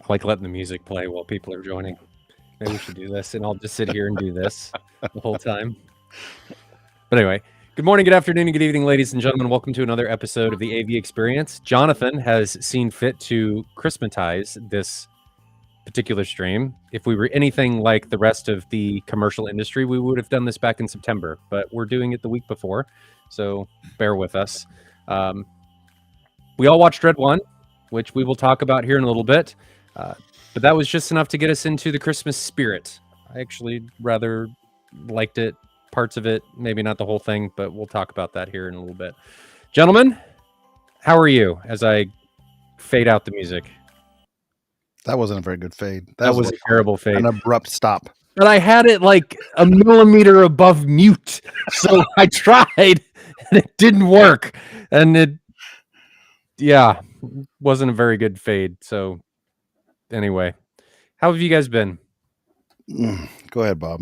like letting the music play while people are joining. Maybe we should do this, and I'll just sit here and do this the whole time. But anyway, good morning, good afternoon, and good evening, ladies and gentlemen. Welcome to another episode of the AV Experience. Jonathan has seen fit to Christmatize this particular stream. If we were anything like the rest of the commercial industry, we would have done this back in September, but we're doing it the week before, so bear with us. We all watched Red 1, which we will talk about here in a little bit, but that was just enough to get us into the Christmas spirit. I actually rather liked it, parts of it, maybe not the whole thing, but we'll talk about that here in a little bit. Gentlemen, how are you as I fade out the music? That wasn't a very good fade. That was a terrible fade. An abrupt stop. But I had it like a millimeter above mute. So I tried and it didn't work. And wasn't a very good fade. So anyway, how have you guys been? Go ahead, Bob.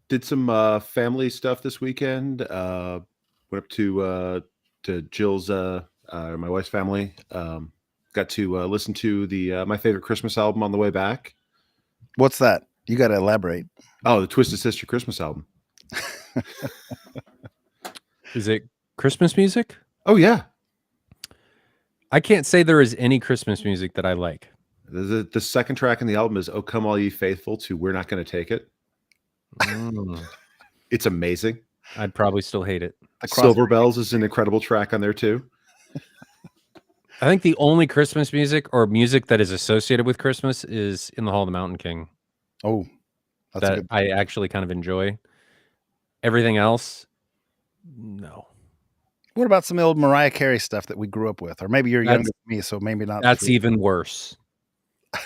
Did some family stuff this weekend. Went up to Jill's, my wife's family. Got to listen to the my favorite Christmas album on the way back. What's that? You got to elaborate. Oh, the Twisted Sister Christmas album. Is it Christmas music? Oh, yeah. I can't say there is any Christmas music that I like. The second track in the album is "Oh Come All Ye Faithful" to "We're Not Gonna Take It." It's amazing. I'd probably still hate it. Silver Bells is an incredible track on there too. I think the only Christmas music or music that is associated with Christmas is "In the Hall of the Mountain King." Oh, that I actually kind of enjoy. Everything else, no. What about some old Mariah Carey stuff that we grew up with? Or maybe you're younger than me, so maybe not. That's even worse.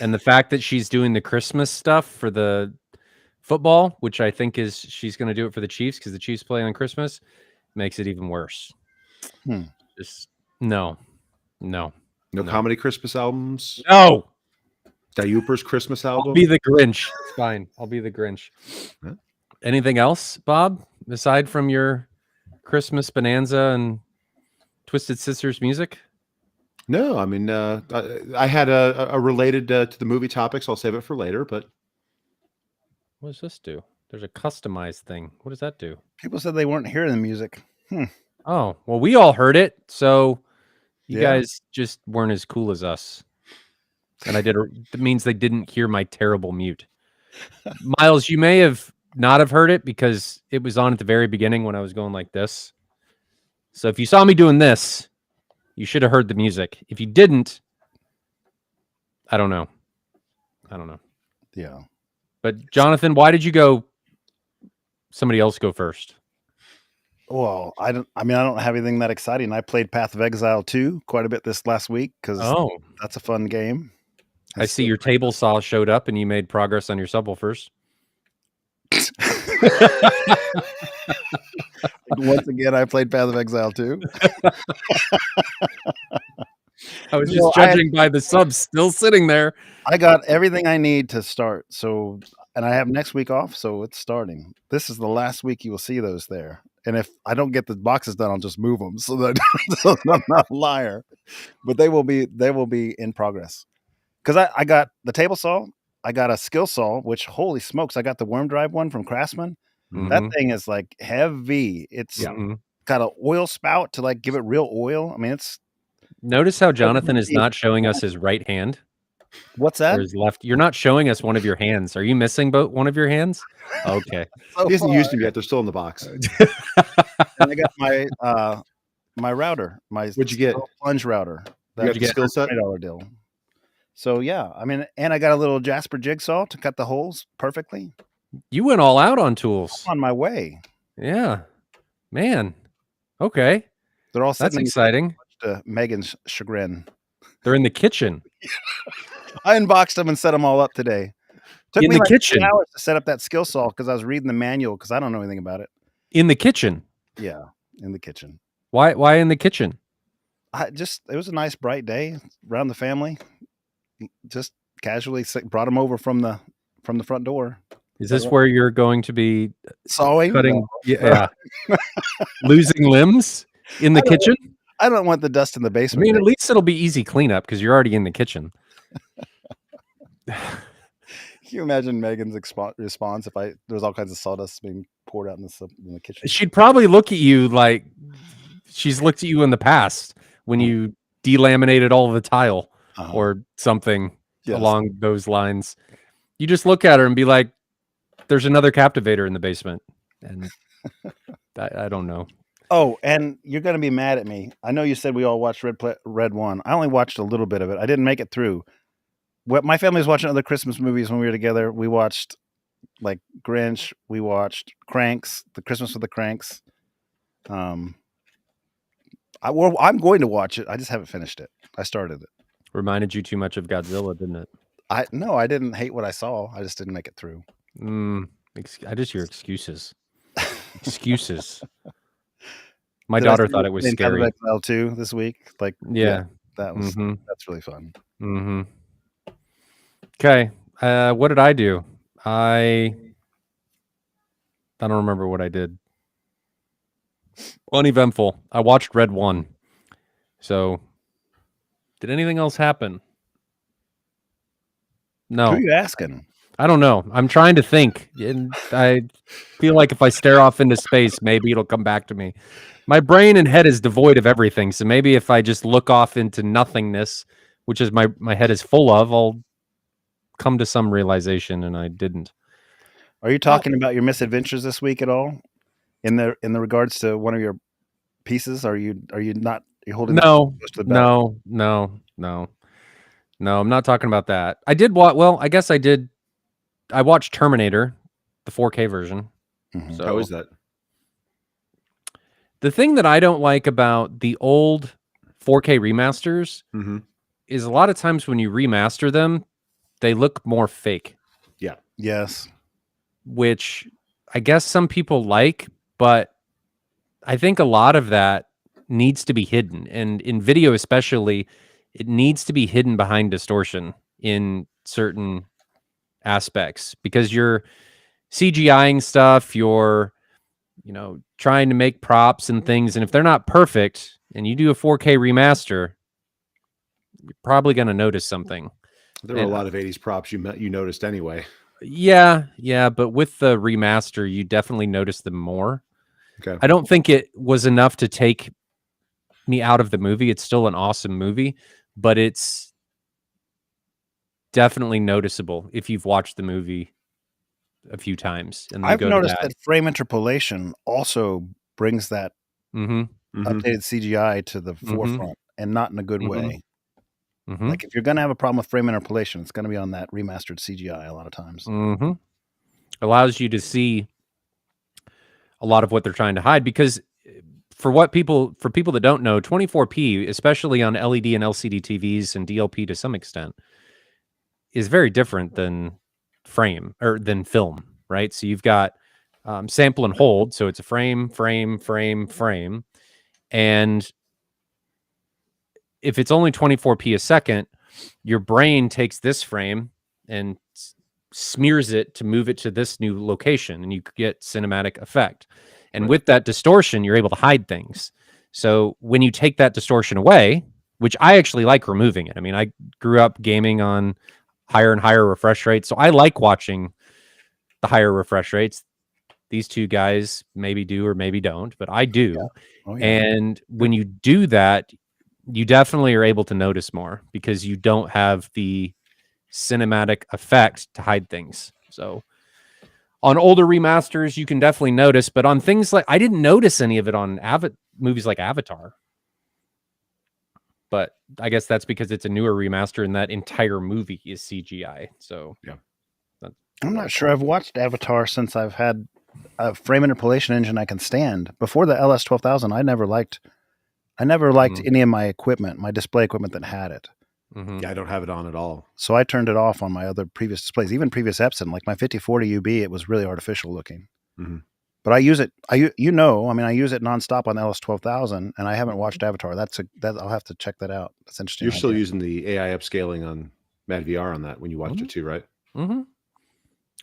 And the fact that she's doing the Christmas stuff for the football, which I think is she's going to do it for the Chiefs because the Chiefs play on Christmas, makes it even worse. Just no comedy Christmas albums. No. Diuper's Christmas album. I'll be the Grinch. It's fine. I'll be the Grinch. Huh? Anything else, Bob, aside from your Christmas bonanza and Twisted Sisters music? No, I mean, I had a related to the movie topics. I'll save it for later, but what does this do? There's a customized thing. What does that do? People said they weren't hearing the music. Oh, well, we all heard it, so you guys just weren't as cool as us. And that means they didn't hear my terrible mute. Miles, you may have not have heard it because it was on at the very beginning when I was going like this. So if you saw me doing this, you should have heard the music. If you didn't, I don't know. Yeah. But Jonathan, why did you go? Somebody else go first. Well, I don't have anything that exciting. I played Path of Exile 2 quite a bit this last week because that's a fun game. I see your table saw showed up and you made progress on your subwoofers. Once again, I played Path of Exile 2. I was just judging by the subs still sitting there. I got everything I need to start. So, and I have next week off, so it's starting. This is the last week you will see those there. And if I don't get the boxes done, I'll just move them so that I'm not a liar. But they will be in progress. Because I got the table saw, I got a skill saw, which holy smokes, I got the worm drive one from Craftsman. Mm-hmm. That thing is like heavy. It's got an oil spout to like give it real oil. I mean, it's. Notice how Jonathan is not showing us his right hand. What's that? Or his left. You're not showing us one of your hands. Are you missing one of your hands? Okay. He hasn't used them yet. They're still in the box. And I got my router. What'd you get? Plunge router. You got the skill set? $20 deal. So yeah, I mean, and I got a little Jasper jigsaw to cut the holes perfectly. You went all out on tools. I'm on my way. Yeah, man. Okay, they're all. That's exciting. To Megan's chagrin, they're in the kitchen. I unboxed them and set them all up today. Took in me the like kitchen 2 hours to set up that skill saw because I was reading the manual because I don't know anything about it. In the kitchen. Yeah, in the kitchen. Why in the kitchen? It was a nice bright day around the family. Just casually brought them over from the front door. Is this where you're going to be sawing, cutting, losing limbs in the kitchen? I don't want the dust in the basement. I mean, at least it'll be easy cleanup because you're already in the kitchen. Can you imagine Megan's response if there was all kinds of sawdust being poured out in the kitchen? She'd probably look at you like she's looked at you in the past when you delaminated all of the tile or something along those lines. You just look at her and be like, there's another Captivator in the basement. And I don't know. Oh, and you're going to be mad at me. I know you said we all watched Red One. I only watched a little bit of it. I didn't make it through. My family was watching other Christmas movies when we were together. We watched like Grinch. We watched Cranks, The Christmas with the Cranks. I'm going to watch it. I just haven't finished it. I started it. Reminded you too much of Godzilla, didn't it? No, I didn't hate what I saw. I just didn't make it through. I just hear excuses. Excuses. My daughter thought it was scary. Exile 2 this week. Like, yeah, that's really fun. Okay. What did I do? I don't remember what I did. Uneventful. I watched Red One. So, did anything else happen? No. Who are you asking? I don't know. I'm trying to think. And I feel like if I stare off into space, maybe it'll come back to me. My brain and head is devoid of everything. So maybe if I just look off into nothingness, which is my head is full of, I'll come to some realization, and I didn't. Are you talking about your misadventures this week at all? In the regards to one of your pieces? Are you not holding No, I'm not talking about that. I did I guess I did. I watched Terminator, the 4K version. So, how is that? The thing that I don't like about the old 4K remasters is a lot of times when you remaster them, they look more fake. Yeah. Yes. Which I guess some people like, but I think a lot of that needs to be hidden. And in video especially, it needs to be hidden behind distortion in certain aspects, because you're CGIing stuff, you're trying to make props and things, and if they're not perfect and you do a 4K remaster, you're probably going to notice something. There were a lot of 80s props you noticed anyway. Yeah, but with the remaster, you definitely notice them more. Okay. I don't think it was enough to take me out of the movie. It's still an awesome movie, but it's definitely noticeable if you've watched the movie a few times. And I've noticed that frame interpolation also brings that updated CGI to the forefront, and not in a good way. Like if you're going to have a problem with frame interpolation, it's going to be on that remastered CGI a lot of times. Allows you to see a lot of what they're trying to hide, because for people that don't know, 24p, especially on LED and LCD TVs and DLP to some extent, is very different than film, right? So you've got sample and hold, so it's a frame, and if it's only 24p a second, your brain takes this frame and smears it to move it to this new location, and you get cinematic effect. And with that distortion, you're able to hide things. So when you take that distortion away, which I actually like removing it. I mean, I grew up gaming on higher and higher refresh rates, so I like watching the higher refresh rates. These two guys maybe do or maybe don't, but I do. Yeah. Oh, yeah. And when you do that, you definitely are able to notice more, because you don't have the cinematic effect to hide things. So on older remasters, you can definitely notice, but on things like, I didn't notice any of it on movies like Avatar. But I guess that's because it's a newer remaster and that entire movie is CGI. So yeah, I'm not sure I've watched Avatar since I've had a frame interpolation engine I can stand. Before the LS12000, I never liked any of my equipment, my display equipment that had it. Yeah, I don't have it on at all. So I turned it off on my other previous displays, even previous Epson, like my 5040 UB. It was really artificial looking. But I use it. I use it nonstop on the LS12000, and I haven't watched Avatar. I'll have to check that out. That's interesting. You're still using the AI upscaling on MadVR on that when you watched it too, right?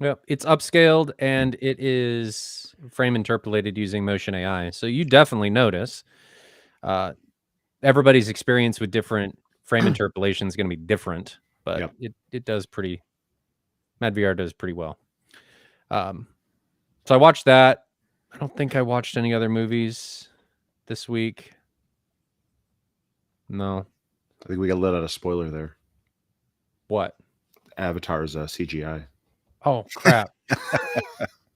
Yeah, it's upscaled and it is frame interpolated using Motion AI. So you definitely notice. Everybody's experience with different frame interpolation is going to be different, but Yep. it does pretty. Mad VR does pretty well. So I watched that. I don't think I watched any other movies this week. No. I think we got let out a spoiler there. What? Avatar's CGI. Oh crap!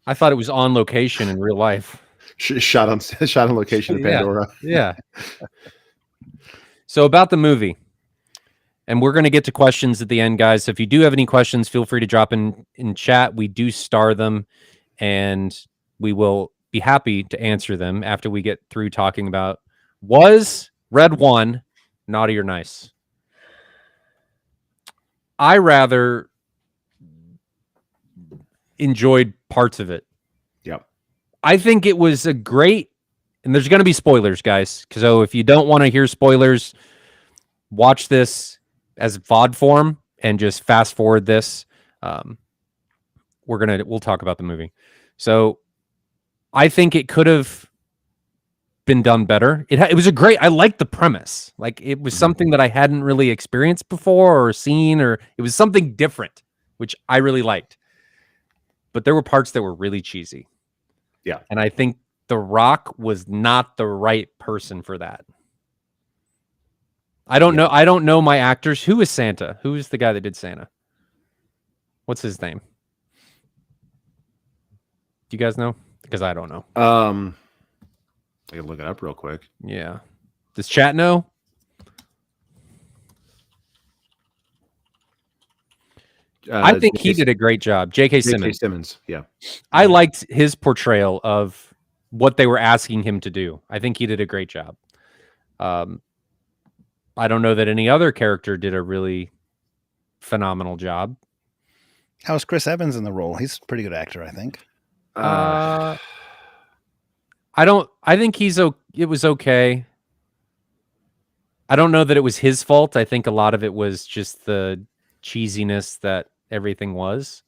I thought it was on location in real life. Shot on location in Yeah. Pandora. Yeah. So about the movie, and we're going to get to questions at the end, guys. So if you do have any questions, feel free to drop in chat. We do star them, and we will be happy to answer them after we get through talking about was Red One naughty or nice. I rather enjoyed parts of it. Yep. I think it was a great, and there's going to be spoilers, guys. So if you don't want to hear spoilers, watch this as VOD form and just fast forward this. We'll talk about the movie. So I think it could have been done better. It was I liked the premise. Like it was something that I hadn't really experienced before or seen, or it was something different, which I really liked. But there were parts that were really cheesy. Yeah. And I think The Rock was not the right person for that. I don't know. I don't know my actors. Who is Santa? Who is the guy that did Santa? What's his name? Do you guys know? Because I don't know. I can look it up real quick. Yeah. Does chat know? I think he did a great job. J.K. Simmons. Yeah. I liked his portrayal of what they were asking him to do. I think he did a great job. I don't know that any other character did a really phenomenal job. How's Chris Evans in the role? He's a pretty good actor, I think. I think it was okay. I don't know that it was his fault. I think a lot of it was just the cheesiness that everything was.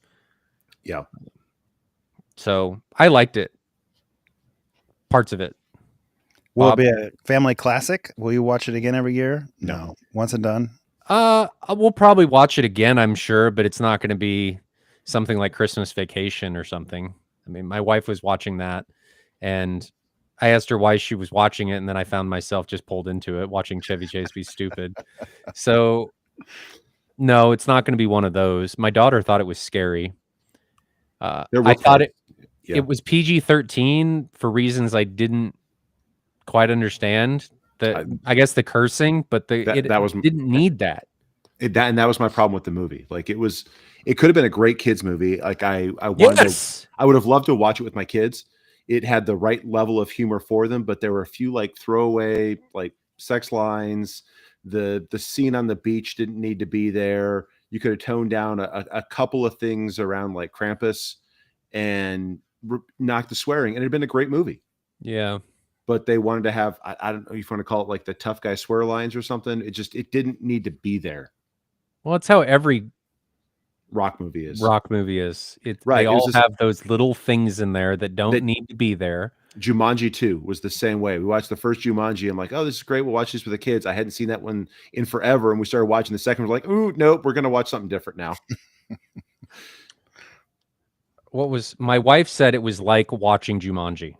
Yeah. So I liked it. Parts of it. Will Bob? it be a family classic? Will you watch it again every year? No. Once and done? We'll probably watch it again, I'm sure, but it's not going to be something like Christmas Vacation or something. I mean, my wife was watching that, and I asked her why she was watching it, and then I found myself just pulled into it, watching Chevy Chase be stupid. So, no, it's not going to be one of those. My daughter thought it was scary. I thought it was PG-13 for reasons I didn't quite understand. I guess the cursing, but didn't need that. That was my problem with the movie. Like it could have been a great kids movie. Like I would have loved to watch it with my kids. It had the right level of humor for them, but there were a few like throwaway like sex lines. The scene on the beach didn't need to be there. You could have toned down a couple of things around like Krampus and knocked the swearing, and it had been a great movie. Yeah. But they wanted to have, I don't know if you want to call it like the tough guy swear lines or something. It didn't need to be there. Well, it's how every rock movie is. They all have those little things in there that don't need to be there. Jumanji 2 was the same way. We watched the first Jumanji. I'm like, oh, this is great. We'll watch this with the kids. I hadn't seen that one in forever. And we started watching the second. We're like, ooh, nope, we're going to watch something different now. My wife said it was like watching Jumanji.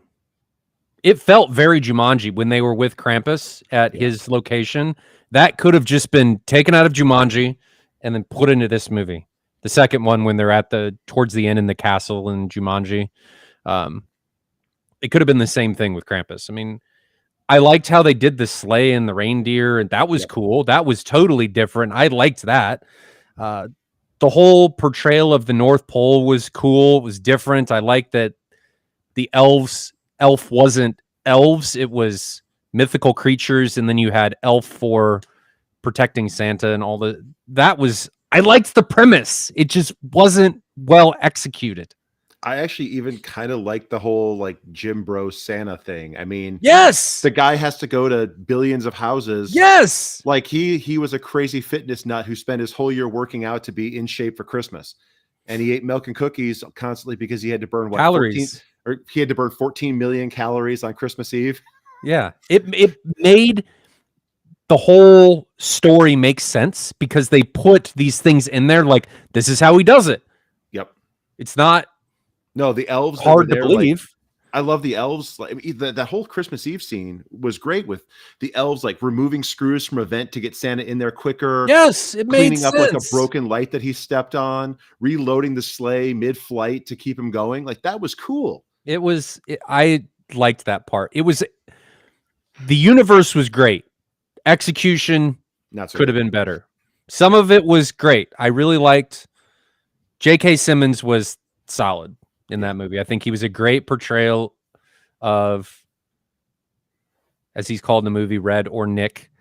It felt very Jumanji when they were with Krampus at his location. That could have just been taken out of Jumanji and then put into this movie. The second one, when they're towards the end in the castle in Jumanji, it could have been the same thing with Krampus. I mean, I liked how they did the sleigh and the reindeer, and that was cool. That was totally different. I liked that. The whole portrayal of the North Pole was cool. It was different. I liked that the elf wasn't elves, it was mythical creatures, and then you had elf for protecting Santa and all I liked the premise. It just wasn't well executed. I actually even kind of like the whole like Jim Bro Santa thing. I mean, yes, the guy has to go to billions of houses. Yes, like he was a crazy fitness nut who spent his whole year working out to be in shape for Christmas, and he ate milk and cookies constantly because he had to burn calories. He had to burn 14 million calories on Christmas Eve. Yeah, it made the whole story makes sense because they put these things in there like this is how he does it. Yep. It's not No, the elves that were hard to there, believe. Like, I love the elves. Like that whole Christmas Eve scene was great with the elves like removing screws from a vent to get Santa in there quicker. Yes, it made Cleaning sense. up like a broken light that he stepped on, reloading the sleigh mid-flight to keep him going. Like that was cool. I liked that part. The universe was great. Execution Not so could have been better. Some of it was great. I really liked J.K. Simmons was solid in that movie. I think he was a great portrayal of, as he's called in the movie, Red or Nick.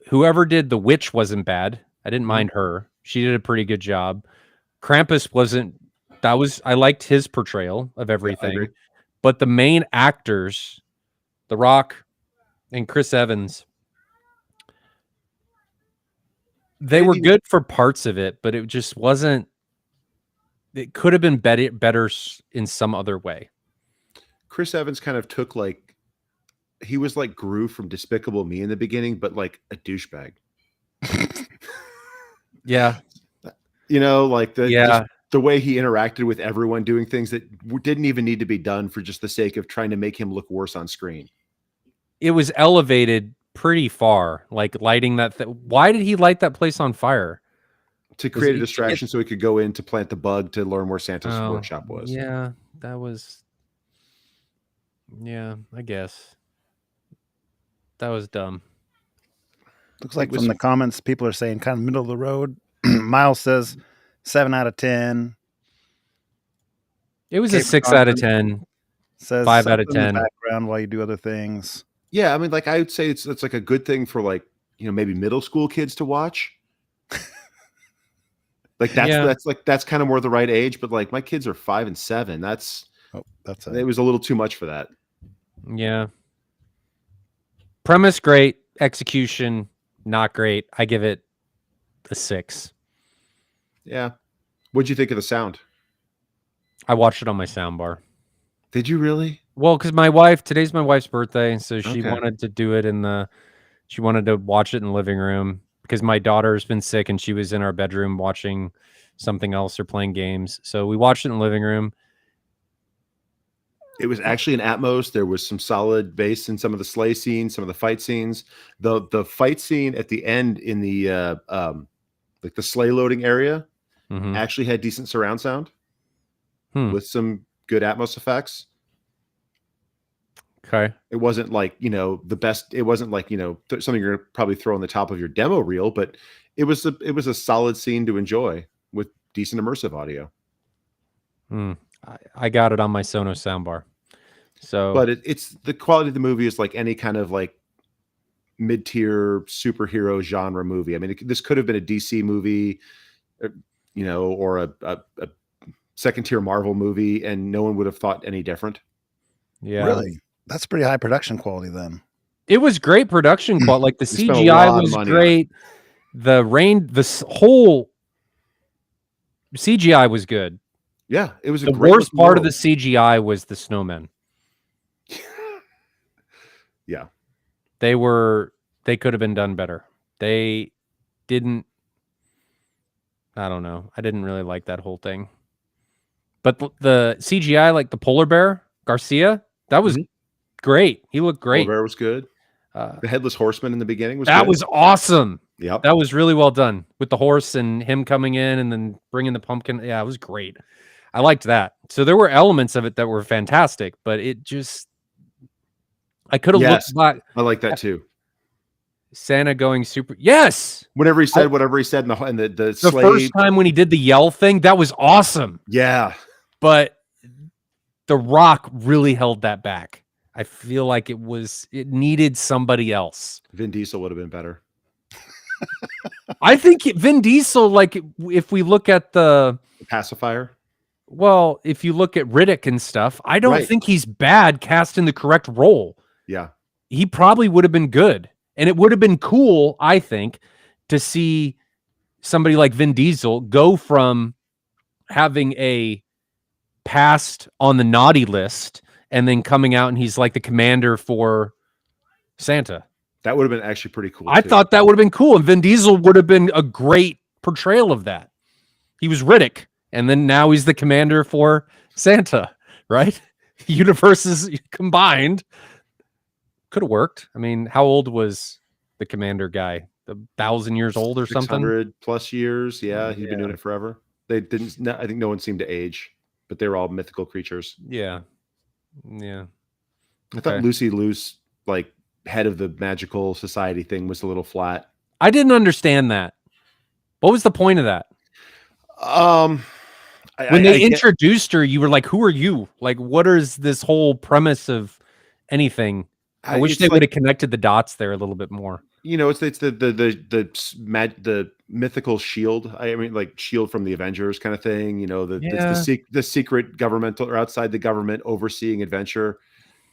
Whoever did the witch wasn't bad. I didn't mind her. She did a pretty good job. Krampus wasn't. I liked his portrayal of everything. But the main actors, The Rock and Chris Evans, they were good for parts of it, but it just wasn't. It could have been better in some other way. Chris Evans kind of took he was like Gru from Despicable Me in the beginning, but like a douchebag. Yeah. You know, like Yeah. the way he interacted with everyone, doing things that didn't even need to be done for just the sake of trying to make him look worse on screen. It was elevated pretty far, like lighting that. Why did he light that place on fire? To create a distraction so he could go in to plant the bug to learn where Santa's workshop was. Yeah, that was. Yeah, I guess. That was dumb. Looks like from the comments, people are saying kind of middle of the road. Miles says 7 out of 10. It was a 6 out of 10. Says 5 out of in the 10. background while you do other things. Yeah, I mean, like I would say it's like a good thing for like, maybe middle school kids to watch. Like that's kind of more the right age, but like my kids are 5 and 7. It was a little too much for that. Yeah. Premise great, execution not great. I give it a 6. Yeah. What'd you think of the sound? I watched it on my soundbar. Did you really? Well, because today's my wife's birthday, so she wanted to do it she wanted to watch it in the living room because my daughter's been sick and she was in our bedroom watching something else or playing games. So we watched it in the living room. It was actually an Atmos. There was some solid bass in some of the sleigh scenes, some of the fight scenes. The fight scene at the end in the like the sleigh loading area actually had decent surround sound with some good Atmos effects. Okay. It wasn't like, the best. It wasn't like, something you're going to probably throw on the top of your demo reel, but it was a solid scene to enjoy with decent immersive audio. I got it on my Sonos soundbar. So, but it's the quality of the movie is like any kind of like mid-tier superhero genre movie. I mean, this could have been a DC movie, or a second-tier Marvel movie, and no one would have thought any different. Yeah, really, that's pretty high production quality. Then it was great production quality. Like the CGI was great. The whole CGI was good. Yeah, it was the worst part of the CGI was the snowmen. Yeah. They could have been done better. They didn't. I don't know. I didn't really like that whole thing. But the CGI, like the polar bear, Garcia, that was great. He looked great. Polar bear was good. The headless horseman in the beginning was was awesome. Yep. That was really well done with the horse and him coming in and then bringing the pumpkin. Yeah, it was great. I liked that. So there were elements of it that were fantastic, but it just, I could have looked back. I like that too. Santa going super. Yes. Whenever he said whatever he said in the sleigh. First time when he did the yell thing, that was awesome. Yeah. But The Rock really held that back. I feel like it needed somebody else. Vin Diesel would have been better. I think Vin Diesel, like if we look at the pacifier. Well, if you look at Riddick and stuff, I don't think he's bad cast in the correct role. Yeah. He probably would have been good. And it would have been cool, I think, to see somebody like Vin Diesel go from having a past on the naughty list and then coming out and he's like the commander for Santa. That would have been actually pretty cool. I too. thought that would have been cool, and Vin Diesel would have been a great portrayal of that. He was Riddick, and then now he's the commander for Santa, right? Universes combined. Could have worked. I mean, how old was the commander guy? 1,000 years old or something? 600+ years. Yeah, he's been doing Yeah. it forever. They didn't. I think no one seemed to age, but they were all mythical creatures. Yeah. Yeah. I thought Okay. Lucy Luce, like head of the magical society thing, was a little flat. I didn't understand that. What was the point of that? When they introduced her, you were like, who are you? Like, what is this whole premise of anything? I wish they would have connected the dots there a little bit more. You know, it's the mythical shield. I mean, like shield from the Avengers kind of thing. You know, the secret governmental or outside the government overseeing adventure.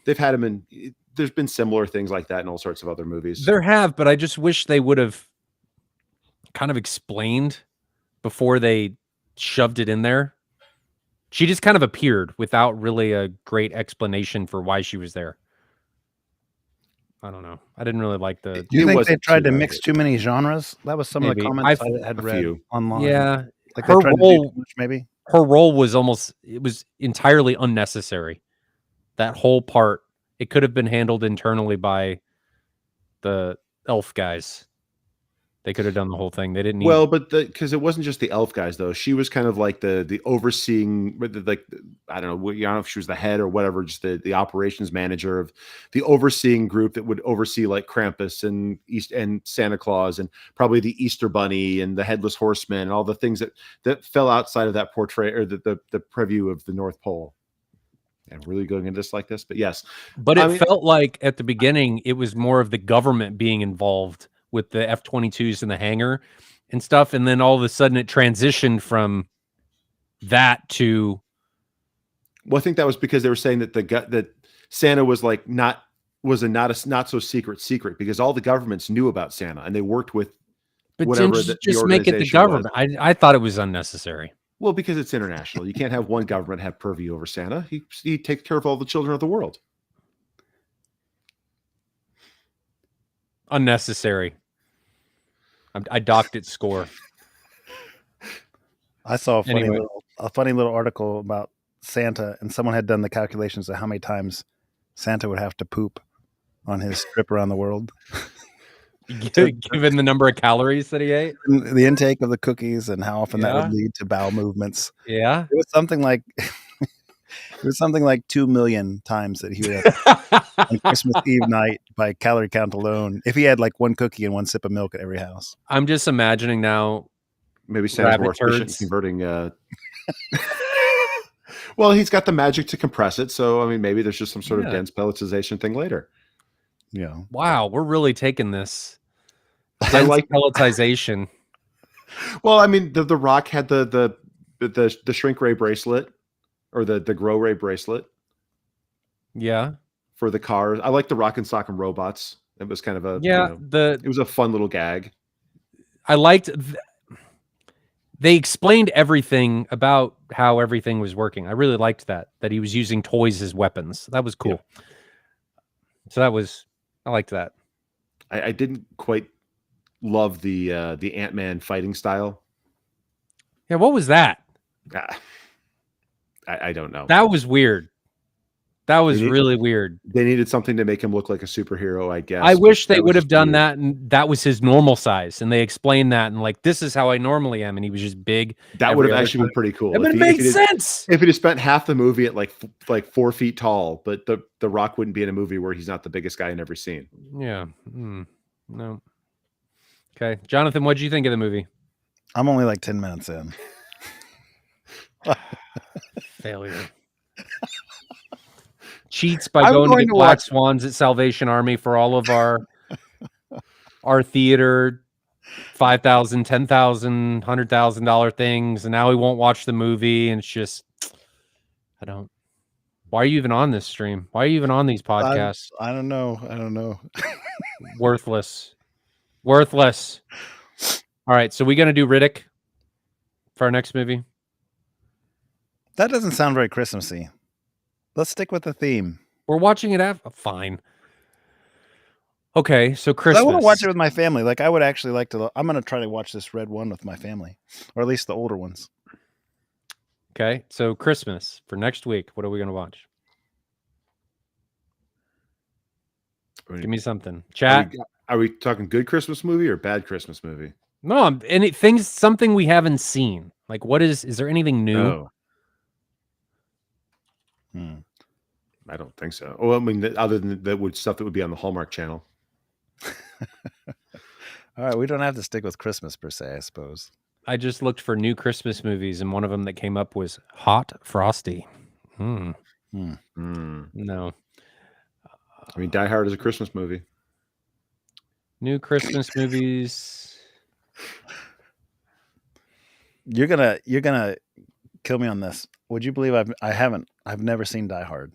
They've had him in. There's been similar things like that in all sorts of other movies. There have, but I just wish they would have kind of explained before they shoved it in there. She just kind of appeared without really a great explanation for why she was there. I don't know. I didn't really like the. Do you think they tried to mix too many genres? That was some of the Maybe. comments I had read online. Yeah, like her they tried to do role, too much, maybe. her role was it was entirely unnecessary. That whole part, it could have been handled internally by the elf guys. They could have done the whole thing. They didn't need. Well, but because it wasn't just the elf guys though. She was kind of like the overseeing, like I don't know if she was the head or whatever, just the operations manager of the overseeing group that would oversee like Krampus and Santa Claus and probably the Easter Bunny and the Headless Horseman and all the things that fell outside of that portrait or the preview of the North Pole. I'm really going into this like this, but yes. But it felt like at the beginning it was more of the government being involved with the F-22s in the hangar and stuff, and then all of a sudden it transitioned from that to. Well, I think that was because they were saying that that Santa was like not so secret because all the governments knew about Santa and they worked with. But whatever just make it the government. I thought it was unnecessary. Well, because it's international, you can't have one government have purview over Santa. He takes care of all the children of the world. Unnecessary. I docked its score. I saw a funny little article about Santa, and someone had done the calculations of how many times Santa would have to poop on his trip around the world. Given the number of calories that he ate, the intake of the cookies, and how often that would lead to bowel movements. Yeah, it was something like 2 million times that he would have on Christmas Eve night by calorie count alone. If he had like one cookie and one sip of milk at every house. I'm just imagining now. Maybe Santa's more efficient in converting. Well, he's got the magic to compress it, so I mean, maybe there's just some sort of dense pelletization thing later. Yeah. Wow, we're really taking this. I like pelletization. Well, I mean, the Rock had the shrink ray bracelet or the grow ray bracelet. Yeah. For the cars, I like the Rock and Sock and Robots. It was kind of a it was a fun little gag. I liked. They explained everything about how everything was working. I really liked that he was using toys as weapons. That was cool. Yeah. So I liked that. I didn't quite love the Ant-Man fighting style. Yeah, what was that? I don't know. That was weird. That was really weird. They needed something to make him look like a superhero, I guess. I wish they would have done that, and that was his normal size, and they explained that, and like, this is how I normally am, and he was just big. That would have actually been pretty cool. It would have made sense if he had spent half the movie at like 4 feet tall, but the Rock wouldn't be in a movie where he's not the biggest guy in every scene. Yeah. No. Okay, Jonathan, what did you think of the movie? I'm only like 10 minutes in. Failure. Cheats by going to get Black Swans at Salvation Army for all of our theater $5,000, $10,000, $100,000 things, and now he won't watch the movie, and it's just why are you even on this stream? Why are you even on these podcasts? I don't know. Worthless. All right, so we're gonna do Riddick for our next movie. That doesn't sound very Christmassy. Let's stick with the theme. We're watching it fine. Okay, so 'Cause I want Christmas. to watch it with my family. Like I would actually like to. I'm going to try to watch this Red One with my family, or at least the older ones. Okay, so Christmas for next week. What are we going to watch? Give me something. Chat. Are we talking good Christmas movie or bad Christmas movie? No, something we haven't seen. Like, what is there anything new? No, Hmm. I don't think so. Well, I mean, other than that, would stuff that would be on the Hallmark Channel. All right, we don't have to stick with Christmas per se, I suppose. I just looked for new Christmas movies, and one of them that came up was Hot Frosty. Hmm. No. I mean, Die Hard is a Christmas movie. New Christmas movies. You're gonna kill me on this. Would you believe I've never seen Die Hard.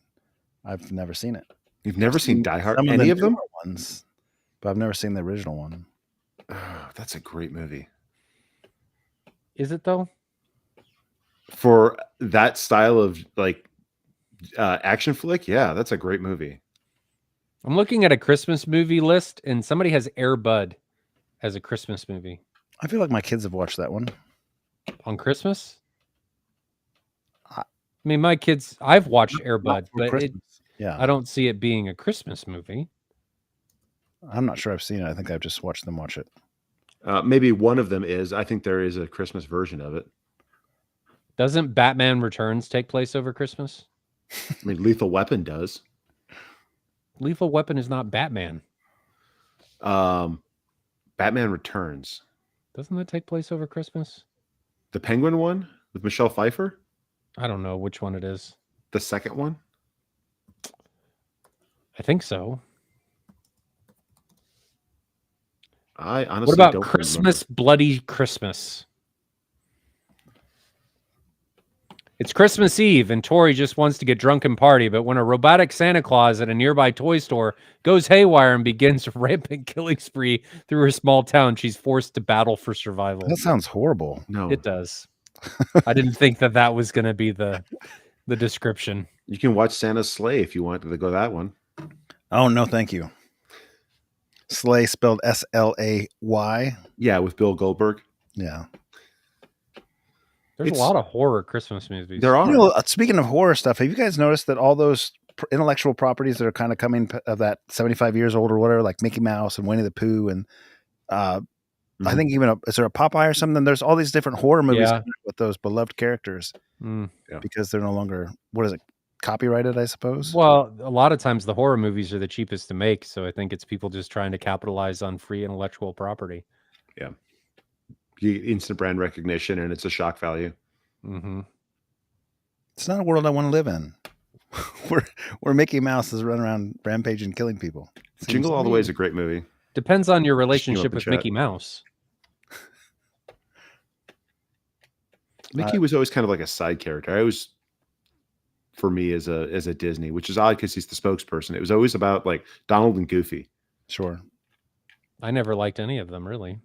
I've never seen it. You've never seen Die Hard? Some Any the of them? newer ones, but I've never seen the original one. Oh, that's a great movie. Is it though? For that style of like action flick, yeah, that's a great movie. I'm looking at a Christmas movie list, and somebody has Air Bud as a Christmas movie I feel like my kids have watched that one. on Christmas. I- I mean, my kids. I've watched Air Not Bud, for but Christmas. Yeah, I don't see it being a Christmas movie. I'm not sure I've seen it. I think I've just watched them watch it. Maybe one of them is. I think there is a Christmas version of it. Doesn't Batman Returns take place over Christmas? I mean, Lethal Weapon does. Lethal Weapon is not Batman. Batman Returns. Doesn't that take place over Christmas? The Penguin one with Michelle Pfeiffer? I don't know which one it is. The second one? I think so. I honestly What about don't Christmas Bloody Christmas? It's Christmas Eve, and Tori just wants to get drunk and party, but when a robotic Santa Claus at a nearby toy store goes haywire and begins a rampant killing spree through her small town, she's forced to battle for survival. That sounds horrible. No. It does. I didn't think that was going to be the description. You can watch Santa's Sleigh if you want to go that one. Oh no, thank you. Slay spelled SLAY. Yeah, with Bill Goldberg. Yeah. There's a lot of horror Christmas movies. There are. You know, speaking of horror stuff, have you guys noticed that all those intellectual properties that are kind of coming of that 75 years old or whatever, like Mickey Mouse and Winnie the Pooh, and I think even is there a Popeye or something? There's all these different horror movies with those beloved characters because they're no longer, what is it, copyrighted, I suppose? Well, a lot of times the horror movies are the cheapest to make, so I think it's people just trying to capitalize on free intellectual property. Yeah. You get instant brand recognition, and it's a shock value. Mm-hmm. It's not a world I want to live in. where Mickey Mouse is running around rampaging, killing people. Jingle All the Way is a great movie. Depends on your relationship with Mickey Mouse. Mickey was always kind of like a side character. I always, for me, as a Disney, which is odd because he's the spokesperson. It was always about like Donald and Goofy. Sure. I never liked any of them, really.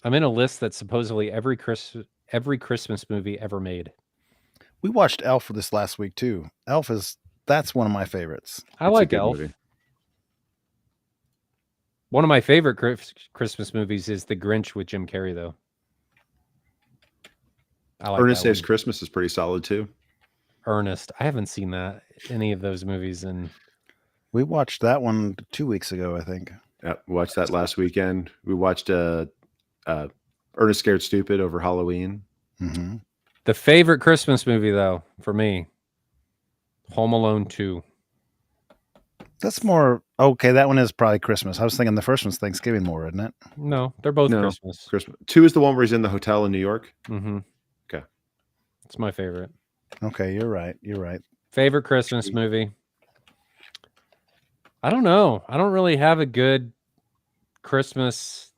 I'm in a list that's supposedly every Christmas movie ever made. We watched Elf for this last week too. That's one of my favorites. I like Elf. Movie. One of my favorite Christmas movies is The Grinch with Jim Carrey, though. Ernest Saves Christmas is pretty solid too. Ernest, I haven't seen any of those movies, and we watched that one 2 weeks ago, I think. Yeah, we watched that last weekend. We watched Ernest Scared Stupid over Halloween. Mm-hmm. The favorite Christmas movie, though, for me, Home Alone 2. That's more okay. That one is probably Christmas. I was thinking the first one's Thanksgiving more, isn't it? No, they're both Christmas. 2 is the one where he's in the hotel in New York. Mm-hmm. Okay, it's my favorite. Okay, you're right. You're right. Favorite Christmas movie? I don't know. I don't really have a good Christmas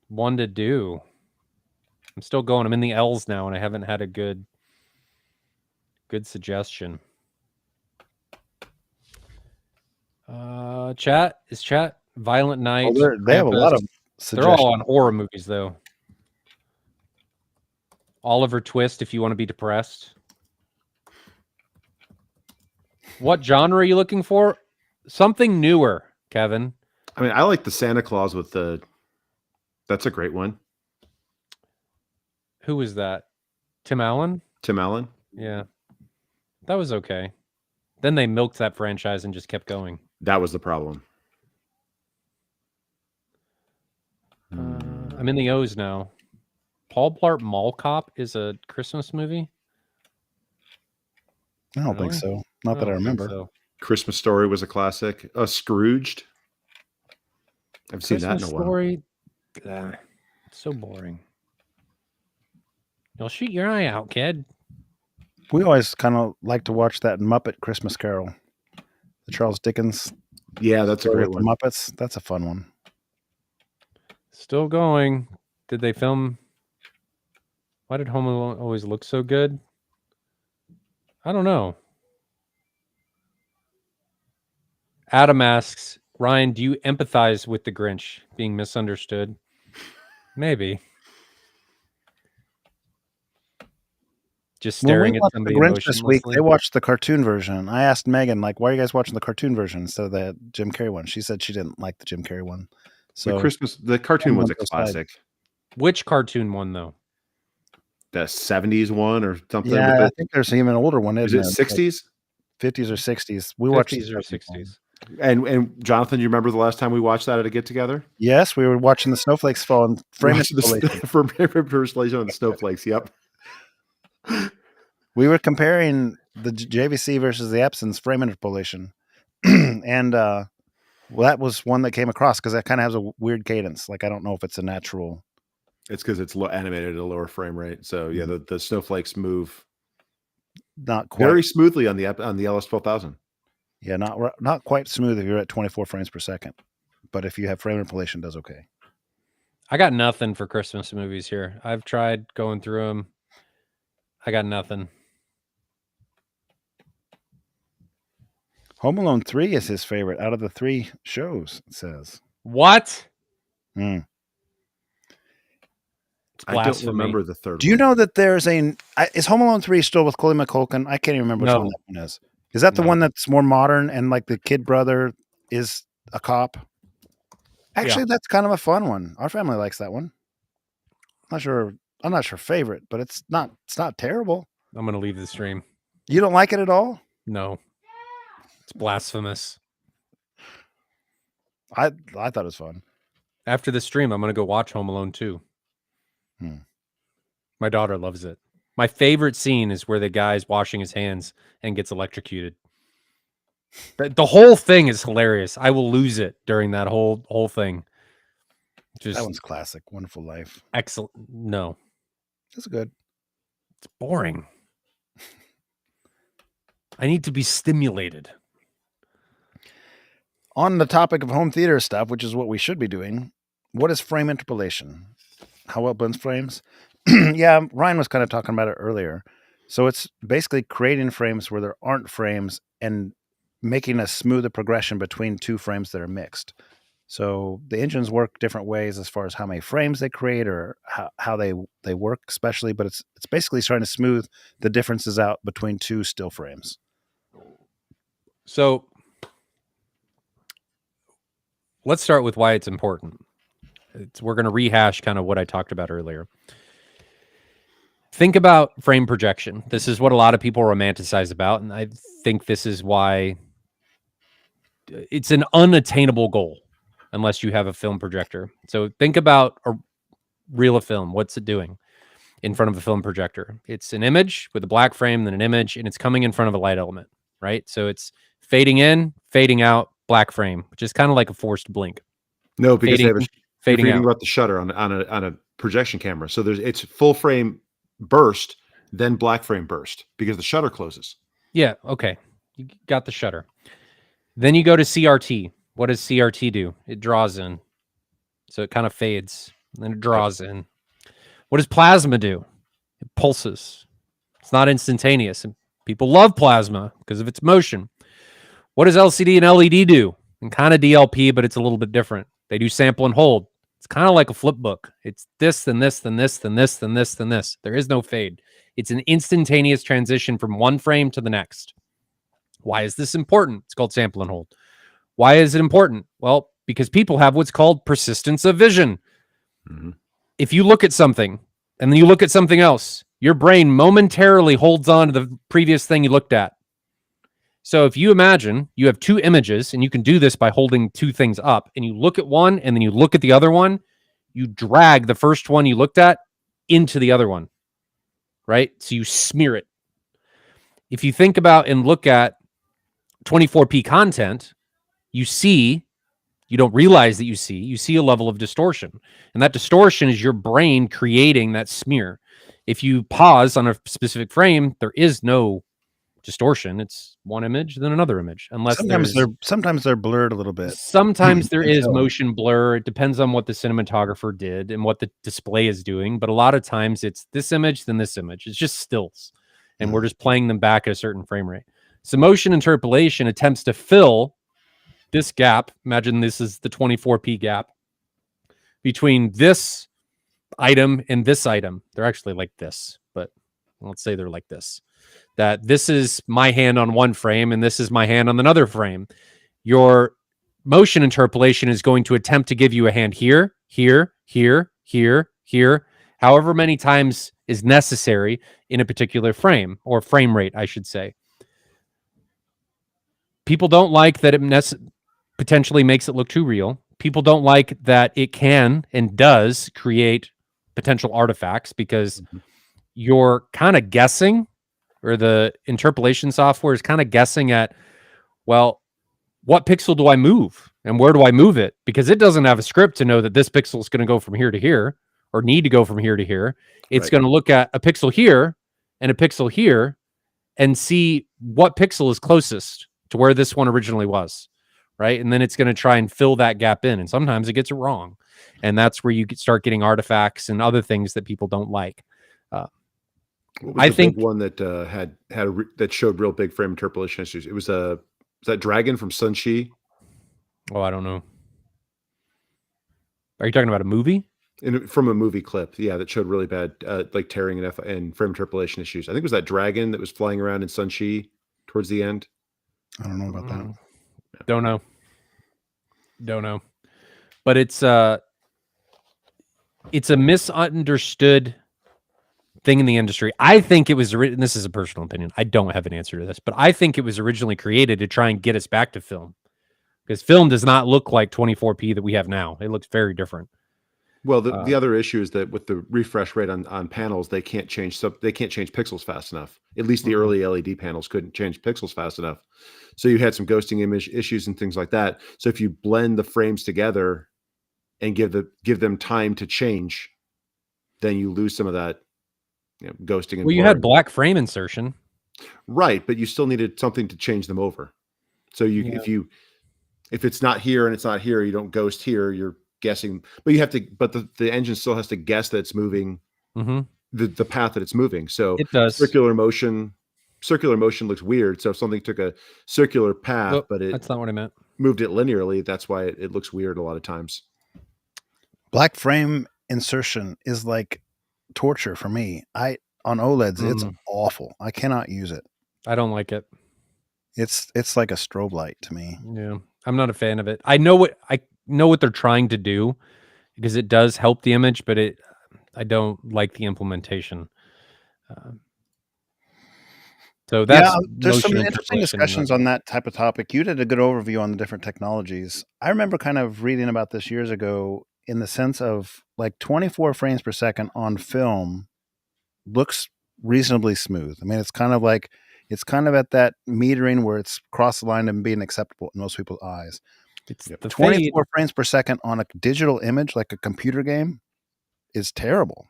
one to do. I'm still going. I'm in the L's now, and I haven't had a good suggestion. Chat Violent Night. Oh, they have a lot of suggestions. They're all on horror movies, though. Oliver Twist, if you want to be depressed. What genre are you looking for? Something newer, Kevin. I mean, I like the Santa Claus with the. That's a great one. Who was that? Tim Allen? Tim Allen. Yeah. That was okay. Then they milked that franchise and just kept going. That was the problem. I'm in the O's now. Paul Blart Mall Cop is a Christmas movie? I don't think Really? so. Not that I don't think remember. so. Christmas Story was a classic. Scrooged. I've seen that in a Christmas while. Story. It's so boring. You'll shoot your eye out, kid. We always kind of like to watch that Muppet Christmas Carol, the Charles Dickens Yeah, that's a story great with one. the Muppets. That's a fun one. Still going. Did they film? Why did Home Alone always look so good? I don't know. Adam asks, Ryan, do you empathize with the Grinch being misunderstood? Maybe. Just When we staring at watched the somebody Grinch this week, emotionlessly. they watched the cartoon version. I asked Megan, like, why are you guys watching the cartoon version instead of the Jim Carrey one? She said she didn't like the Jim Carrey one. So The cartoon I'm was on a both sides. classic. Which cartoon one, though? The 70s one or something. yeah, I think there's even an older one. Is Isn't it 60s? 50s or 60s? We watched the 50s or second one. 60s? And Jonathan, you remember the last time we watched that at a get together? Yes, we were watching the snowflakes fall and frame it. For impersonation on the snowflakes. Yep. We were comparing the JVC versus the Epson's frame interpolation, and well, that was one that came across because that kind of has a weird cadence. Like I don't know if it's a natural. It's because it's animated at a lower frame rate. So yeah, the snowflakes move Not quite. very smoothly on the LS12000. Yeah, not quite smooth if you're at 24 frames per second, but if you have frame interpolation, it does okay. I got nothing for Christmas movies here. I've tried going through them. I got nothing. Home Alone 3 is his favorite out of the 3 shows. It says. What? Hmm. It's I don't blasphemy. remember the third. Do you know that there's is Home Alone 3 still with Coley McCulkin? I can't even remember which No. one that one is. Is that the No. one that's more modern and like the kid brother is a cop? Actually, that's kind of a fun one. Our family likes that one. I'm not sure favorite, but it's not terrible. I'm going to leave the stream. You don't like it at all? No. It's blasphemous. I thought it was fun. After the stream, I'm going to go watch Home Alone 2. Hmm. My daughter loves it. My favorite scene is where the guy's washing his hands and gets electrocuted. The whole thing is hilarious. I will lose it during that whole thing. Just That one's classic. Wonderful Life. excellent. No, That's good. it's boring. I need to be stimulated. On the topic of home theater stuff, which is what we should be doing, what is frame interpolation? How well blends frames? Yeah, Ryan was kind of talking about it earlier. So it's basically creating frames where there aren't frames and making a smoother progression between two frames that are mixed. So the engines work different ways as far as how many frames they create or how they work, especially. But it's basically trying to smooth the differences out between two still frames. So let's start with why it's important. We're going to rehash kind of what I talked about earlier. Think about frame projection. This is what a lot of people romanticize about, and I think this is why it's an unattainable goal unless you have a film projector. So think about a reel of film. What's it doing in front of a film projector? It's an image with a black frame, then an image, and it's coming in front of a light element, right? So it's fading in, fading out, black frame, which is kind of like a forced blink. No, because Fading, they have fading you're out. reading about the shutter on a projection camera. So it's full frame burst, then black frame burst because the shutter closes. Yeah, okay. You got the shutter. Then you go to CRT. What does CRT do? It draws in. So it kind of fades, then it draws in. What does plasma do? It pulses. It's not instantaneous. And people love plasma because of its motion. What does LCD and LED do? And kind of DLP, but it's a little bit different. They do sample and hold. It's kind of like a flip book. It's this, then this, then this, then this, then this, then this. There is no fade. It's an instantaneous transition from one frame to the next. Why is this important? It's called sample and hold. Why is it important? Well, because people have what's called persistence of vision. Mhm. If you look at something and then you look at something else, your brain momentarily holds on to the previous thing you looked at. So if you imagine you have two images, and you can do this by holding two things up, and you look at one and then you look at the other one, you drag the first one you looked at into the other one, right? So you smear it. If you think about and look at 24p content, you don't realize that you see a level of distortion. And that distortion is your brain creating that smear. If you pause on a specific frame, there is no distortion. It's one image, then another image. Unless sometimes they're blurred a little bit. Sometimes there I can is tell. motion blur. It depends on what the cinematographer did and what the display is doing. But a lot of times it's this image, then this image. It's just stills. And we're just playing them back at a certain frame rate. So motion interpolation attempts to fill this gap. Imagine this is the 24p gap between this item and this item. They're actually like this, but let's say they're like this. That this is my hand on one frame and this is my hand on another frame. Your motion interpolation is going to attempt to give you a hand here, here, here, here, here, however many times is necessary in a particular frame, or frame rate, I should say. People don't like that it potentially makes it look too real. People don't like that it can and does create potential artifacts, because you're kind of guessing, or the interpolation software is kind of guessing at, well, what pixel do I move and where do I move it? Because it doesn't have a script to know that this pixel is going to go from here to here, or need to go from here to here. It's Right. going to look at a pixel here and a pixel here and see what pixel is closest to where this one originally was, right? And then it's going to try and fill that gap in. And sometimes it gets it wrong. And that's where you start getting artifacts and other things that people don't like. What was I the think- big one that that showed real big frame interpolation issues? It was was that Dragon from Sunshi, Oh, I don't know. Are you talking about a movie? from a movie clip, yeah, that showed really bad like tearing and frame interpolation issues. I think it was that dragon that was flying around in Sunshi towards the end. I don't know about that. Don't know. But it's a misunderstood thing in the industry. I think it was and this is a personal opinion. I don't have an answer to this, but I think it was originally created to try and get us back to film. Because film does not look like 24p that we have now. It looks very different. Well, the other issue is that with the refresh rate on panels, they can't change pixels fast enough. At least the early LED panels couldn't change pixels fast enough. So you had some ghosting image issues and things like that. So if you blend the frames together and give them time to change, then you lose some of that, ghosting. And Well, you had blurring. black frame insertion. Right, but you still needed something to change them over. So if it's not here and it's not here, you don't ghost here. You're guessing, but you have to. But the engine still has to guess that it's moving the path that it's moving. So It does. circular motion looks weird. So if something took a circular path, Nope, but it that's not what I meant. moved it linearly, that's why it looks weird a lot of times. Black frame insertion is like torture for me. On OLEDs, it's awful. I cannot use it. I don't like it. It's like a strobe light to me. Yeah, I'm not a fan of it. I know what they're trying to do, because it does help the image, but I don't like the implementation. So that's there's some motion interesting interpolation. discussions on that type of topic. You did a good overview on the different technologies. I remember kind of reading about this years ago, in the sense of like 24 frames per second on film looks reasonably smooth. I mean, it's kind of at that metering where it's cross the line and being acceptable in most people's eyes. It's the 24 frames per second on a digital image, like a computer game, is terrible.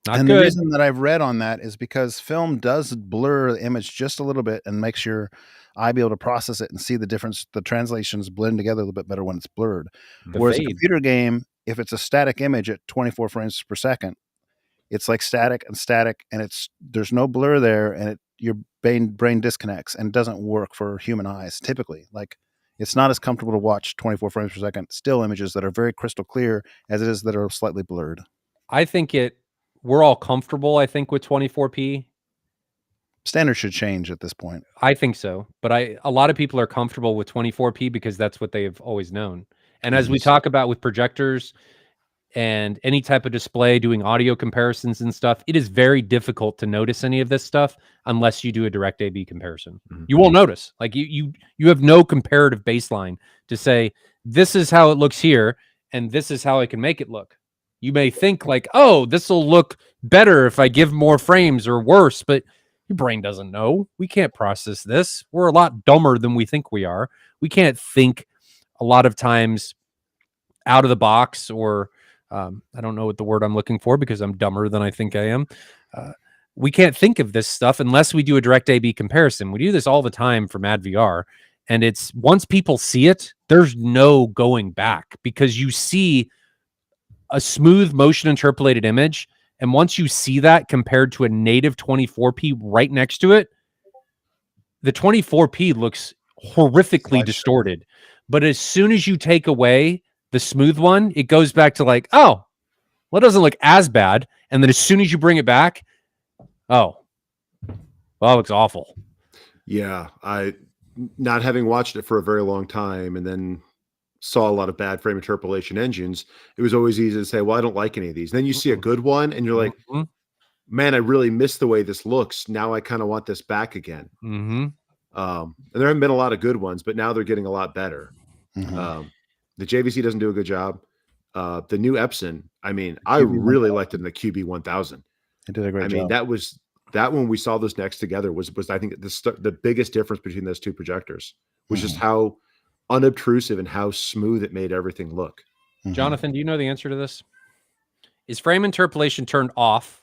Not and good. the reason that I've read on that is because film does blur the image just a little bit and makes your eye be able to process it and see the difference. The translations blend together a little bit better when it's blurred. Whereas a computer game, if it's a static image at 24 frames per second, it's like static, and there's no blur there, and your brain disconnects and doesn't work for human eyes typically. Like, it's not as comfortable to watch 24 frames per second still images that are very crystal clear as it is that are slightly blurred. I think we're all comfortable, I think, with 24p. Standards should change at this point. I think so, but a lot of people are comfortable with 24p because that's what they've always known. And as we Yes. talk about with projectors and any type of display, doing audio comparisons and stuff, it is very difficult to notice any of this stuff unless you do a direct A/B comparison. Mhm. You won't notice. Like you have no comparative baseline to say this is how it looks here and this is how I can make it look. You may think like, oh, this will look better if I give more frames or worse, but your brain doesn't know. We can't process this. We're a lot dumber than we think we are. We can't think a lot of times out of the box, or I don't know what the word I'm looking for because I'm dumber than I think I am. We can't think of this stuff unless we do a direct A/B comparison. We do this all the time for Mad VR, and it's once people see it, there's no going back because you see a smooth motion interpolated image. And once you see that compared to a native 24p right next to it, the 24p looks horrifically distorted. But as soon as you take away the smooth one, it goes back to like, oh, well, it doesn't look as bad. And then as soon as you bring it back, oh, well, it looks awful. Yeah, I, not having watched it for a very long time and then saw a lot of bad frame interpolation engines, it was always easy to say, well, I don't like any of these. Then you see a good one and you're like, man, I really miss the way this looks. Now I kind of want this back again. And there haven't been a lot of good ones, but now they're getting a lot better. The JVC doesn't do a good job. The new Epson, I mean, I really liked it in the QB1000. It did a great job. I mean, that when we saw those next together was I think the biggest difference between those two projectors was just how unobtrusive and how smooth it made everything look. Jonathan, do you know the answer to this? Is frame interpolation turned off,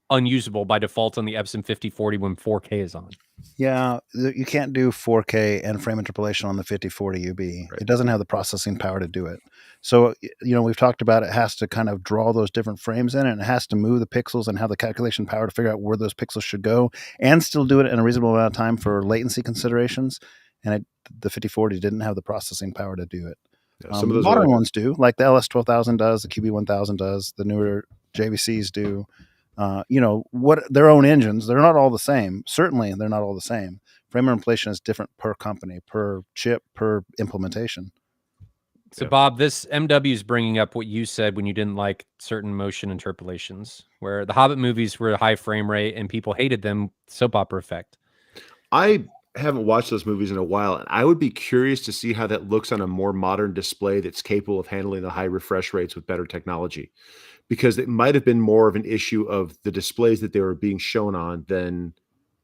unusable by default on the Epson 5040 when 4K is on? Yeah, you can't do 4K and frame interpolation on the 5040 UB. Right. It doesn't have the processing power to do it. So, we've talked about it has to kind of draw those different frames in, and it has to move the pixels and have the calculation power to figure out where those pixels should go and still do it in a reasonable amount of time for latency considerations. And the 5040 didn't have the processing power to do it. Yeah, some of those modern ones do, like the LS12000 does, the QB1000 does, the newer JVCs do. What their own engines, they're not all the same. Certainly, they're not all the same. Frame interpolation is different per company, per chip, per implementation. So, Bob, this MW is bringing up what you said when you didn't like certain motion interpolations, where the Hobbit movies were a high frame rate and people hated them. Soap opera effect. I haven't watched those movies in a while, and I would be curious to see how that looks on a more modern display that's capable of handling the high refresh rates with better technology, because it might have been more of an issue of the displays that they were being shown on than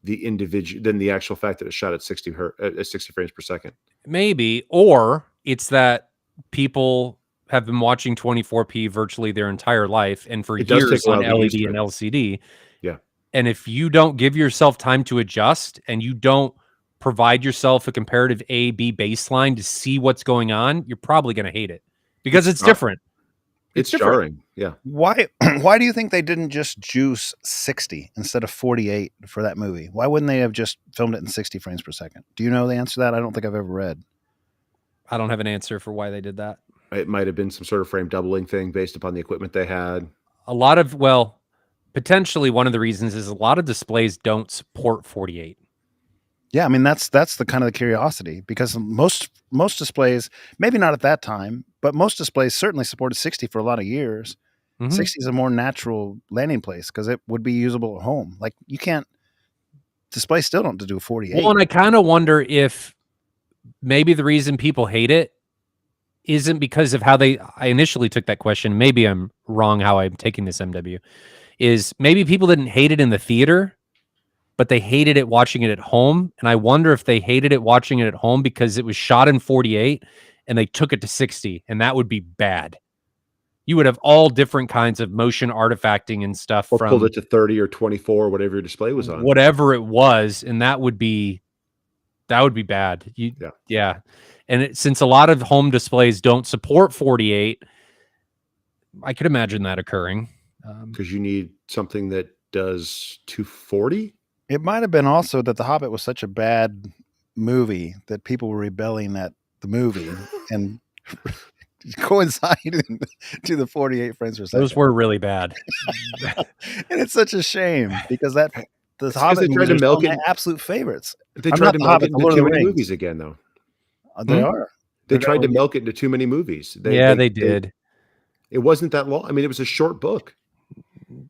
the actual fact that it shot at 60 frames per second. Maybe, or it's that people have been watching 24p virtually their entire life and for years on LED and LCD. Yeah. And if you don't give yourself time to adjust and you don't provide yourself a comparative A/B baseline to see what's going on, you're probably going to hate it because it's different. It's jarring. Yeah. Why do you think they didn't just juice 60 instead of 48 for that movie? Why wouldn't they have just filmed it in 60 frames per second? Do you know the answer to that? I don't think I've ever read. I don't have an answer for why they did that. It might have been some sort of frame doubling thing based upon the equipment they had. Potentially one of the reasons is a lot of displays don't support 48. Yeah, I mean that's the kind of the curiosity, because most displays, maybe not at that time, but most displays certainly supported 60 for a lot of years. 60 is a more natural landing place because it would be usable at home. Like displays still don't do 48. Well, and I kind of wonder if maybe the reason people hate it isn't because of how I initially took that question. Maybe I'm wrong how I'm taking this MW. Is maybe people didn't hate it in the theater, but they hated it watching it at home. And I wonder if they hated it watching it at home because it was shot in 48 and they took it to 60, and that would be bad. You would have all different kinds of motion artifacting and stuff. Or pulled it to 30 or 24, whatever your display was on. Whatever it was, and that would be bad. Yeah. And since a lot of home displays don't support 48, I could imagine that occurring. Because you need something that does 240? It might have been also that The Hobbit was such a bad movie that people were rebelling at the movie and coinciding to the 48 frames per second. Those were really bad. And it's such a shame because that The It's 'cause Hobbit they tried movies to are some milk of my it. absolute favorites. They I'm tried not to the milk Hobbit, it the into Lord of too the many Rings. movies again, though. They Hmm? are. They They're tried to going- milk it into too many movies. They did. It wasn't that long. I mean, it was a short book.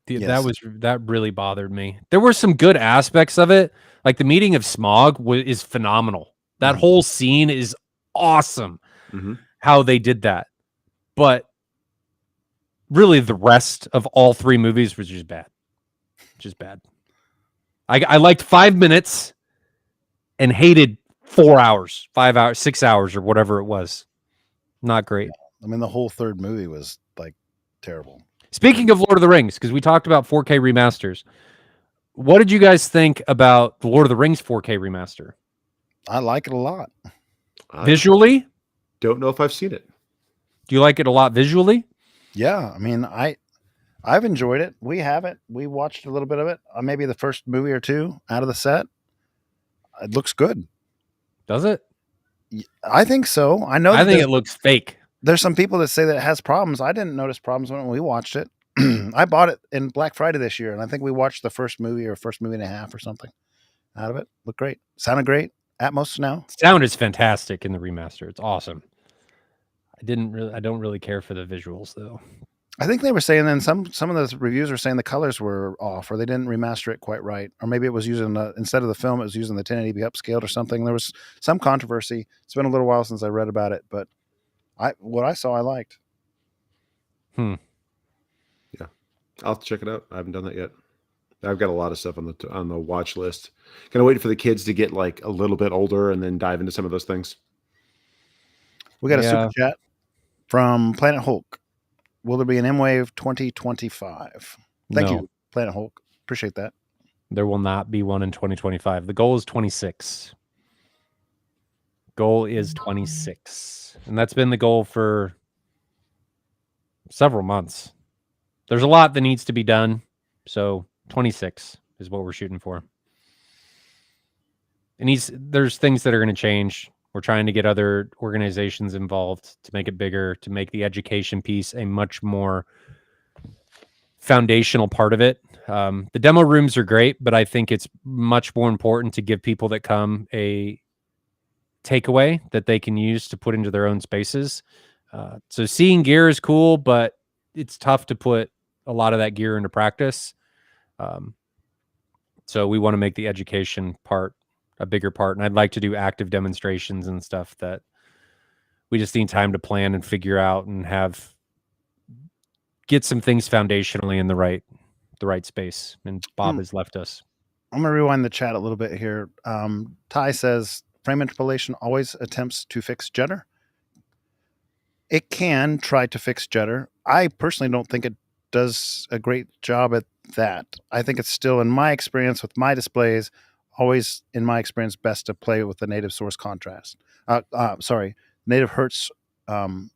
Yes. That really bothered me. There were some good aspects of it, like the meeting of Smog is phenomenal. That Mhm. whole scene is awesome. Mm-hmm. How they did that, but really the rest of all three movies was just bad. Just bad. I liked 5 minutes and hated 4 hours, 5 hours, 6 hours, or whatever it was. Not great. I mean, the whole third movie was like terrible. Speaking of Lord of the Rings, because we talked about 4K remasters, what did you guys think about the Lord of the Rings 4K remaster? I like it a lot. I Visually, don't know if I've seen it. do you like it a lot visually? Yeah, I mean, I've enjoyed it. We have it. We watched a little bit of it. Maybe the first movie or two out of the set. It looks good. Does it? I think so. I know. I think it looks fake. There's some people that say that it has problems. I didn't notice problems when we watched it. I bought it in Black Friday this year, and I think we watched the first movie or first movie and a half or something out of it. Looked great. Sounded great. Atmos now. Sound is fantastic in the remaster. It's awesome. I don't really care for the visuals though. I think they were saying then some of the reviews were saying the colors were off, or they didn't remaster it quite right, or maybe it was using instead of the film, it was using the 1080p upscaled or something. There was some controversy. It's been a little while since I read about it, but what I saw, I liked. I'll have to check it out. I haven't done that yet. I've got a lot of stuff on the watch list. Kind of waiting for the kids to get like a little bit older and then dive into some of those things. We got a Yeah. super chat from Planet Hulk. Will there be an M-Wave 2025? Thank No. you, Planet Hulk. Appreciate that. There will not be one in 2025. The goal is 26. Goal is 26. And that's been the goal for several months. There's a lot that needs to be done. So 26 is what we're shooting for. And there's things that are going to change. We're trying to get other organizations involved to make it bigger, to make the education piece a much more foundational part of it. The demo rooms are great, but I think it's much more important to give people that come a takeaway that they can use to put into their own spaces. So seeing gear is cool, but it's tough to put a lot of that gear into practice. So we want to make the education part a bigger part. And I'd like to do active demonstrations and stuff that we just need time to plan and figure out and get some things foundationally in the right space. And Bob has left us. I'm going to rewind the chat a little bit here. Ty says, frame interpolation always attempts to fix jitter. It can try to fix jitter. I personally don't think it does a great job at that. I think it's still, in my experience with my displays, always, in my experience, best to play with the native source contrast. Native hertz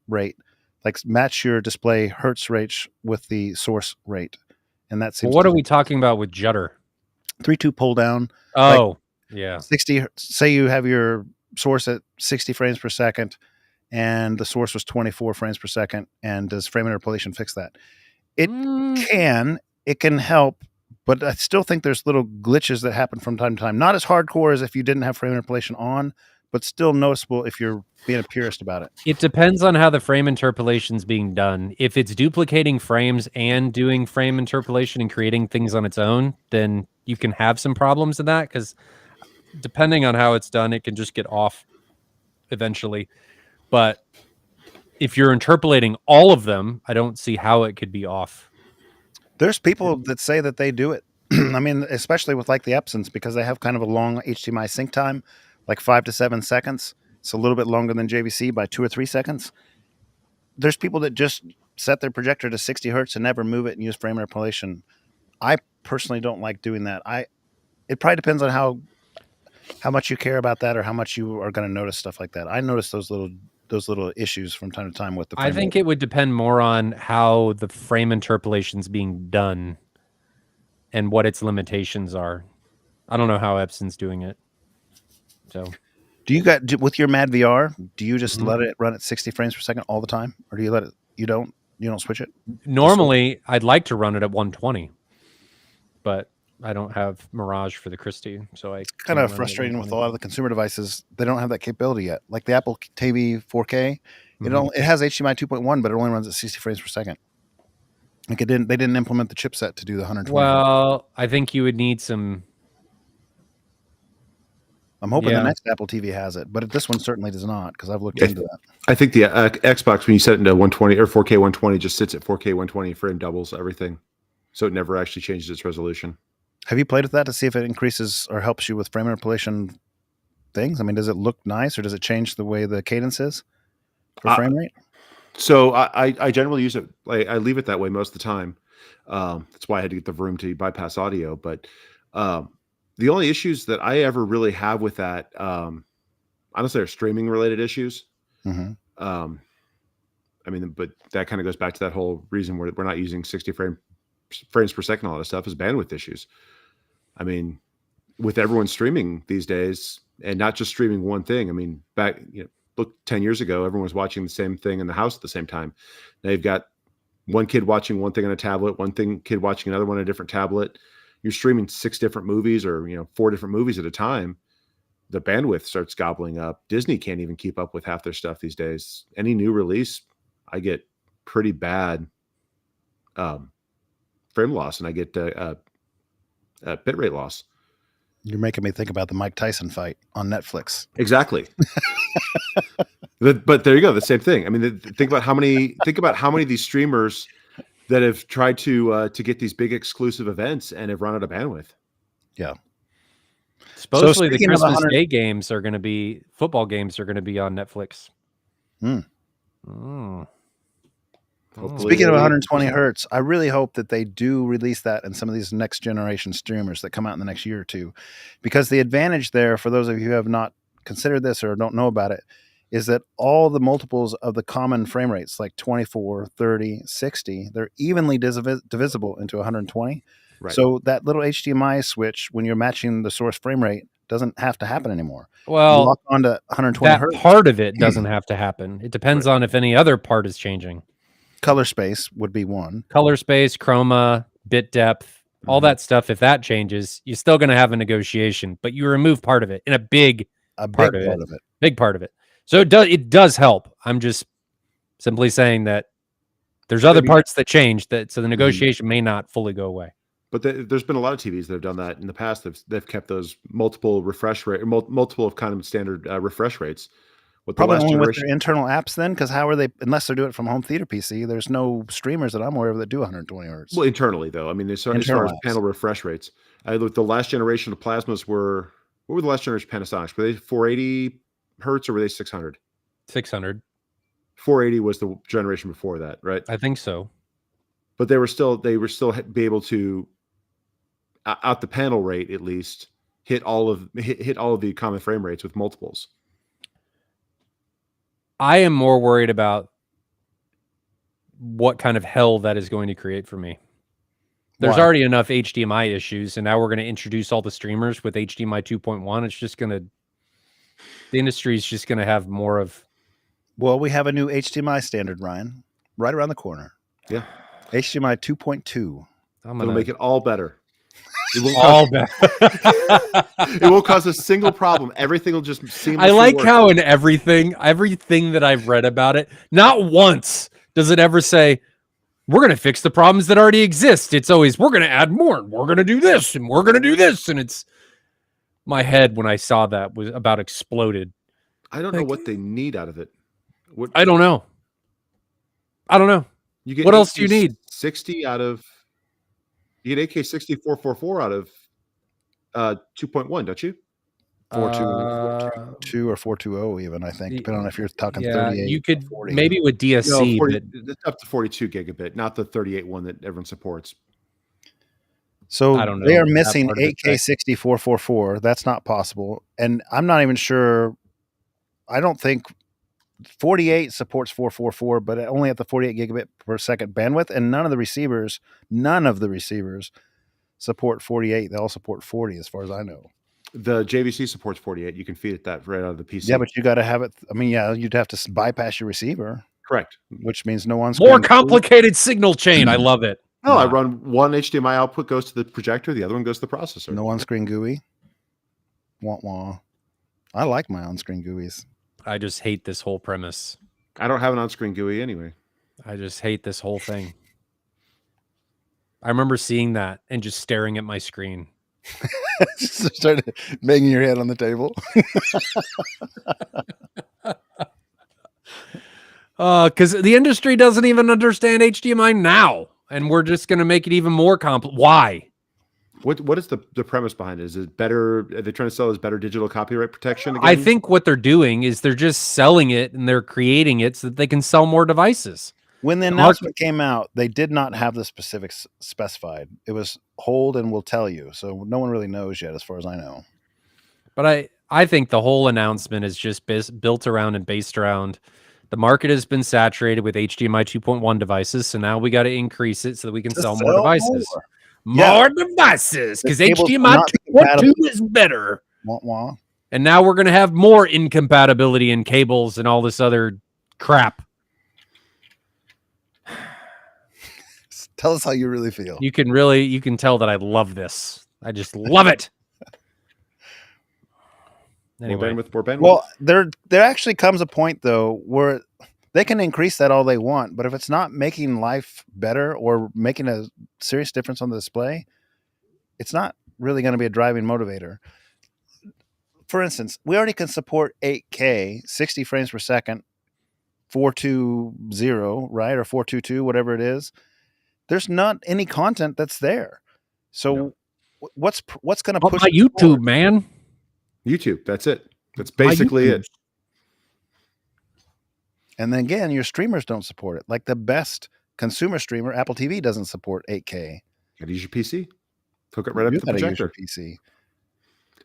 rate. Like match your display hertz rate with the source rate. And that seems What are we talking about with jitter? 3-2 pull down. Oh, yeah. 60. Say you have your source at 60 frames per second and the source was 24 frames per second. And does frame interpolation fix that? It can help, but I still think there's little glitches that happen from time to time. Not as hardcore as if you didn't have frame interpolation on, but still noticeable if you're being a purist about it. It depends on how the frame interpolation is being done. If it's duplicating frames and doing frame interpolation and creating things on its own, then you can have some problems in that, because depending on how it's done, it can just get off eventually. But if you're interpolating all of them, I don't see how it could be off. There's people that say that they do it. I mean, especially with like the Epsons, because they have kind of a long HDMI sync time, like 5 to 7 seconds. It's a little bit longer than JVC by 2 or 3 seconds. There's people that just set their projector to 60 hertz and never move it and use frame interpolation. I personally don't like doing that. It probably depends on how much you care about that or how much you are going to notice stuff like that. I notice those little issues from time to time with the frame. I think it would depend more on how the frame interpolation is being done and what its limitations are. I don't know how Epson's doing it. So, do you with your Mad VR? Do you just let it run at 60 frames per second all the time, or do you let it? You don't switch it? Normally, I'd like to run it at 120, but I don't have Mirage for the Christie, so I Kind can't of run it frustrating with a 120. lot of the consumer devices. They don't have that capability yet. Like the Apple TV 4K, Mhm. it has HDMI 2.1, but it only runs at 60 frames per second. Like they didn't implement the chipset to do the 120. hertz. Well, I think you would need some. I'm hoping yeah. the next Apple TV has it, but this one certainly does not because I've looked Yeah. into that. I think the Xbox, when you set it into 120 or 4K 120, just sits at 4K 120 frame doubles everything, so it never actually changes its resolution. Have you played with that to see if it increases or helps you with frame manipulation things? I mean, does it look nice or does it change the way the cadence is for frame rate? So I generally use it. I leave it that way most of the time. That's why I had to get the Vroom to bypass audio. But the only issues that I ever really have with that, honestly, are streaming related issues. Mm-hmm. I mean, but that kind of goes back to that whole reason where we're not using 60 frames per second. All that stuff is bandwidth issues. I mean, with everyone streaming these days, and not just streaming one thing. I mean, look, 10 years ago, everyone was watching the same thing in the house at the same time. Now you've got one kid watching one thing on a tablet, kid watching another one on a different tablet. You're streaming 6 different movies or 4 different movies at a time. The bandwidth starts gobbling up. Disney can't even keep up with half their stuff these days. Any new release, I get pretty bad frame loss, and I get bitrate loss. You're making me think about the Mike Tyson fight on Netflix. Exactly. But there you go. The same thing. I mean, think about how many of these streamers that have tried to get these big exclusive events and have run out of bandwidth. Yeah. Supposedly, the speaking of Christmas 100 Day games are going to be football games are going to be on Netflix. Speaking of 120 hertz, I really hope that they do release that in some of these next generation streamers that come out in the next year or two, because the advantage there, for those of you who have not considered this or don't know about it, is that all the multiples of the common frame rates, like 24, 30, 60, they're evenly divisible into 120. Right. So that little HDMI switch, when you're matching the source frame rate, doesn't have to happen anymore. You Well, lock onto 120 that hertz. part of it doesn't have to happen. It depends on if any other part is changing. Color space would be one. Color space, chroma, bit depth, all that stuff. If that changes, you're still going to have a negotiation, but you remove part of it in a big part of it. Big part of it. So it does help. I'm just simply saying that there's other parts that change, so the negotiation may not fully go away. But there's been a lot of TVs that have done that in the past. They've kept those multiple refresh rate, multiple of kind of standard refresh rates. With Probably only with their internal apps then, because how are they, unless they're doing it from home theater PC, there's no streamers that I'm aware of that do 120 hertz. Well, internally though, I mean, as far as panel refresh rates, I looked, the last generation of plasmas what were the last generation Panasonics? Were they 480 hertz or were they 600? 600. 480 was the generation before that, right? I think so. But they were still be able to, out the panel rate at least, hit all of the common frame rates with multiples. I am more worried about what kind of hell that is going to create for me. There's already enough HDMI issues, and now we're going to introduce all the streamers with HDMI 2.1. It's just going to, the industry is just going to have more of. Well, we have a new HDMI standard, Ryan, right around the corner. Yeah. HDMI 2.2. It'll make it all better. It won't cause a single problem. Everything will just seem. I like how in everything that I've read about it, not once does it ever say, we're going to fix the problems that already exist. It's always, we're going to add more, and we're going to do this, and we're going to do this. And it's, my head when I saw that was about exploded. I don't know what they need out of it. I don't know. You get what else do you need? 60 out of. You get AK6444 out of 2.1, don't you? 4.2 or 4.20 even, I think, depending on if you're talking 38. You could 40. maybe with DSC. No, it's up to 42 gigabit, not the 38 one that everyone supports. So I don't know. They are missing 8K6444. That's not possible. And I'm not even sure. I don't think 48 supports 444, but only at the 48 gigabit per second bandwidth. And none of the receivers support 48. They all support 40 as far as I know. The JVC supports 48. You can feed it that right out of the PC. Yeah, but you got to have it. I mean, yeah, you'd have to bypass your receiver. Correct. Which means no one's more complicated signal chain. I love it. No, I Nah. run one HDMI output goes to the projector, the other one goes to the processor. No on-screen GUI. Wah wah. I like my on-screen GUIs. I just hate this whole premise. I don't have an on-screen GUI anyway. I just hate this whole thing. I remember seeing that and just staring at my screen. Started banging your head on the table. Because the industry doesn't even understand HDMI now, and we're just going to make it even more complex. Why? What is the premise behind it? Is it better? Are they trying to sell as better digital copyright protection again? I think what they're doing is they're just selling it and they're creating it so that they can sell more devices. When the announcement came out, they did not have the specifics specified. It was hold and we'll tell you. So no one really knows yet, as far as I know. But I think the whole announcement is just built around and based around the market has been saturated with HDMI 2.1 devices, so now we got to increase it so that we can sell more devices. More devices, because HDMI 2.2 is better. Wah, wah. And now we're going to have more incompatibility in cables and all this other crap. Tell us how you really feel. You can tell that I love this. I just love it. Anyway. More bandwidth. Well, there actually comes a point though where they can increase that all they want, but if it's not making life better or making a serious difference on the display, it's not really going to be a driving motivator. For instance, we already can support 8K, 60 frames per second, 420, right, or 422, whatever it is. There's not any content that's there. So what's going to push my YouTube, man? YouTube. That's it. That's basically it. And then again, your streamers don't support it. Like the best consumer streamer, Apple TV, doesn't support 8K. Gotta use your PC. Hook it right up to the projector. PC.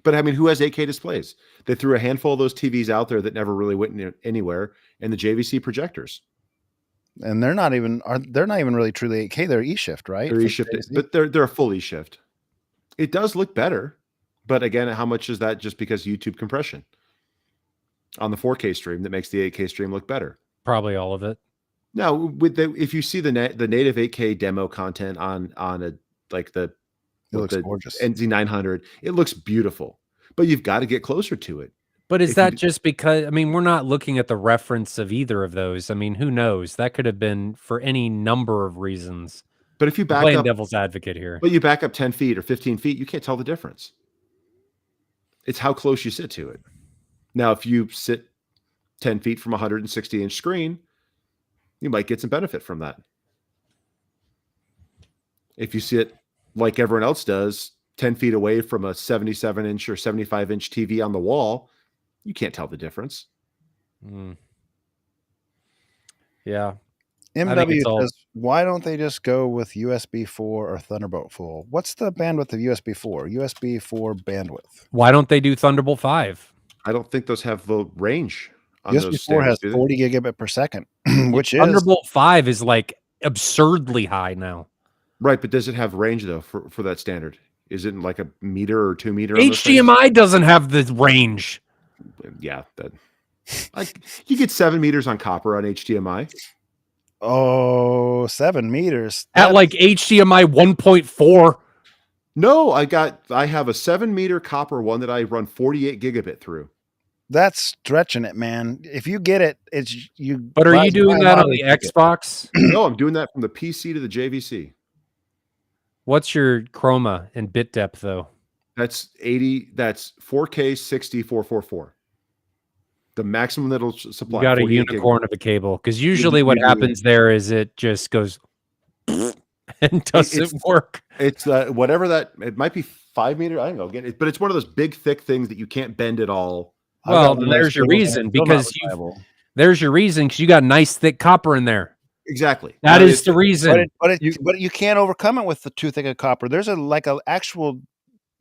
But I mean, who has 8K displays? They threw a handful of those TVs out there that never really went anywhere, and the JVC projectors. And they're not even really truly 8K. They're eShift, right? They're eShift, but they're a full eShift. It does look better, but again, how much is that just because YouTube compression on the 4K stream that makes the 8K stream look better? Probably all of it. Now, if you see the native 8K demo content on it looks gorgeous. NZ900, it looks beautiful, but you've got to get closer to it. But is that just because, I mean, we're not looking at the reference of either of those. I mean, who knows? That could have been for any number of reasons. But if you back playing up, devil's advocate here, but you back up 10 feet or 15 feet, you can't tell the difference. It's how close you sit to it. Now, if you sit 10 feet from a 160-inch screen, you might get some benefit from that. If you sit like everyone else does, 10 feet away from a 77-inch or 75-inch TV on the wall, you can't tell the difference. Yeah. MW says, why don't they just go with USB 4 or Thunderbolt 4? What's the bandwidth of USB 4? USB 4 bandwidth. Why don't they do Thunderbolt 5? I don't think those have the range on USB those 4 has standards, 40 gigabit per second, which is Thunderbolt 5 is like absurdly high now. Right, but does it have range though for that standard? Is it like a meter or 2 meter? HDMI doesn't have the range. Yeah, you get 7 meters on copper on HDMI. Oh, 7 meters at like HDMI 1.4. No, I have a 7 meter copper one that I run 48 gigabit through. That's stretching it, man. If you get it, it's you. But are you doing that on the Xbox? No, I'm doing that from the PC to the JVC. What's your chroma and bit depth though? That's 80. That's 4K 60 444. The maximum that'll supply. You got a unicorn of a cable, because usually what happens there is it just goes and doesn't work. It's whatever that it might be 5 meter. I don't know. But it's one of those big thick things that you can't bend at all. Well, there's your reason, because there's your reason, because you got nice thick copper in there. Exactly. That is the reason. But you can't overcome it with the too thick a copper. There's an actual.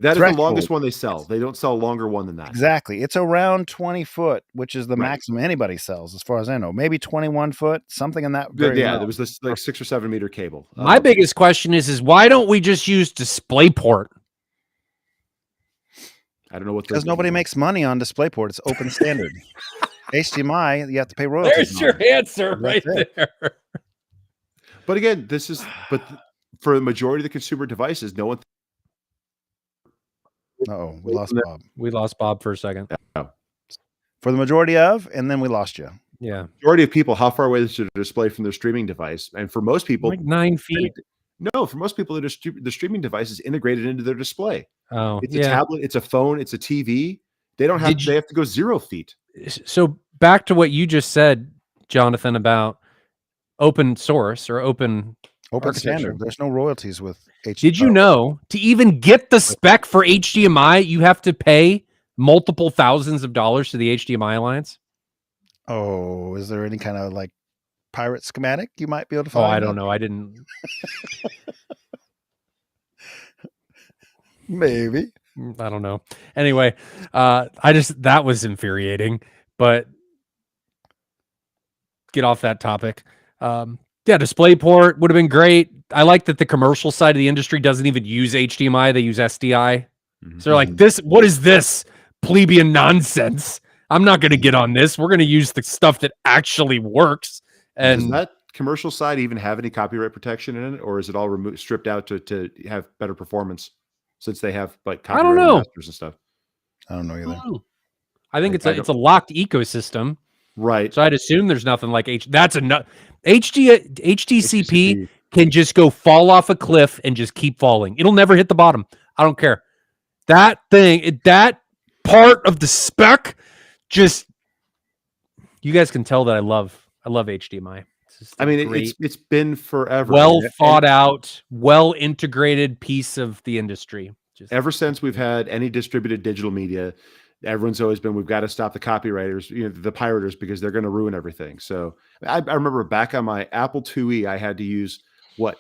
That is the longest one they sell. They don't sell a longer one than that. Exactly. It's around 20 foot, which is the maximum anybody sells, as far as I know. Maybe 21 foot, something in that. Yeah, there was this like 6 or 7 meter cable. My biggest question is why don't we just use DisplayPort? I don't know what. Because nobody makes money on DisplayPort. It's open standard. HDMI, you have to pay royalties. There's your answer right there. But again, for the majority of the consumer devices, no one. Uh-oh, we lost Bob. We lost Bob for a second. For the majority of, and then we lost you. Yeah. Majority of people, how far away is their display from their streaming device? And for most people, Like 9 feet. No, for most people, the streaming device is integrated into their display. Oh, It's a tablet, it's a phone, it's a TV. They don't have. Did you- They have to go 0 feet. So back to what you just said, Jonathan, about open source or open architecture. Standard. There's no royalties with HDMI. Did you know to even get the spec for HDMI, you have to pay multiple thousands of dollars to the HDMI Alliance? Oh, is there any kind of like pirate schematic you might be able to Oh, find? I don't know. I didn't. Maybe. I don't know. Anyway, that was infuriating, but get off that topic. Yeah, DisplayPort would have been great. I like that the commercial side of the industry doesn't even use HDMI. They use SDI. Mhm. So they're like, what is this plebeian nonsense? I'm not going to get on this. We're going to use the stuff that actually works. Does And that commercial side even have any copyright protection in it, or is it all stripped out to have better performance? Since they have like I don't copyright know. masters and stuff, I don't know either. I think I it's a locked ecosystem. right? So I'd assume there's nothing like HDCP can just go fall off a cliff and just keep falling. It'll never hit the bottom. I don't care. That thing, that part of the spec, just you guys can tell that I love HDMI. I mean, it's been forever. Well thought out, well integrated piece of the industry. Just ever since we've had any distributed digital media, everyone's always been, we've got to stop the copywriters, the pirators, because they're going to ruin everything. So I remember back on my Apple IIe, I had to use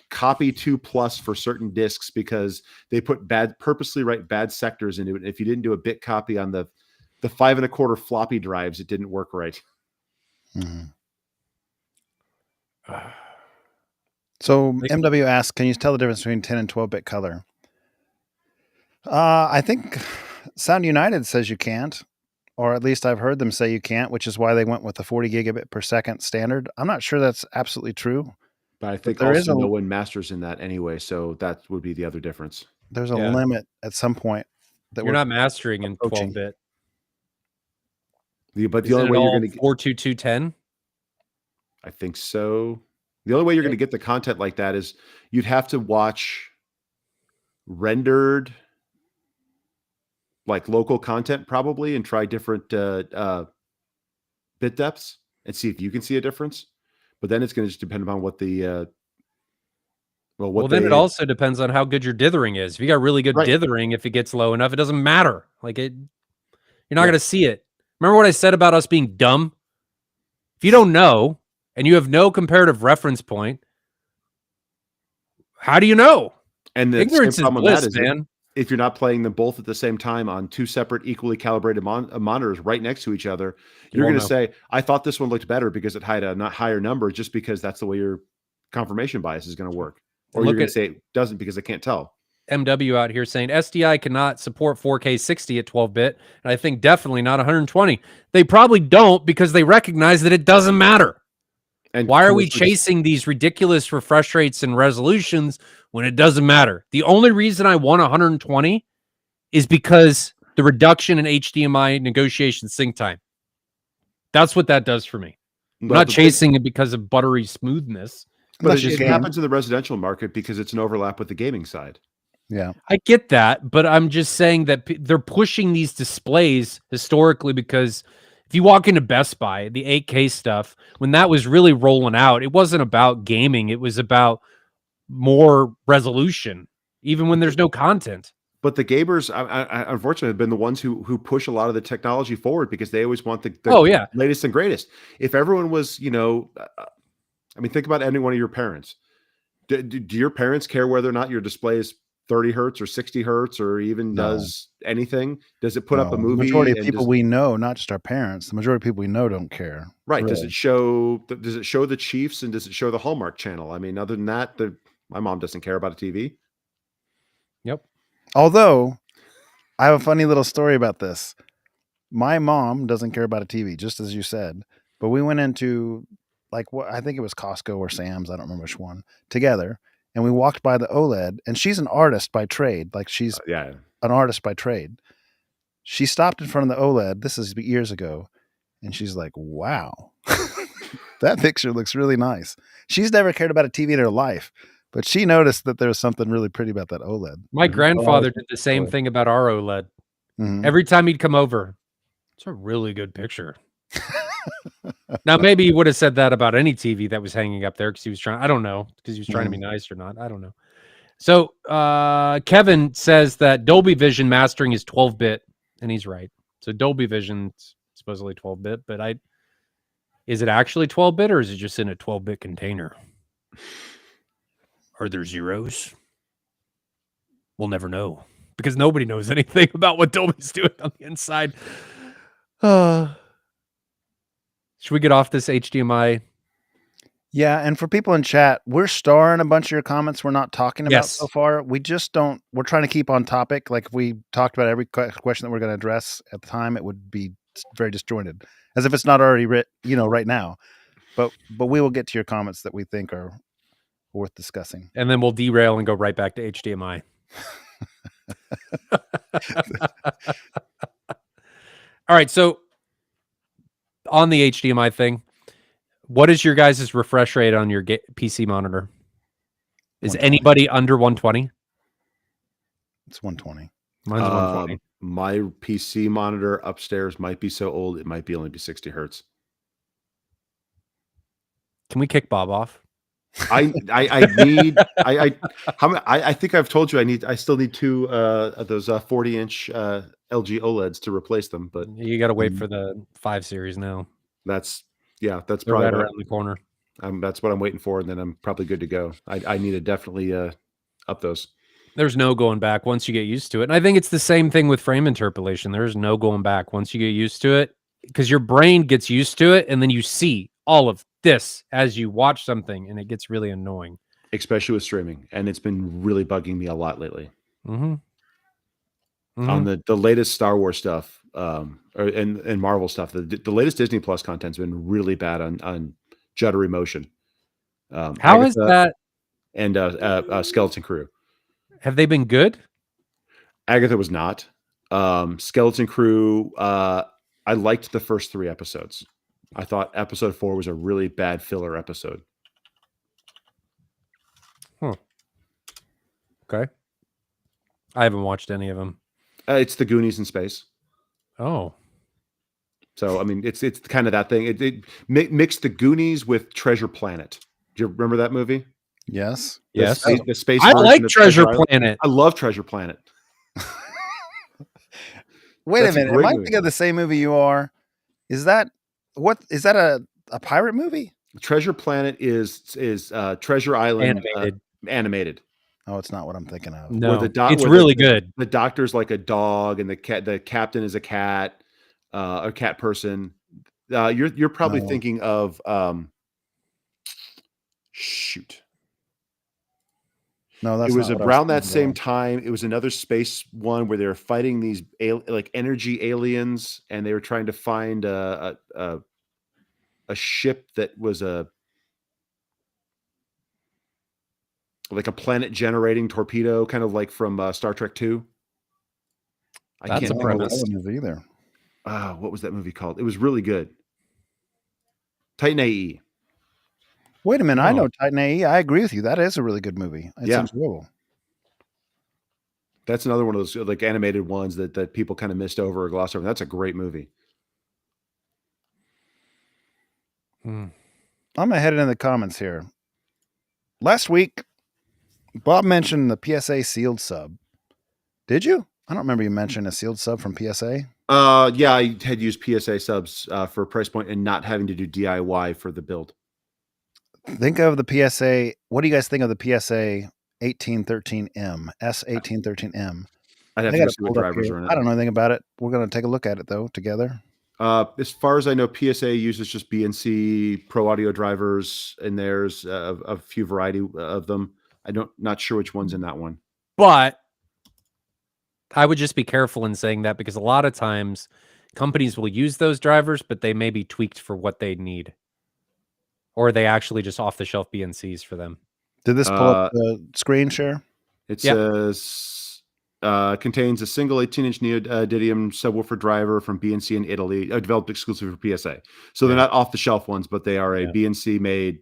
Copy 2 Plus for certain discs because they purposely write bad sectors into it. And if you didn't do a bit copy on the 5 1/4 floppy drives, it didn't work right. Mm-hmm. So MW asks, can you tell the difference between 10 and 12-bit color? I think Sound United says you can't, or at least I've heard them say you can't, which is why they went with the 40 gigabit per second standard. I'm not sure that's absolutely true. But I think there also is no one masters in that anyway, so that would be the other difference. There's a limit at some point that you're not mastering in 12-bit. But the only way you're going to get 42210. I think so. The only way you're going to get the content like that is you'd have to watch rendered local content probably and try different bit depths and see if you can see a difference. But then it's going to just depend upon what the then it also depends on how good your dithering is. If you got really good dithering, if it gets low enough, it doesn't matter. You're not going to see it. Remember what I said about us being dumb? If you don't know and you have no comparative reference point, how do you know? And the ignorance is bliss, man. If you're not playing them both at the same time on two separate, equally calibrated monitors right next to each other, you're going to say, I thought this one looked better because it had a not higher number, just because that's the way your confirmation bias is going to work. Or you're going to say it doesn't because I can't tell. MW out here saying SDI cannot support 4K 60 at 12-bit, and I think definitely not 120. They probably don't because they recognize that it doesn't matter. And why are we chasing these ridiculous refresh rates and resolutions when it doesn't matter? The only reason I want 120 is because the reduction in HDMI negotiation sync time. That's what that does for me. I'm not chasing it because of buttery smoothness. But it happens in the residential market because it's an overlap with the gaming side. Yeah, I get that, but I'm just saying that they're pushing these displays historically because if you walk into Best Buy, the 8K stuff, when that was really rolling out, it wasn't about gaming. It was about more resolution, even when there's no content. But the gamers, I unfortunately, have been the ones who push a lot of the technology forward because they always want the latest and greatest. If everyone was, I mean, think about any one of your parents. Do your parents care whether or not your display is 30 hertz or 60 hertz or even does anything? Does it put up a movie? The majority of people we know, not just our parents, the majority of people we know don't care. Right. Really. Does it show the Chiefs and does it show the Hallmark Channel? I mean, other than that, my mom doesn't care about a TV. Yep. Although I have a funny little story about this. My mom doesn't care about a TV, just as you said, but we went into I think it was Costco or Sam's, I don't remember which one, together. and we walked by the OLED, and she's an artist by trade. Like she's Yeah. an artist by trade. She stopped in front of the OLED. This is years ago. And she's like, wow, that picture looks really nice. She's never cared about a TV in her life, but she noticed that there was something really pretty about that OLED. My grandfather Oh, did the same boy. thing about our OLED. Mhm. Every time he'd come over, it's a really good picture. Now, maybe he would have said that about any TV that was hanging up there because he was trying, I don't know, because he was trying to be nice or not. I don't know. So Kevin says that Dolby Vision mastering is 12-bit, and he's right. So Dolby Vision's supposedly 12-bit, but is it actually 12-bit or is it just in a 12-bit container? Are there zeros? We'll never know because nobody knows anything about what Dolby's doing on the inside. Should we get off this HDMI? Yeah, and for people in chat, we're starring a bunch of your comments we're not talking about Yes. so far. We just don't. We're trying to keep on topic. Like if we talked about every question that we're going to address at the time, it would be very disjointed, as if it's not already right now. But we will get to your comments that we think are worth discussing. And then we'll derail and go right back to HDMI. All right, so on the HDMI thing, what is your guys' refresh rate on your PC monitor? Is 120. anybody under 120? It's 120. Mine's 120. My PC monitor upstairs might be so old it might only be 60 hertz. Can we kick Bob off? I think I've told you I still need two of those 40-inch LG OLEDs to replace them, but You got to wait for the 5 series now. that's They're probably right around the corner. that's what I'm waiting for, and then I'm probably good to go. I need to definitely up those. There's no going back once you get used to it. And I think it's the same thing with frame interpolation. There's no going back once you get used to it because your brain gets used to it and then you see all of this as you watch something and it gets really annoying. Especially with streaming, and it's been really bugging me a lot lately. On The latest Star Wars stuff and Marvel stuff, the latest Disney Plus content's been really bad on juddery motion. How is that? And Skeleton Crew. Have they been good? Agatha was not. Skeleton Crew, I liked the first 3 episodes. I thought episode 4 was a really bad filler episode. Okay. I haven't watched any of them. It's the Goonies in space. Oh. So, I mean, it's kind of that thing. It mixed the Goonies with Treasure Planet. Do you remember that movie? Yes. Yes. The space I version like of Treasure Island. Planet. I love Treasure Planet. Wait That's a a minute. great Am I movie. thinking of the same movie you are? Is that a pirate movie? Treasure Planet is Treasure Island animated. Oh, it's not what I'm thinking of. No, it's where really good. The doctor's like a dog, and the captain is a cat, a cat person. You're probably No. thinking of shoot. No, that's It was not what I around that thinking same of. time. It was another space one where they were fighting these like energy aliens, and they were trying to find a ship that was like a planet generating torpedo, kind of like from Star Trek 2. I That's can't a think I don't know of premise. that one is either. what was that movie called? It was really good. Titan AE. Wait a minute. I Oh. know Titan AE. I agree with you. That is a really good movie. It's Yeah. enjoyable. That's another one of those like animated ones that people kind of missed over or glossed over. That's a great movie. Hmm. I'm gonna head into the comments here. Last week, Bob mentioned the PSA sealed sub. Did you? I don't remember you mentioning a sealed sub from PSA. Yeah, I had used PSA subs for a price point and not having to do DIY for the build. Think of the PSA. What do you guys think of the PSA 1813M, S1813M? I'd have I to got see what drivers are in it. I don't know anything about it. We're going to take a look at it though together. As far as I know, PSA uses just BNC Pro Audio drivers, and there's a few variety of them. Not sure which one's in that one. But I would just be careful in saying that because a lot of times companies will use those drivers, but they may be tweaked for what they need. Or they actually just off-the-shelf BNCs for them. Did this pull up the screen share? It Yep. says contains a single 18-inch neodymium subwoofer driver from BNC in Italy, developed exclusively for PSA. So they're Yeah. not off-the-shelf ones, but they are a Yeah. BNC made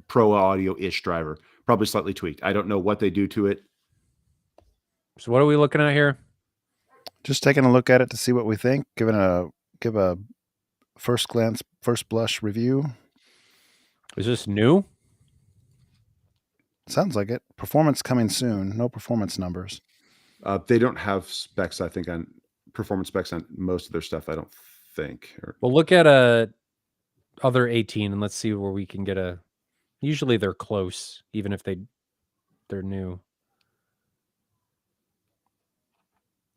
pro audio-ish driver, probably slightly tweaked. I don't know what they do to it. So what are we looking at here? Just taking a look at it to see what we think. Give a first glance, first blush review. Is this new? Sounds like it. Performance coming soon. No performance numbers. They don't have specs, I think, on performance specs on most of their stuff, I don't think. Well, look at other 18 and let's see where we can get a. Usually they're close, even if they're new.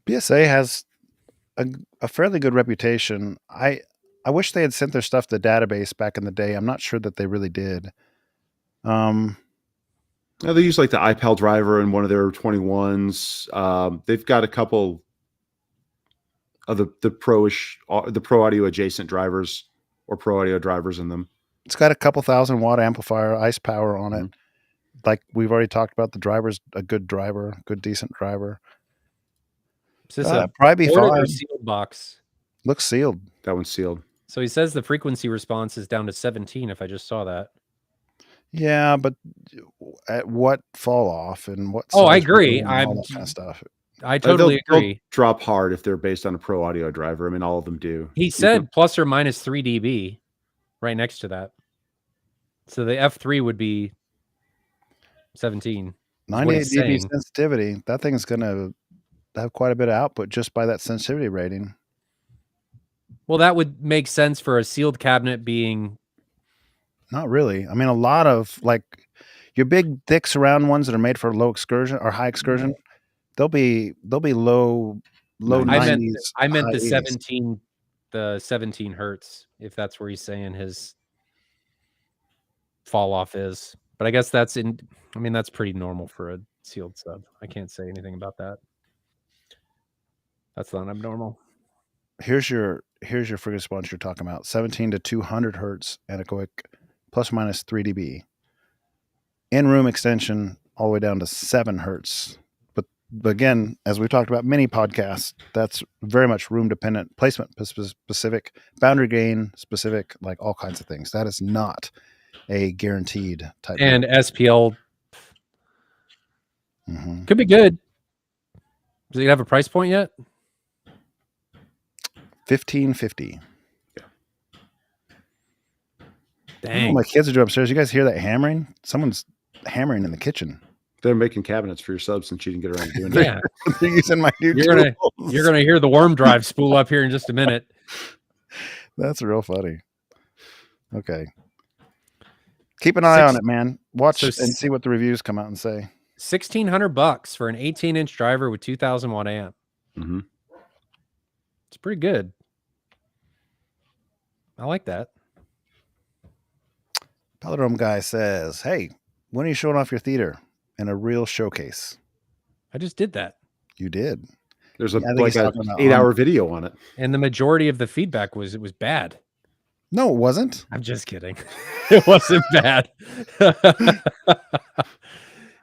PSA has a fairly good reputation. I wish they had sent their stuff to the database back in the day. I'm not sure that they really did. They use like the iPal driver in one of their 21s. They've got a couple of the pro audio adjacent drivers or pro audio drivers in them. It's got a couple 1,000-watt amplifier, ice power on it. Like we've already talked about, the driver's a good driver, good decent driver. Is this a probably be ported or fine. sealed box? Looks sealed. That one's sealed. So he says the frequency response is down to 17. If I just saw that. Yeah, but at what fall off and what? Oh, I size agree. room and all that kind of stuff. I totally They'll agree. drop hard if they're based on a pro audio driver. I mean, all of them do. He said plus or minus 3 dB right next to that. So the F3 would be 17. 98 dB sensitivity. That thing's going to have quite a bit of output just by that sensitivity rating. Well, that would make sense for a sealed cabinet being. Not really. I mean, a lot of like your big thick surround ones that are made for low excursion or high excursion, they'll be low 90s. I meant the 80s. 17 hertz, if that's where he's saying his fall off is. But I guess that's pretty normal for a sealed sub. I can't say anything about that. That's not abnormal. Here's your free response you're talking about. 17 to 200 hertz anechoic plus or minus 3 dB. In-room extension all the way down to 7 hertz. But again, as we've talked about many podcasts, that's very much room dependent, placement specific, boundary gain specific, like all kinds of things. That is not a guaranteed type. And SPL could be good. Does it have a price point yet? $1,550. Dang. Oh, my kids are doing upstairs. You guys hear that hammering? Someone's hammering in the kitchen. They're making cabinets for your subs since you didn't get around to doing it. Yeah. They're using my new You're gonna hear the worm drive spool up here in just a minute. That's real funny. Okay. Keep an eye on it, man. Watch and see what the reviews come out and say. $1,600 for an 18-inch driver with 2,000-watt amp. Mm-hmm. It's pretty good. I like that. Palindrome guy says, "Hey, when are you showing off your theater in a real showcase?" I just did that. You did. There's like an 8-hour video on it, and the majority of the feedback was it was bad. No, it wasn't. I'm just kidding. It wasn't bad.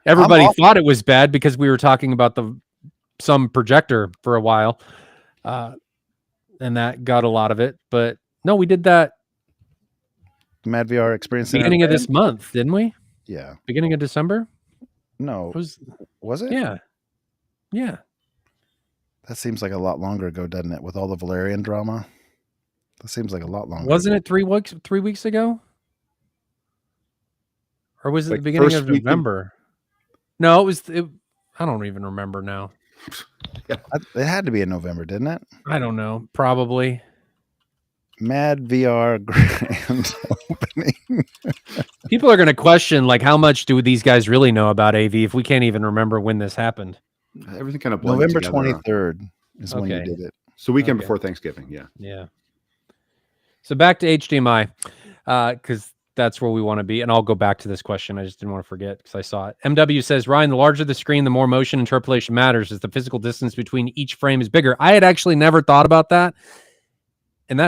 Everybody thought it was bad because we were talking about some projector for a while, and that got a lot of it. But no, we did that. Mad VR experience Beginning of this month, didn't we? Yeah. Beginning of December? No. Was it? Yeah. Yeah. That seems like a lot longer ago, doesn't it? With all the Valerian drama. That seems like a lot longer. Wasn't it 3 weeks ago? Or was it the beginning of November? No, it was. I don't even remember now. It had to be in November, didn't it? I don't know. Probably. Mad VR grand opening. People are going to question, like, how much do these guys really know about AV if we can't even remember when this happened? Everything kind of November 23rd is when you did it. So weekend before Thanksgiving, yeah. Yeah. So back to HDMI, because that's where we want to be. And I'll go back to this question. I just didn't want to forget because I saw it. MW says, Ryan, the larger the screen, the more motion interpolation matters as the physical distance between each frame is bigger. I had actually never thought about that. And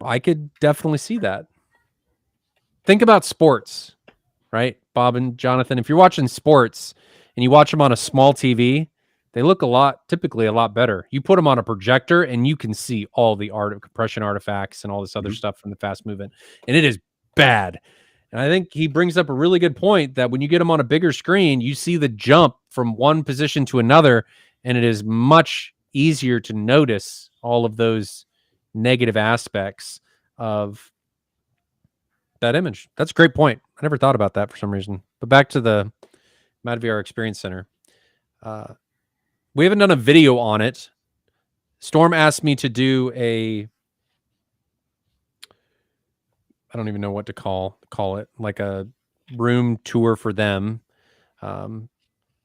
I could definitely see that. think about sports, right? Bob and Jonathan, if you're watching sports and you watch them on a small TV, they look typically a lot better. You put them on a projector and you can see all the compression artifacts and all this other stuff from the fast movement, and it is bad. And I think he brings up a really good point that when you get them on a bigger screen, you see the jump from one position to another, and it is much easier to notice all of those negative aspects of that image. That's a great point. I never thought about that for some reason. But back to the MadVR Experience Center. We haven't done a video on it. Storm asked me to do I don't even know what to call it, like a room tour for them. I'm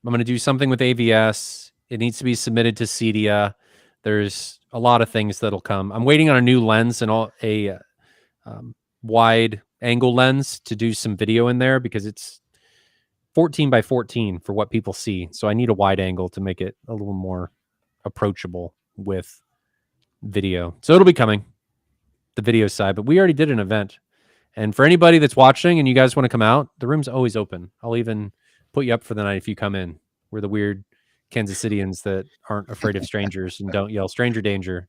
going to do something with AVS. It needs to be submitted to Cedia. There's a lot of things that'll come. I'm waiting on a new lens and a wide angle lens to do some video in there because it's 14 by 14 for what people see. So I need a wide angle to make it a little more approachable with video. So it'll be coming, the video side, but we already did an event. And for anybody that's watching and you guys want to come out, the room's always open. I'll even put you up for the night if you come in. We're the weird Kansas Cityans that aren't afraid of strangers and don't yell stranger danger.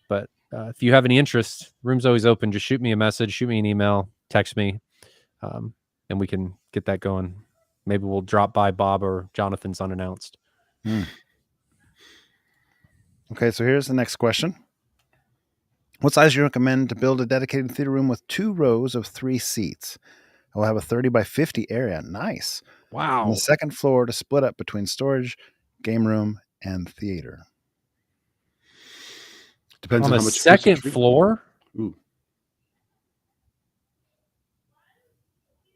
But if you have any interest, room's always open. Just shoot me a message, shoot me an email, text me, and we can get that going. Maybe we'll drop by Bob or Jonathan's unannounced. Okay, so here's the next question. What size do you recommend to build a dedicated theater room with 2 rows of 3 seats? I will have a 30 by 50 area. Nice. Wow. On the second floor to split up between storage, game room, and theater. Depends on on the how much second floor? Ooh.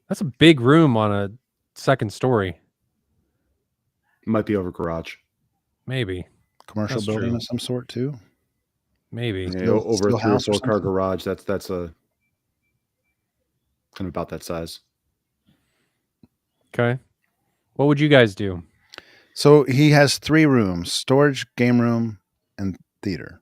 That's a big room on a second story. Might be over garage. Maybe. Commercial That's building true. of some sort, too. Maybe. Yeah, Steel- over steel a 3 or house or 4 car something? garage. That's a kind of about that size. Okay. What would you guys do? So he has 3 rooms: storage, game room, and theater.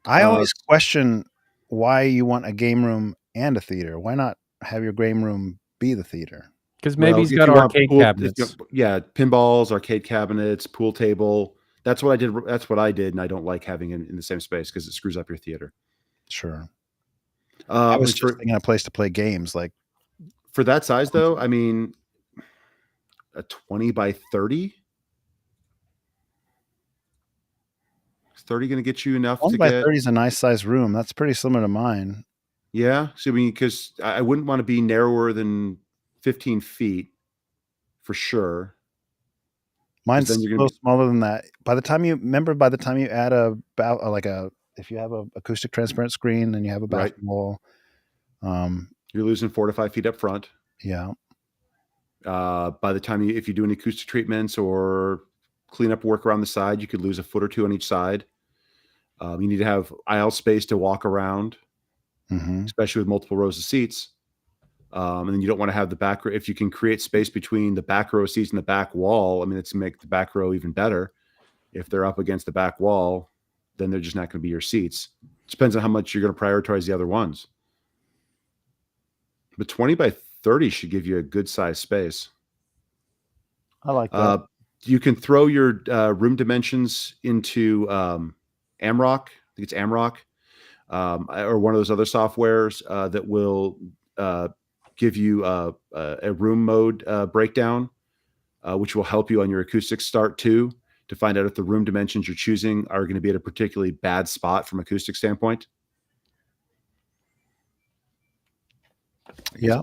I always question why you want a game room and a theater. Why not have your game room be the theater? Because maybe Well, he's if got you want arcade pool- if cabinets. yeah, pinballs, arcade cabinets, pool table. That's what I did. That's what I did, and I don't like having it in the same space because it screws up your theater. Sure. I was just for, thinking a place to play games. Like, for that size, though, I mean, a 20 by 30. Is 30 going to get you enough 1 to by get? 30 is a nice size room. That's pretty similar to mine. Yeah. So I mean, because I wouldn't want to be narrower than 15 feet for sure. Mine's then you're a gonna little smaller than that. By the time you add if you have a acoustic transparent screen and you have a Right. bathroom wall, You're losing 4 to 5 feet up front. yeah. By the time if you do any acoustic treatments or cleanup work around the side, you could lose a foot or 2 on each side. You need to have aisle space to walk around, Mm-hmm. especially with multiple rows of seats. And then you don't want to have the back row. If you can create space between the back row seats and the back wall, I mean, it's make the back row even better. If they're up against the back wall, then they're just not going to be your seats. It depends on how much you're going to prioritize the other ones. But 20 by 30 should give you a good size space. I like that. You can throw your room dimensions into Amrock. I think it's Amrock, or one of those other softwares that will give you a room mode breakdown, which will help you on your acoustic start too, to find out if the room dimensions you're choosing are going to be at a particularly bad spot from acoustic standpoint. Yeah.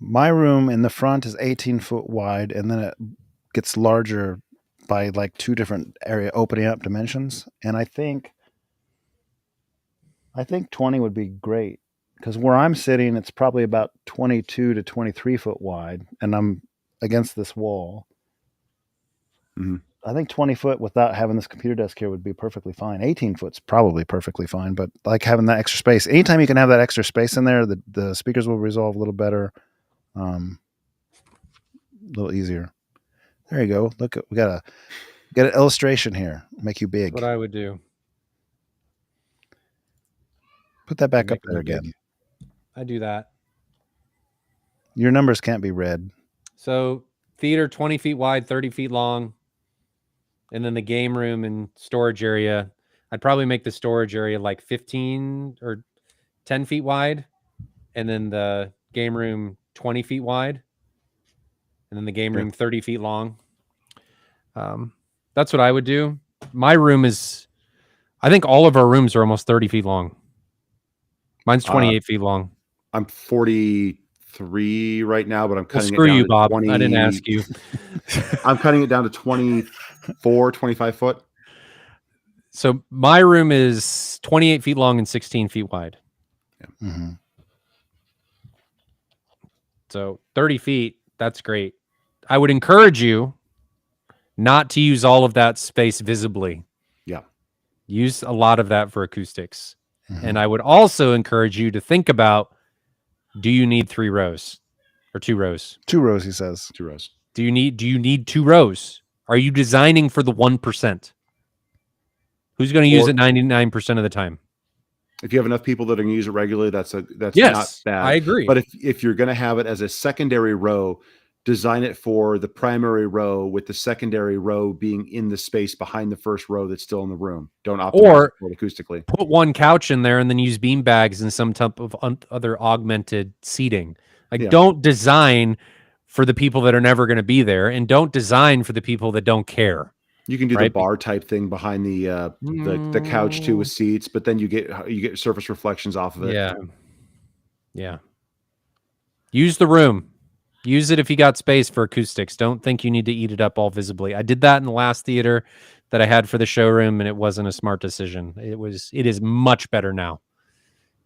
My room in the front is 18 foot wide, and then it gets larger by like 2 different area opening up dimensions. And I think 20 would be great because where I'm sitting, it's probably about 22 to 23 foot wide, and I'm against this wall. Mhm. I think 20 foot without having this computer desk here would be perfectly fine. 18 foot's probably perfectly fine, but like having that extra space, anytime you can have that extra space in there, the speakers will resolve a little better, a little easier. There you go. Look, we got an illustration here. Make you big. That's what I would do. Put that back Make up there them big. again. I do that. Your numbers can't be read. So theater 20 feet wide, 30 feet long. And then the game room and storage area. I'd probably make the storage area like 15 or 10 feet wide. And then the game room 20 feet wide. And then the game room 30 feet long. That's what I would do. My room is, I think all of our rooms are almost 30 feet long. Mine's 28 feet long. I'm 43 right now, but I'm Well, cutting screw it down you, to Bob. 20. I didn't ask you. I'm cutting it down to 24, 25 foot. So my room is 28 feet long and 16 feet wide. Mm-hmm. So 30 feet, that's great. I would encourage you not to use all of that space visibly. Yeah. Use a lot of that for acoustics. Mm-hmm. And I would also encourage you to think about, do you need 3 rows or 2 rows? 2 rows, he says. 2 rows. Do you need 2 rows? Are you designing for the 1%? Who's going to use it 99% of the time? If you have enough people that are going to use it regularly, that's Yes, not bad. I agree. But if you're going to have it as a secondary row, design it for the primary row with the secondary row being in the space behind the first row that's still in the room. Don't optimize it acoustically. Put one couch in there and then use bean bags and some type of other augmented seating. Like, don't design for the people that are never going to be there, and don't design for the people that don't care. You can do the bar type thing behind the couch too with seats, but then you get surface reflections off of it. Yeah. Use the room. Use it if you got space for acoustics. Don't think you need to eat it up all visibly. I did that in the last theater that I had for the showroom, and it wasn't a smart decision. It is much better now.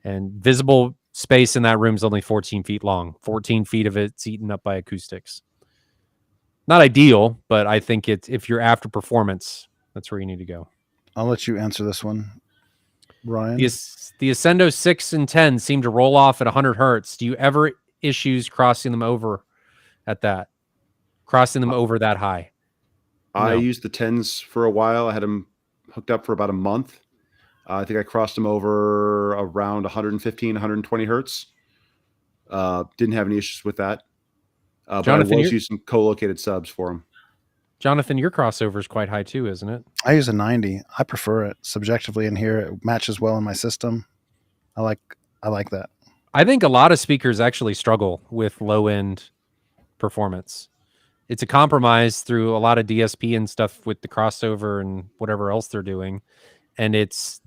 And visible space in that room is only 14 feet long. 14 feet of it's eaten up by acoustics. Not ideal, but I think if you're after performance, that's where you need to go. I'll let you answer this one, Ryan. The Ascendo 6 and 10 seem to roll off at 100 hertz. Do you ever issues crossing them over at that? Crossing them over that high? I used the 10s for a while. I had them hooked up for about a month. I think I crossed them over around 115, 120 hertz. Didn't have any issues with that. Jonathan, but I was using co-located subs for them. Jonathan, your crossover is quite high too, isn't it? I use a 90. I prefer it subjectively in here. It matches well in my system. I like that. I think a lot of speakers actually struggle with low end performance. It's a compromise through a lot of DSP and stuff with the crossover and whatever else they're doing. And it's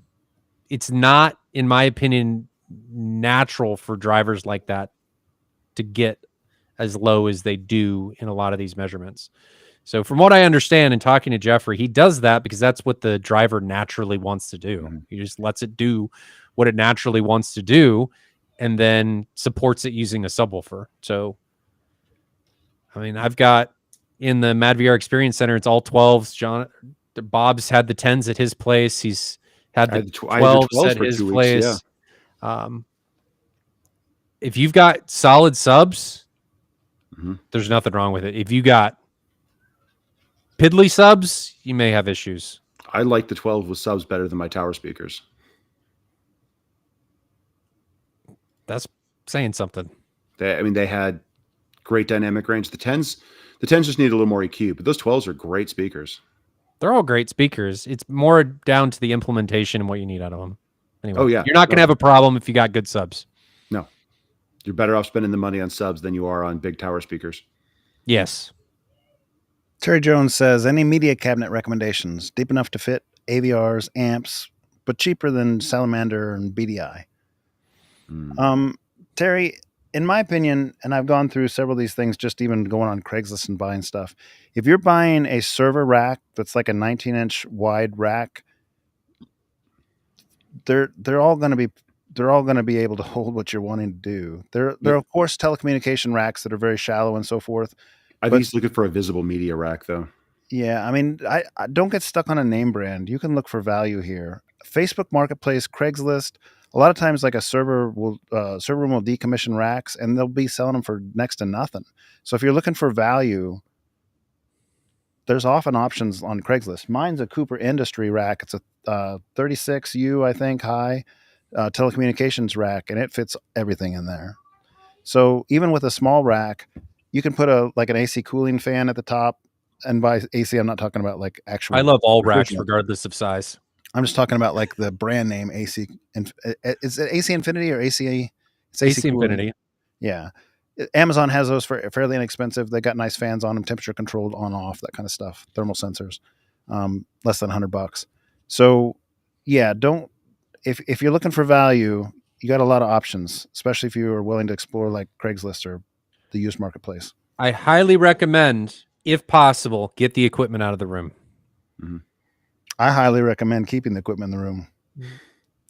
not, in my opinion, natural for drivers like that to get as low as they do in a lot of these measurements. So from what I understand and talking to Jeffrey, he does that because that's what the driver naturally wants to do. Mm-hmm. He just lets it do what it naturally wants to do and then supports it using a subwoofer. So, I mean, I've got in the MadVR Experience Center, it's all 12s. Bob's had the 10s at his place. He's had the 12s at his place. Yeah. If you've got solid subs, there's nothing wrong with it. If you got piddly subs, you may have issues. I like the 12 with subs better than my tower speakers. That's saying something. They had great dynamic range. The 10s just need a little more EQ, but those 12s are great speakers. They're all great speakers. It's more down to the implementation and what you need out of them. Anyway, you're not going to have a problem if you got good subs. No. You're better off spending the money on subs than you are on big tower speakers. Yes. Terry Jones says, any media cabinet recommendations? Deep enough to fit AVRs, amps, but cheaper than Salamander and BDI. Terry, in my opinion, and I've gone through several of these things, just even going on Craigslist and buying stuff. If you're buying a server rack that's like a 19-inch wide rack, they're all going to be able to hold what you're wanting to do. There are of course telecommunication racks that are very shallow and so forth. I think he's looking for a visible media rack though. Yeah, I mean, I don't get stuck on a name brand. You can look for value here. Facebook Marketplace, Craigslist. A lot of times, like a server room will decommission racks, and they'll be selling them for next to nothing. So if you're looking for value, there's often options on Craigslist. Mine's a Cooper Industry rack. It's a 36U, I think, high. telecommunications rack, and it fits everything in there. So even with a small rack, you can put an AC cooling fan at the top. And by AC, I'm not talking about like actual. I love all racks refrigerant. regardless of size. I'm just talking about like the brand name AC. Is it AC Infinity or AC? It's AC Cooling. Infinity. Yeah. Amazon has those for fairly inexpensive. They got nice fans on them, temperature controlled, on off, that kind of stuff. Thermal sensors, less than $100. So yeah, if you're looking for value, you got a lot of options, especially if you are willing to explore like Craigslist or the used marketplace. I highly recommend, if possible, get the equipment out of the room. Mm-hmm. I highly recommend keeping the equipment in the room.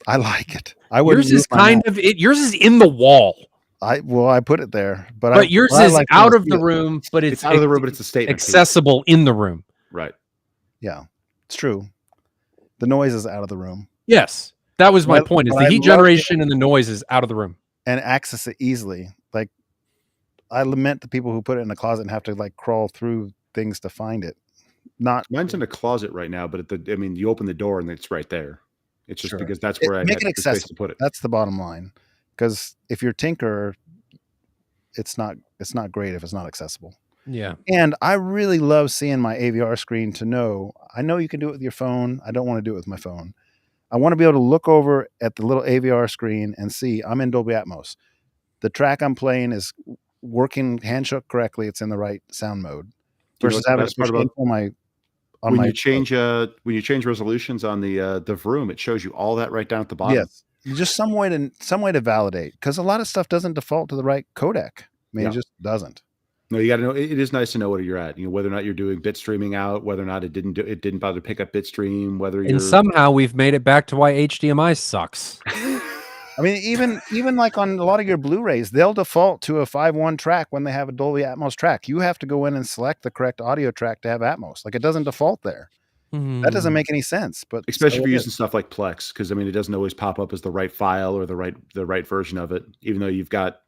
I like it. Yours is yours is in the wall. I put it there, but yours is like out of the room, but it's out of the room, but it's a statement accessible in the room. Right. Yeah, it's true. The noise is out of the room. Yes, that was my point. Is the heat generation and the noise is out of the room, and access it easily. Like, I lament the people who put it in the closet and have to like crawl through things to find it. Mine's in a closet right now, but you open the door and it's right there. It's just because that's where I make it accessible. accessible. Space to put it. That's the bottom line. Because if you're a tinkerer, it's not great if it's not accessible. Yeah. And I really love seeing my AVR screen to know. I know you can do it with your phone. I don't want to do it with my phone. I want to be able to look over at the little AVR screen and see I'm in Dolby Atmos. The track I'm playing is working handshook correctly. It's in the right sound mode. Versus having to push on my. When you change resolutions on the Vroom, it shows you all that right down at the bottom. Yes, just some way to validate, because a lot of stuff doesn't default to the right codec. I mean, It just doesn't. No, you got to know. It is nice to know where you're at. Whether or not you're doing bit streaming out, whether or not it didn't bother to pick up bit stream. And somehow we've made it back to why HDMI sucks. I mean, even like on a lot of your Blu-rays, they'll default to a 5.1 track when they have a Dolby Atmos track. You have to go in and select the correct audio track to have Atmos. Like, it doesn't default there. That doesn't make any sense. But especially if you're using stuff like Plex, because it doesn't always pop up as the right file or the right version of it, even though you've got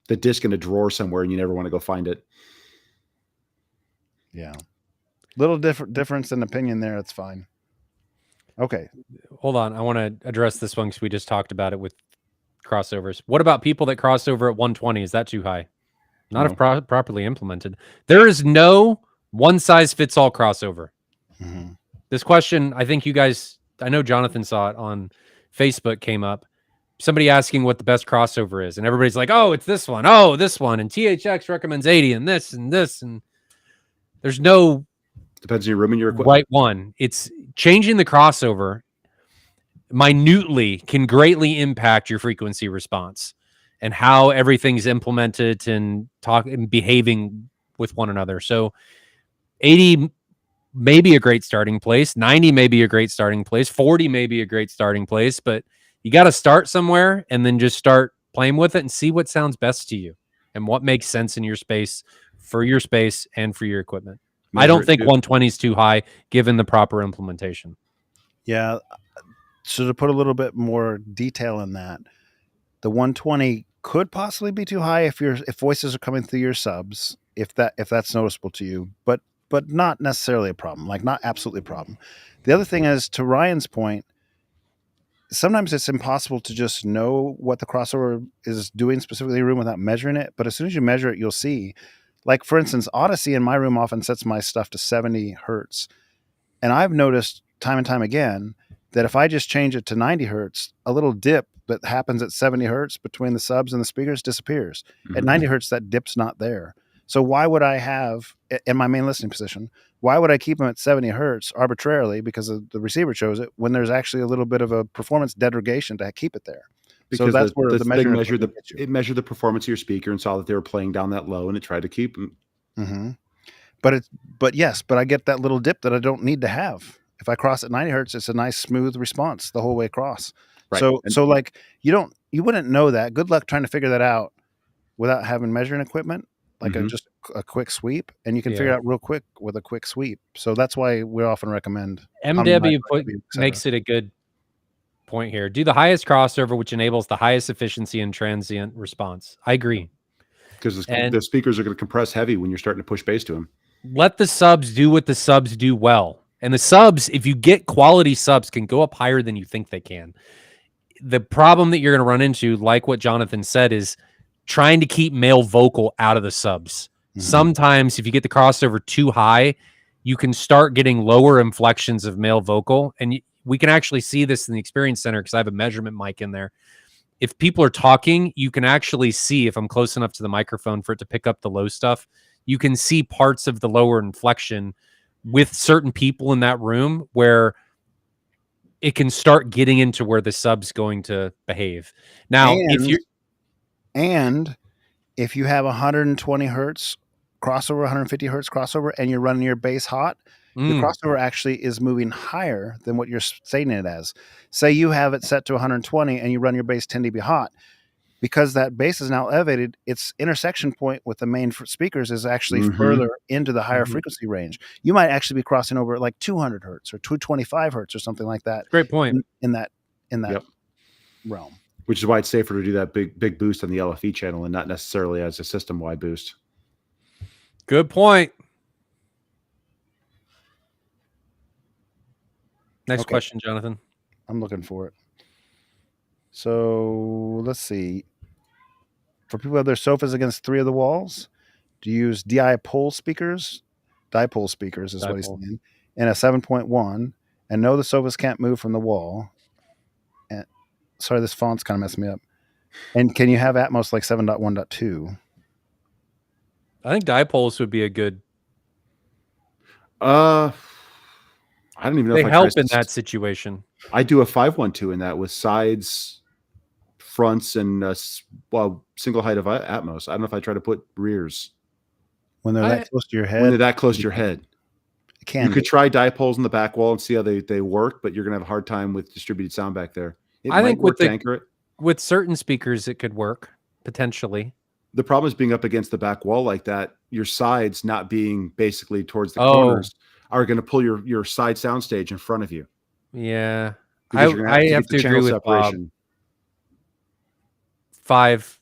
the disc in a drawer somewhere and you never want to go find it. Yeah, little difference in opinion there. It's fine. Okay, hold on. I want to address this one because we just talked about it with crossovers. What about people that cross over at 120? Is that too high? Not if properly implemented. There is no one size fits all crossover. Mm-hmm. This question, I think you guys, I know Jonathan saw it on Facebook, came up. Somebody asking what the best crossover is, and everybody's like, "Oh, it's this one. Oh, this one." And THX recommends 80, and this and this, and there's no. Depends on your room and your equipment. Right one. It's changing the crossover minutely can greatly impact your frequency response and how everything's implemented and behaving with one another. So 80 may be a great starting place. 90 may be a great starting place. 40 may be a great starting place, but you got to start somewhere and then just start playing with it and see what sounds best to you and what makes sense in your space and for your equipment. I don't think 120 is too high given the proper implementation. Yeah. So to put a little bit more detail in that, the 120 could possibly be too high if voices are coming through your subs, if that's noticeable to you, but not necessarily a problem, like not absolutely a problem. The other thing is, to Ryan's point, sometimes it's impossible to just know what the crossover is doing specifically in your room without measuring it. But as soon as you measure it, you'll see. Like, for instance, Odyssey in my room often sets my stuff to 70 hertz. And I've noticed time and time again that if I just change it to 90 hertz, a little dip that happens at 70 hertz between the subs and the speakers disappears. Mm-hmm. At 90 hertz, that dip's not there. So why would I have, in my main listening position, why would I keep them at 70 hertz arbitrarily because the receiver chose it when there's actually a little bit of a performance degradation to keep it there? Because so that's where the measure measured the performance of your speaker and saw that they were playing down that low, and it tried to keep them. Mm-hmm. But I get that little dip that I don't need to have. If I cross at 90 hertz, it's a nice smooth response the whole way across. Right. So like you wouldn't know that. Good luck trying to figure that out without having measuring equipment, like just a quick sweep, and you can figure it out real quick with a quick sweep. So that's why we often recommend MW makes it a good point here. Do the highest crossover, which enables the highest efficiency and transient response. I agree. Because the speakers are going to compress heavy when you're starting to push bass to them. Let the subs do what the subs do well. And the subs, if you get quality subs, can go up higher than you think they can. the problem that you're going to run into, like what Jonathan said, is trying to keep male vocal out of the subs. Mhm. Sometimes if you get the crossover too high, you can start getting lower inflections of male vocal. And we can actually see this in the Experience Center because I have a measurement mic in there. If people are talking, you can actually see, if I'm close enough to the microphone for it to pick up the low stuff, you can see parts of the lower inflection with certain people in that room where it can start getting into where the sub's going to behave. Now, and if you have 120 hertz crossover, 150 hertz crossover, and you're running your bass hot, your crossover actually is moving higher than what you're stating it as. Say you have it set to 120 and you run your bass 10 dB hot. Because that bass is now elevated, its intersection point with the main speakers is actually further into the higher frequency range. You might actually be crossing over at like 200 hertz or 225 hertz or something like that. Great point. In that realm. Which is why it's safer to do that big boost on the LFE channel and not necessarily as a system-wide boost. Good point. Next question, Jonathan. I'm looking for it. So let's see. For people who have their sofas against 3 of the walls, do you use dipole speakers? Dipole speakers is what he's saying. And a 7.1. And no, the sofas can't move from the wall. And sorry, this font's kind of messing me up. And can you have Atmos like 7.1.2? I think dipoles would be a good. I don't even know they if I help in that situation. I do a 512 in that with sides, fronts, and single height of Atmos. I don't know if I try to put rears when they're that close to your head. When they're that close to your head, you could try dipoles in the back wall and see how they work, but you're gonna have a hard time with distributed sound back there. I think with certain speakers it could work potentially. The problem is being up against the back wall like that. Your sides not being basically towards the corners are going to pull your side soundstage in front of you. Yeah, I have to agree with Bob. 5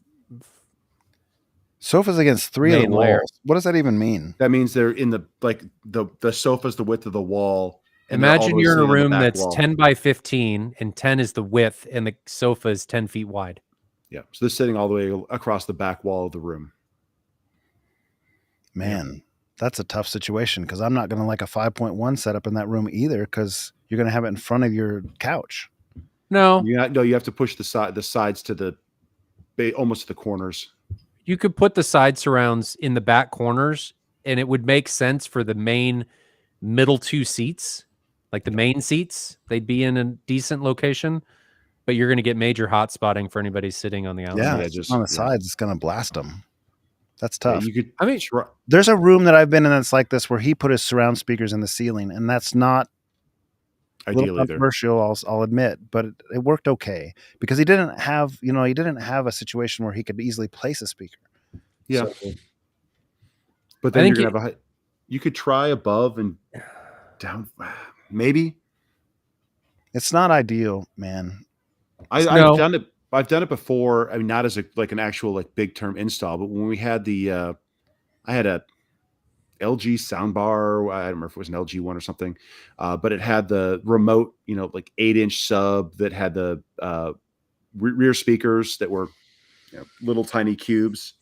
sofas against 3 of the walls. What does that even mean? That means they're in the sofa's the width of the wall. Imagine you're in a room that's 10 by 15 and 10 is the width and the sofa is 10 feet wide. Yeah. So they're sitting all the way across the back wall of the room. Man, that's a tough situation because I'm not going to like a 5.1 setup in that room either because you're going to have it in front of your couch. No. You have to push the sides to almost to the corners. You could put the side surrounds in the back corners and it would make sense for the main middle 2 seats, like the main seats. They'd be in a decent location. But you're going to get major hot spotting for anybody sitting on the outside. Yeah, just on the sides, it's going to blast them. That's tough. Yeah, there's a room that I've been in that's like this where he put his surround speakers in the ceiling, and that's not ideal either. Controversial, I'll admit, but it worked okay because he didn't have a situation where he could easily place a speaker. Yeah, but then you're going to have you could try above and down, maybe. It's not ideal, man. I've done it before. I mean, not as an actual big term install, but when we had I had a LG soundbar. I don't remember if it was an LG one or something, but it had the remote, 8-inch sub that had the rear speakers that were little tiny cubes.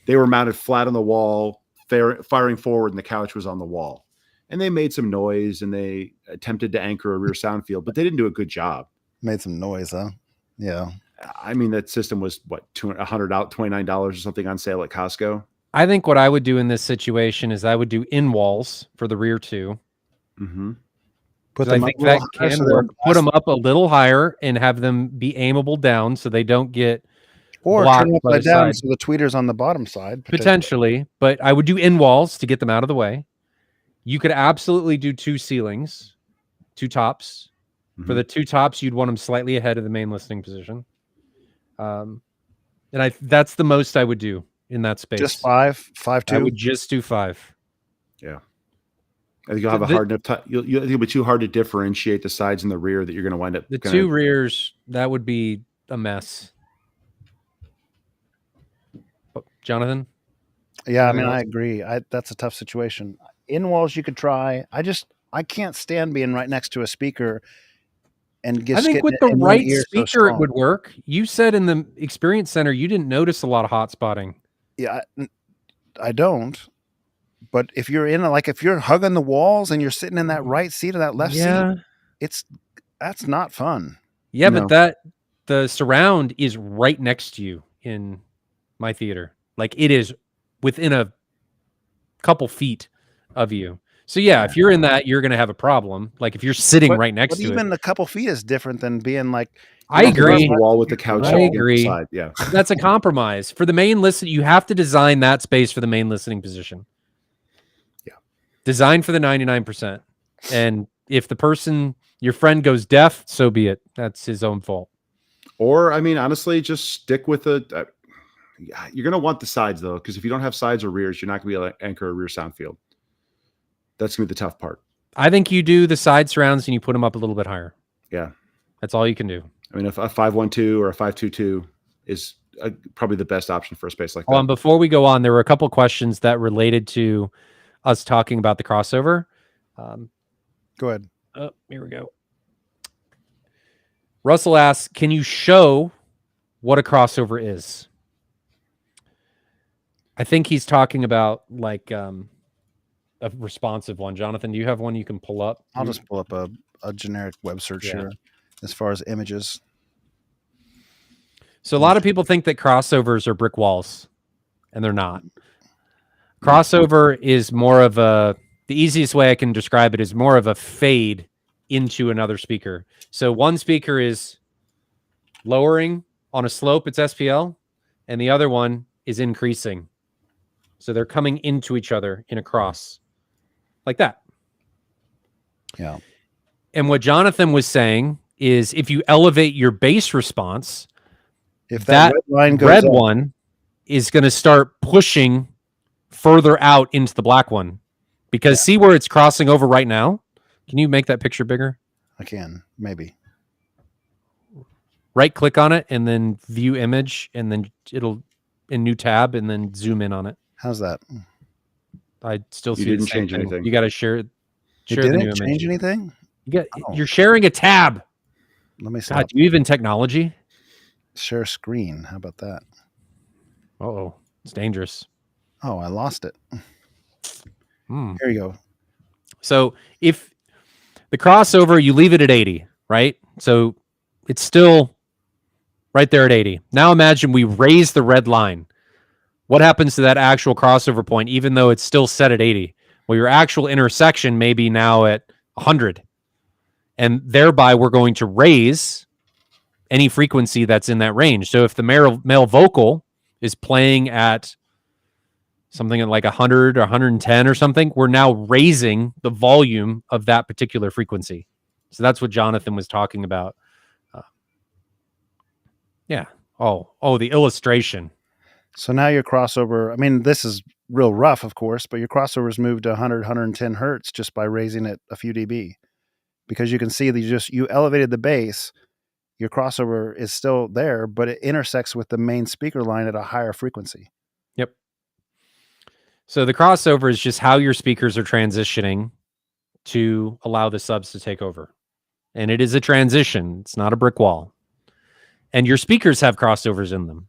They were mounted flat on the wall, firing forward, and the couch was on the wall. And they made some noise, and they attempted to anchor a rear sound field, but they didn't do a good job. Made some noise, huh? Yeah. I mean, that system was $29 or something on sale at Costco. I think what I would do in this situation is I would do in walls for the rear 2. Mm-hmm. I think that can work. Put them up a little higher and have them be aimable down so they don't get turn them upside down so the tweeter's on the bottom side. Potentially, but I would do in walls to get them out of the way. You could absolutely do 2 ceilings, 2 tops. Mm-hmm. For the 2 tops, you'd want them slightly ahead of the main listening position. And that's the most I would do in that space. Just 5.2. I would just do 5. Yeah. I think you'll have a hard enough time. It'll be too hard to differentiate the sides and the rear that you're going to wind up. The 2 rears, that would be a mess. Jonathan? Yeah, I mean, I agree. That's a tough situation. In walls, you could try. I can't stand being right next to a speaker and I think with the right speaker, it would work. You said in the Experience Center, you didn't notice a lot of hot spotting. Yeah, I don't. But if you're if you're hugging the walls and you're sitting in that right seat or that left seat, that's not fun. Yeah, no. But the surround is right next to you in my theater. Like it is within a couple feet of you. So yeah, if you're in that, you're going to have a problem. Like if you're sitting right next to it. But even a couple feet is different than being like. I agree. The wall with the couch. I agree. Side. Yeah, that's a compromise for the main listen. You have to design that space for the main listening position. Yeah, design for the 99%. And if your friend goes deaf, so be it. That's his own fault. Or I mean, honestly, just stick with the. You're going to want the sides though, because if you don't have sides or rears, you're not going to be able to anchor a rear sound field. That's going to be the tough part. I think you do the side surrounds and you put them up a little bit higher. Yeah. That's all you can do. I mean, a 512 or a 522 is probably the best option for a space like that. Before we go on, there were a couple questions that related to us talking about the crossover. Go ahead. Oh, here we go. Russell asks, can you show what a crossover is? I think he's talking about like a responsive one. Jonathan, do you have one you can pull up? I'll just pull up a generic web search here as far as images. So a lot of people think that crossovers are brick walls, and they're not. Crossover is more of the easiest way I can describe it is more of a fade into another speaker. So one speaker is lowering on a slope, it's SPL, and the other one is increasing. So they're coming into each other in a cross like that. Yeah. And what Jonathan was saying is if you elevate your bass response, if that red one is going to start pushing further out into the black one, because see where it's crossing over right now? Can you make that picture bigger? I can, maybe. Right click on it and then view image, and then it'll in new tab and then zoom in on it. How's that? I still see you didn't change anything. You got to share the new image. Change anything? You're sharing a tab. Let me see. God, do you even technology? Share screen. How about that? Oh, it's dangerous. Oh, I lost it. Here you go. So if the crossover, you leave it at 80, right? So it's still right there at 80. Now imagine we raise the red line. What happens to that actual crossover point, even though it's still set at 80? Well, your actual intersection may be now at 100. And thereby, we're going to raise any frequency that's in that range. So if the male vocal is playing at something at like 100 or 110 or something, we're now raising the volume of that particular frequency. So that's what Jonathan was talking about. Yeah. Oh, the illustration. So now your crossover, I mean, this is real rough, of course, but your crossovers moved to 100, 110 hertz just by raising it a few dB. Because you can see that you elevated the bass, your crossover is still there, but it intersects with the main speaker line at a higher frequency. Yep. So the crossover is just how your speakers are transitioning to allow the subs to take over. And it is a transition. It's not a brick wall. And your speakers have crossovers in them.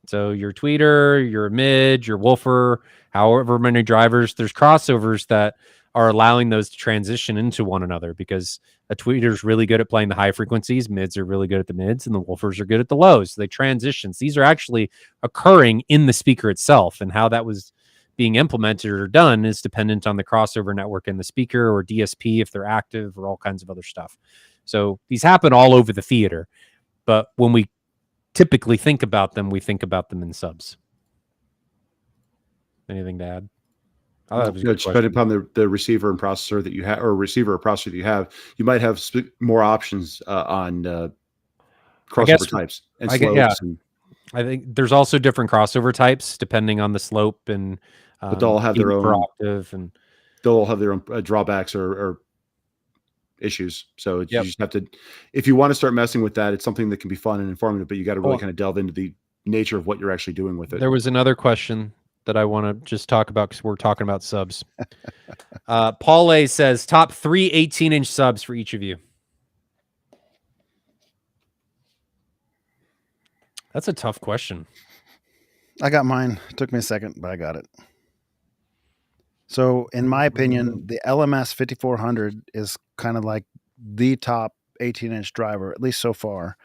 So your tweeter, your mid, your woofer, however many drivers, there's crossovers that are allowing those to transition into one another, because a tweeter is really good at playing the high frequencies, mids are really good at the mids, and the woofers are good at the lows. So they transitions. These are actually occurring in the speaker itself, and how that was being implemented or done is dependent on the crossover network in the speaker or DSP if they're active, or all kinds of other stuff. So these happen all over the theater, but when we typically think about them, we think about them in subs. Anything to add? Depending upon the receiver and processor that you have, or receiver or processor that you have, you might have more options on crossover types and slopes. I think there's also different crossover types depending on the slope, and but they'll all have their own octave, and they'll all have their own drawbacks or issues. So you just have to, if you want to start messing with that, it's something that can be fun and informative, but you got to really kind of delve into the nature of what you're actually doing with it. There was another question that I want to just talk about because we're talking about subs. Paul A says top 3 18-inch subs for each of you. That's a tough question. I got mine. It took me a second, but I got it. So, in my opinion, the LMS 5400 is kind of like the top 18-inch driver, at least so far.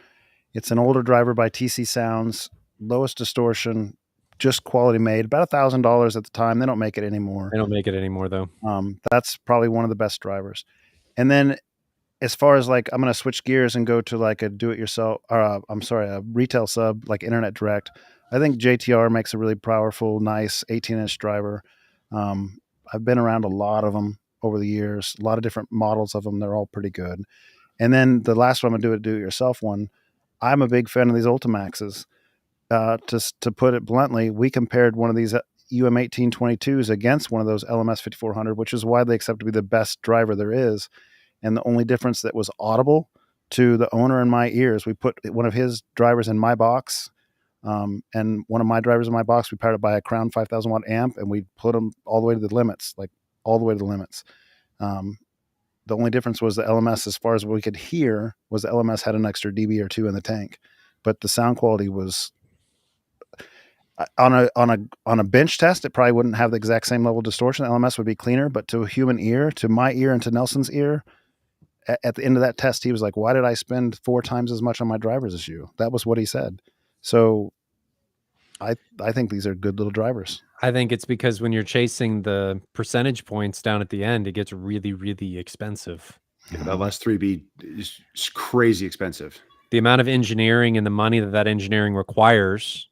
It's an older driver by TC Sounds, lowest distortion, just quality made, about $1,000 at the time. They don't make it anymore. They don't make it anymore, though. That's probably one of the best drivers. And then, as far as like, I'm going to switch gears and go to like a do-it-yourself, or a retail sub like Internet Direct. I think JTR makes a really powerful, nice 18-inch driver. I've been around a lot of them over the years, a lot of different models of them. They're all pretty good. And then the last one I'm going to do it yourself one. I'm a big fan of these Ultimaxes. To put it bluntly, we compared one of these UM1822s against one of those LMS 5400, which is widely accepted to be the best driver there is. And the only difference that was audible to the owner in my ears, we put one of his drivers in my box. And one of my drivers in my box, we powered it by a Crown 5,000 watt amp, and we put them all the way to the limits, like all the way to the limits. The only difference was the LMS, as far as we could hear, was the LMS had an extra dB or two in the tank, but the sound quality was on a bench test. It probably wouldn't have the exact same level of distortion. The LMS would be cleaner, but to a human ear, to my ear, and to Nelson's ear, at the end of that test, he was like, "Why did I spend 4 times as much on my drivers as you?" That was what he said. So I think these are good little drivers. I think it's because when you're chasing the percentage points down at the end, it gets really, really expensive. Yeah, that last 3B is crazy expensive. The amount of engineering and the money that engineering requires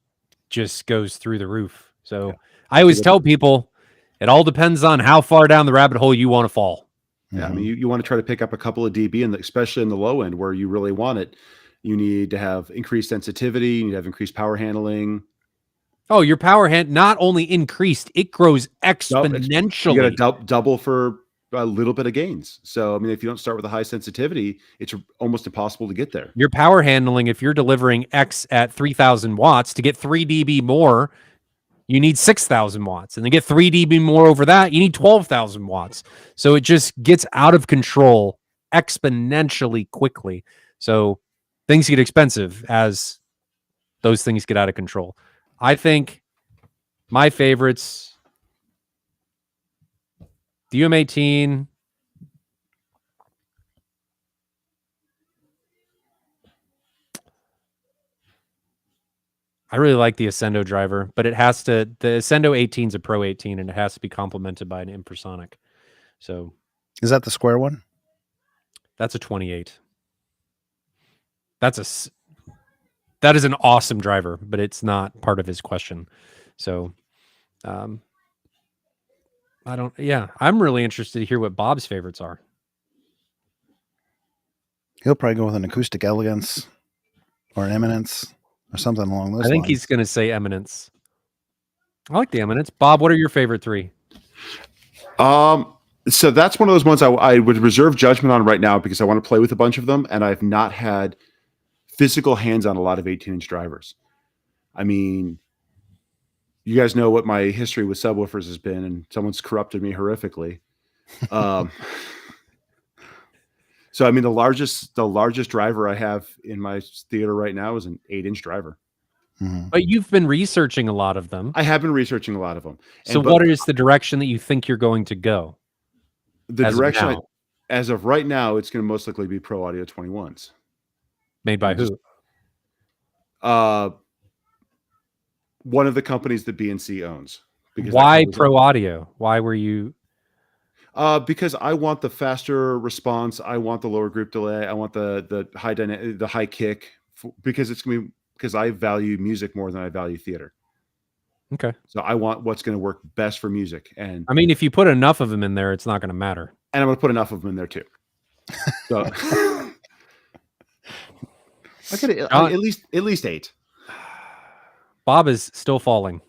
just goes through the roof. So Yeah. I always tell people it all depends on how far down the rabbit hole you want to fall. Yeah, I mean, you want to try to pick up a couple of dB, and especially in the low end where you really want it, you need to have increased sensitivity, you need to have increased power handling. Oh, your power hand not only increased, it grows exponentially. You got to double for a little bit of gains. So, I mean, if you don't start with a high sensitivity, it's almost impossible to get there. Your power handling, if you're delivering X at 3,000 watts, to get 3 dB more, you need 6,000 watts. And to get 3 dB more over that, you need 12,000 watts. So it just gets out of control exponentially quickly. So things get expensive as those things get out of control. I think my favorites, the UM18, I really like the Ascendo driver, but the Ascendo 18 is a Pro 18 and it has to be complemented by an Impersonic. So is that the square one? That's a 28. That is an awesome driver, but it's not part of his question. So, I'm really interested to hear what Bob's favorites are. He'll probably go with an Acoustic Elegance or an Eminence or something along those lines. I think he's going to say Eminence. I like the Eminence. Bob, what are your favorite 3? So that's one of those ones I would reserve judgment on right now because I want to play with a bunch of them, and I've not had physical hands on a lot of 18-inch drivers. I mean, you guys know what my history with subwoofers has been, and someone's corrupted me horrifically. So I mean, the largest driver I have in my theater right now is an 8-inch driver. Mm-hmm. But you've been researching a lot of them. I have been researching a lot of them. So what is the direction that you think you're going to go? The direction, as of right now, it's going to most likely be Pro Audio 21s. Made by who? One of the companies that BNC owns. Why Pro Audio? Why were you? Because I want the faster response. I want the lower group delay. I want the high dynamic, the high kick, because it's going to be, because I value music more than I value theater. Okay. So I want what's going to work best for music. And I mean, if you put enough of them in there, it's not going to matter. And I'm going to put enough of them in there too. So I could at least 8. Bob is still falling.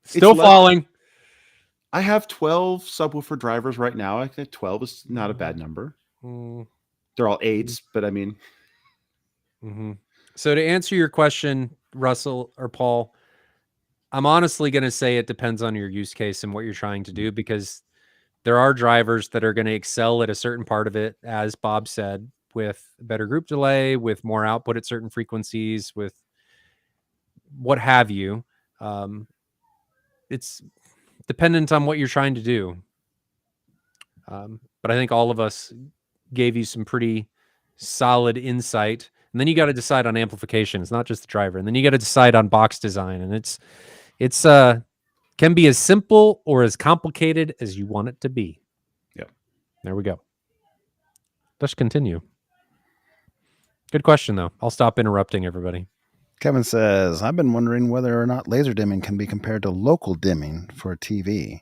Still falling. I have 12 subwoofer drivers right now. I think 12 is not a bad number. They're all 8s, but I mean. So to answer your question, Russell or Paul, I'm honestly going to say it depends on your use case and what you're trying to do, because there are drivers that are going to excel at a certain part of it, as Bob said, with better group delay, with more output at certain frequencies, with what have you. It's dependent on what you're trying to do. But I think all of us gave you some pretty solid insight. And then you got to decide on amplification. It's not just the driver. And then you got to decide on box design. And it's can be as simple or as complicated as you want it to be. Yep. There we go. Let's continue. Good question, though. I'll stop interrupting everybody. Kevin says, I've been wondering whether or not laser dimming can be compared to local dimming for a TV.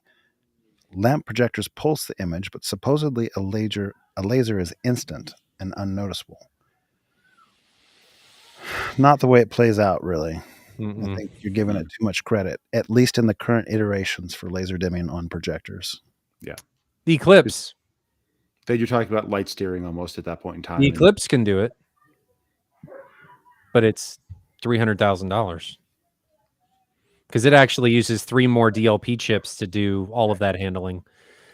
Lamp projectors pulse the image, but supposedly a laser is instant and unnoticeable. Not the way it plays out, really. I think you're giving it too much credit, at least in the current iterations for laser dimming on projectors. Yeah. The Eclipse. Then you're talking about light steering almost at that point in time. The Eclipse can do it, but it's $300,000 because it actually uses 3 more DLP chips to do all of that handling.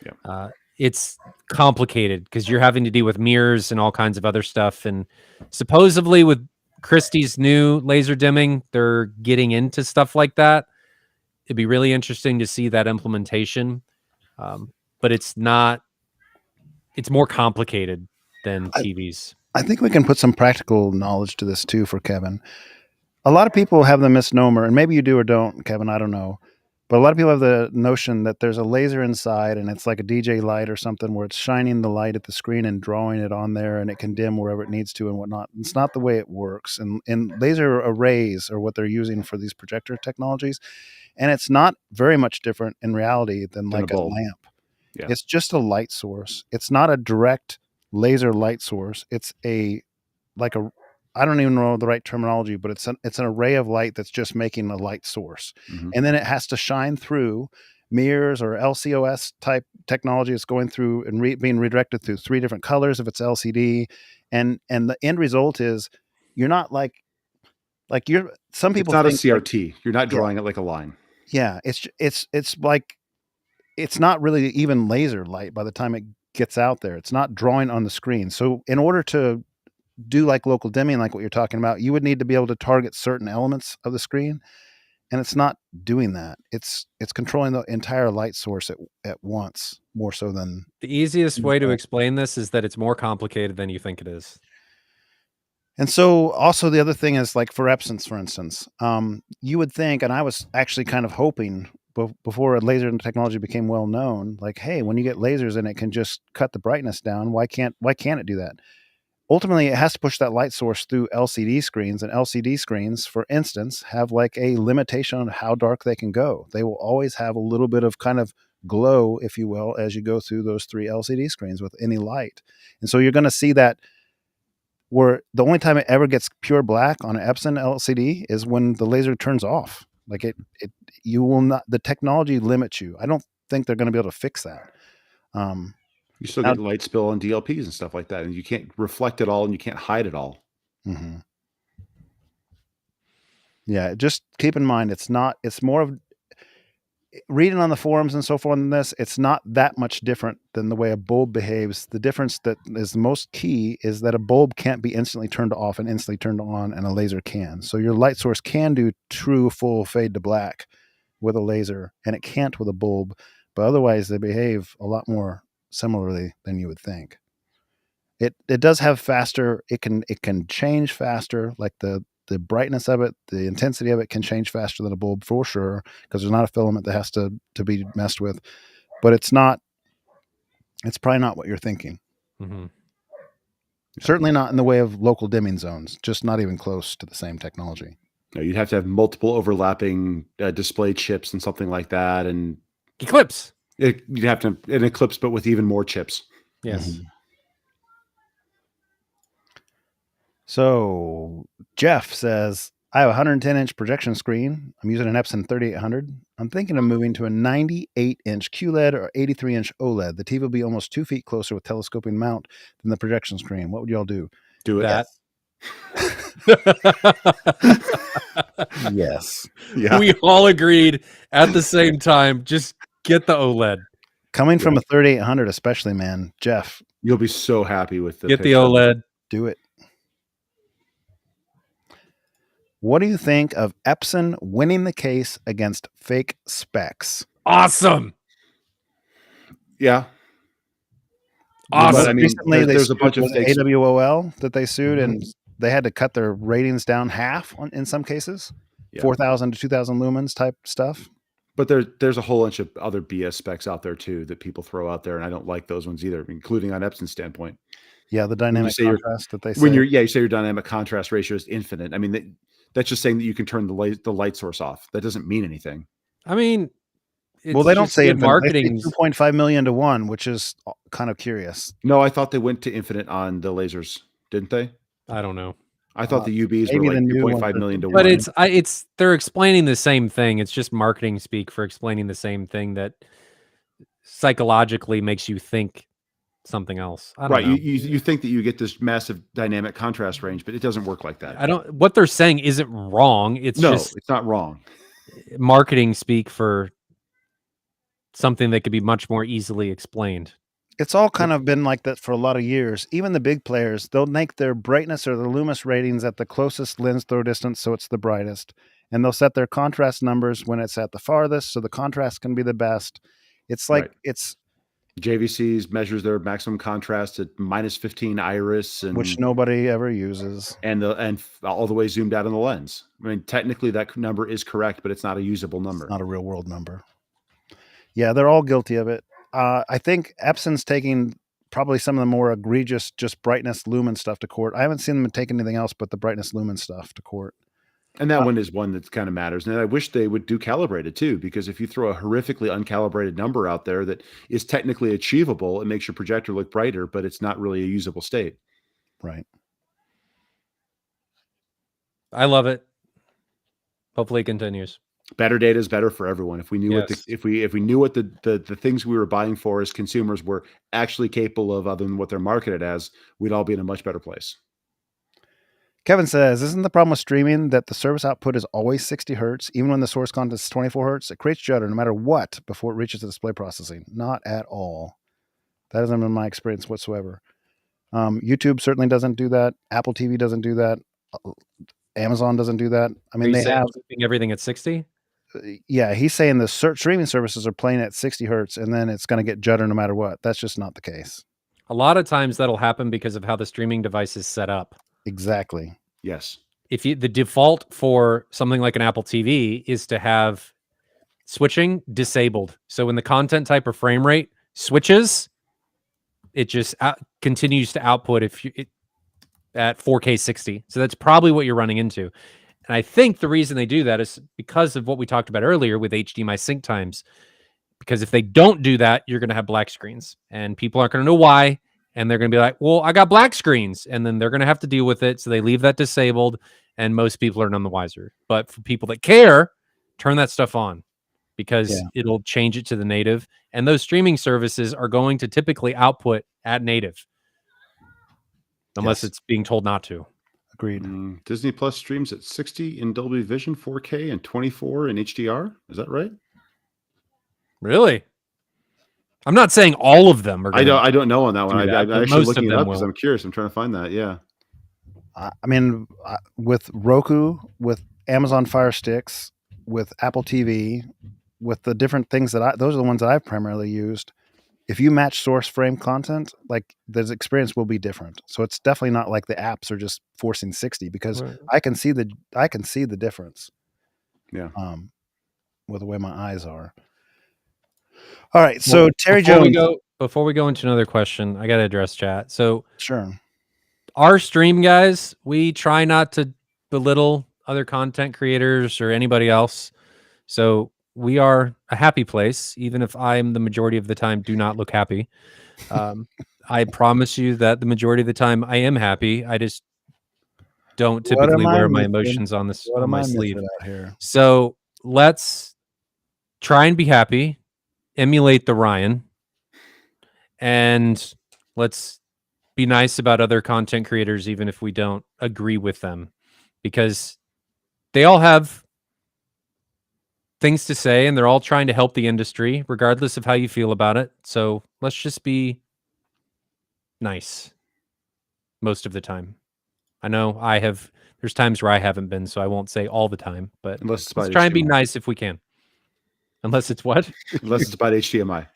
Yeah. It's complicated because you're having to deal with mirrors and all kinds of other stuff. And supposedly with Christie's new laser dimming, they're getting into stuff like that. It'd be really interesting to see that implementation. But it's not, it's more complicated than TVs. I think we can put some practical knowledge to this too for Kevin. A lot of people have the misnomer, and maybe you do or don't, Kevin, I don't know. But a lot of people have the notion that there's a laser inside and it's like a DJ light or something where it's shining the light at the screen and drawing it on there and it can dim wherever it needs to and whatnot. It's not the way it works. And laser arrays are what they're using for these projector technologies. And it's not very much different in reality than like a lamp. Yeah. It's just a light source. It's not a direct laser light source. It's I don't even know the right terminology, but it's an array of light that's just making a light source. Mm-hmm. And then it has to shine through mirrors or LCOS type technology. It's going through and being redirected through 3 different colors if it's LCD. And the end result is you're not some people it's not think a CRT. You're not drawing it like a line. Yeah. It's like, it's not really even laser light by the time it gets out there. It's not drawing on the screen. So in order to do like local dimming, like what you're talking about, you would need to be able to target certain elements of the screen, and it's not doing that. It's controlling the entire light source at once, more so than the easiest way to explain this is that it's more complicated than you think it is. And so also the other thing is like for Epsons, for instance, you would think, and I was actually kind of hoping before laser technology became well known, like, hey, when you get lasers and it can just cut the brightness down, why can't it do that? Ultimately, it has to push that light source through LCD screens, and LCD screens, for instance, have like a limitation on how dark they can go. They will always have a little bit of kind of glow, if you will, as you go through those 3 LCD screens with any light. And so you're going to see that where the only time it ever gets pure black on an Epson LCD is when the laser turns off. Like you will not, the technology limits you. I don't think they're going to be able to fix that. You still get light spill on DLPs and stuff like that, and you can't reflect it all, and you can't hide it all. Mm-hmm. Yeah, just keep in mind, it's more of reading on the forums and so forth on this, it's not that much different than the way a bulb behaves. The difference that is the most key is that a bulb can't be instantly turned off and instantly turned on, and a laser can. So your light source can do true full fade to black with a laser, and it can't with a bulb, but otherwise they behave a lot more similarly than you would think. It does have faster, it can change faster, like the brightness of it, the intensity of it can change faster than a bulb for sure, because there's not a filament that has to be messed with, but it's probably not what you're thinking. Mm-hmm. Certainly not in the way of local dimming zones, just not even close to the same technology. No, you'd have to have multiple overlapping display chips and something like that. And Eclipse. You'd have to an Eclipse, but with even more chips. Yes. Mm-hmm. So Jeff says, I have a 110-inch projection screen. I'm using an Epson 3800. I'm thinking of moving to a 98-inch QLED or 83-inch OLED. The TV will be almost 2 feet closer with telescoping mount than the projection screen. What would y'all do? Do it. That. Yes. Yeah. We all agreed at the same time. Just get the OLED. Coming from a 3800, especially, man, Jeff. You'll be so happy with the Get the OLED. Do it. What do you think of Epson winning the case against fake specs? Awesome. Yeah. Awesome. But I mean, Recently, there's a bunch of was it fakes. AWOL that they sued, Mhm. and they had to cut their ratings down half in some cases, Yeah. 4,000 to 2,000 lumens type stuff. But there's a whole bunch of other BS specs out there too that people throw out there, and I don't like those ones either, including on Epson's standpoint. Yeah, the dynamic say you're- contrast that they say. When you say your dynamic contrast ratio is infinite. I mean, that's just saying that you can turn the light source off. That doesn't mean anything. I mean, it's well, they don't just say good infinite. marketing. They say 2.5 million to 1, which is kind of curious. No, I thought they went to infinite on the lasers, didn't they? I don't know. I thought the UBs were maybe like the new 2.5 ones are- million to But 1. it's they're explaining the same thing. It's just marketing speak for explaining the same thing that psychologically makes you think something else. I don't Right. know. You think that you get this massive dynamic contrast range, but it doesn't work like that. I don't. What they're saying isn't wrong. It's No, just it's not wrong. marketing speak for something that could be much more easily explained. It's all kind of been like that for a lot of years. Even the big players, they'll make their brightness or their Loomis ratings at the closest lens throw distance, so it's the brightest. And they'll set their contrast numbers when it's at the farthest, so the contrast can be the best. It's like Right. JVCs measures their maximum contrast at -15 iris, and which nobody ever uses. and all the way zoomed out on the lens. I mean, technically that number is correct, but it's not a usable number. It's not a real world number. Yeah, they're all guilty of it. I think Epson's taking probably some of the more egregious, just brightness lumen stuff to court. I haven't seen them take anything else but the brightness lumen stuff to court. And that one is one that kind of matters. And I wish they would do calibrated too, because if you throw a horrifically uncalibrated number out there that is technically achievable, it makes your projector look brighter, but it's not really a usable state. Right. I love it. Hopefully it continues. Better data is better for everyone. If we knew Yes. if we knew what the things we were buying for as consumers were actually capable of, other than what they're marketed as, we'd all be in a much better place. Kevin says, isn't the problem with streaming that the service output is always 60 hertz, even when the source content is 24 hertz? It creates judder no matter what before it reaches the display processing. Not at all. That hasn't been my experience whatsoever. YouTube certainly doesn't do that. Apple TV doesn't do that. Amazon doesn't do that. I mean, Are you they saying have. keeping everything at 60. Yeah, he's saying the streaming services are playing at 60 hertz, and then it's going to get judder no matter what. That's just not the case. A lot of times that'll happen because of how the streaming device is set up. Exactly. Yes. If the default for something like an Apple TV is to have switching disabled. So when the content type or frame rate switches, it just continues to output at 4K 60. So that's probably what you're running into. And I think the reason they do that is because of what we talked about earlier with HDMI sync times. Because if they don't do that, you're going to have black screens, and people aren't going to know why. And they're going to be like, well, I got black screens. And then they're going to have to deal with it. So they leave that disabled, and most people are none the wiser. But for people that care, turn that stuff on, because it'll change it to the native. And those streaming services are going to typically output at native, unless it's being told not to. Agreed. Disney Plus streams at 60 in Dolby Vision, 4K, and 24 in HDR. Is that right? Really? I'm not saying all of them are. I don't know on that one. I'm actually most looking of it them up because will. I'm curious. I'm trying to find that. Yeah. I mean, with Roku, with Amazon Fire Sticks, with Apple TV, with the different things those are the ones that I've primarily used. If you match source frame content, like the experience will be different. So it's definitely not like the apps are just forcing 60, because I can see the difference. Yeah. With the way my eyes are. All right. So Terry Jones. Before we go into another question, I got to address chat. So sure. Our stream guys, we try not to belittle other content creators or anybody else. So we are a happy place, even if I'm the majority of the time do not look happy. I promise you that the majority of the time I am happy. I just don't typically wear my emotions on my sleeve. So let's try and be happy, emulate the Ryan, and let's be nice about other content creators, even if we don't agree with them, because they all have things to say and they're all trying to help the industry, regardless of how you feel about it. So let's just be nice most of the time. I know I have. There's times where I haven't been, so I won't say all the time. But Unless it's let's about try and be HDMI. nice if we can. Unless it's what? Unless it's about HDMI.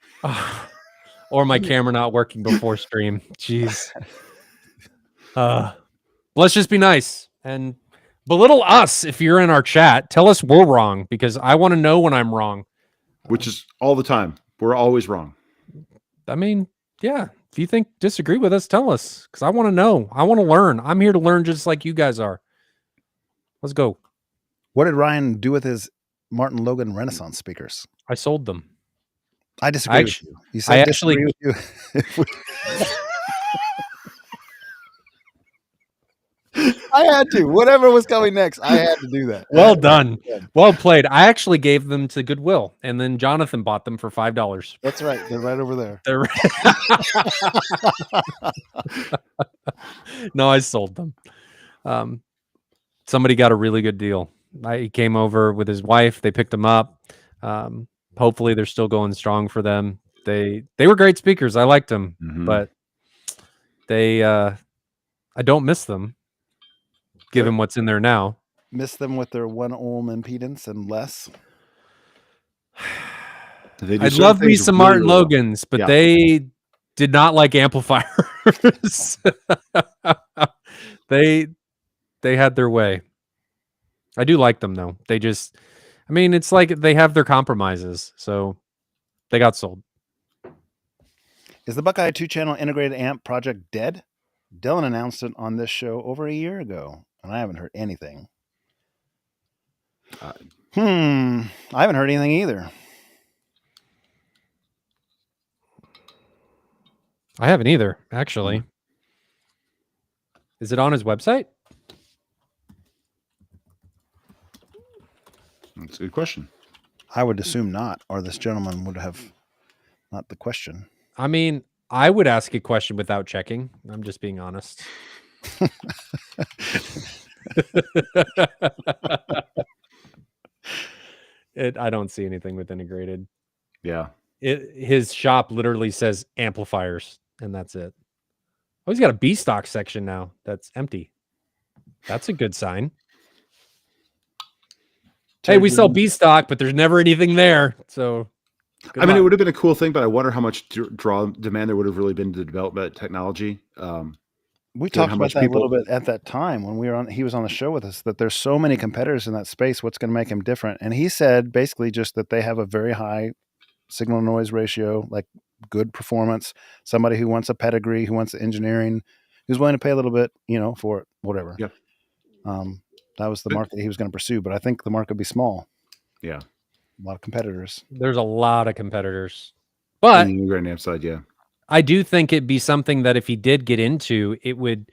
Or my camera not working before stream. Jeez. Let's just be nice and belittle us if you're in our chat. Tell us we're wrong because I want to know when I'm wrong. Which is all the time. We're always wrong. I mean, yeah. If you disagree with us, tell us because I want to know. I want to learn. I'm here to learn just like you guys are. Let's go. What did Ryan do with his Martin Logan Renaissance speakers? I sold them. I disagree with you. You said I disagree actually- with you. I had to. Whatever was coming next, I had to do that. Well done. Good. Well played. I actually gave them to Goodwill, and then Jonathan bought them for $5. That's right. They're right over there. They're No, I sold them. Somebody got a really good deal. He came over with his wife. They picked them up. Hopefully, they're still going strong for them. They were great speakers. I liked them, Mhm. but I don't miss them, given what's in there now. Miss them with their 1 ohm impedance and less. They do I'd certain love me things some really, Martin really well. Logans, but Yeah. they did not like amplifiers. They had their way. I do like them though. It's like they have their compromises, so they got sold. Is the Buckeye 2-channel integrated amp project dead? Dylan announced it on this show over a year ago, and I haven't heard anything. I haven't heard anything either. I haven't either, actually. Is it on his website? That's a good question. I would assume not, or this gentleman would have not the question. I mean, I would ask a question without checking. I'm just being honest. I don't see anything with integrated. Yeah. His shop literally says amplifiers, and that's it. Oh, he's got a B stock section now that's empty. That's a good sign. Hey, we sell B stock, but there's never anything there. So, I mean, it would have been a cool thing, but I wonder how much demand there would have really been to develop that technology. We Given talked how about much that a little people- bit at that time when he was on the show with us, that there's so many competitors in that space. What's going to make him different? And he said basically just that they have a very high signal noise ratio, like good performance, somebody who wants a pedigree, who wants engineering, who's willing to pay a little bit, for it, whatever. Yeah. That was the market he was going to pursue, but I think the market would be small. Yeah. A lot of competitors. There's a lot of competitors. But On the integrated amp side, yeah. I do think it'd be something that if he did get into, it would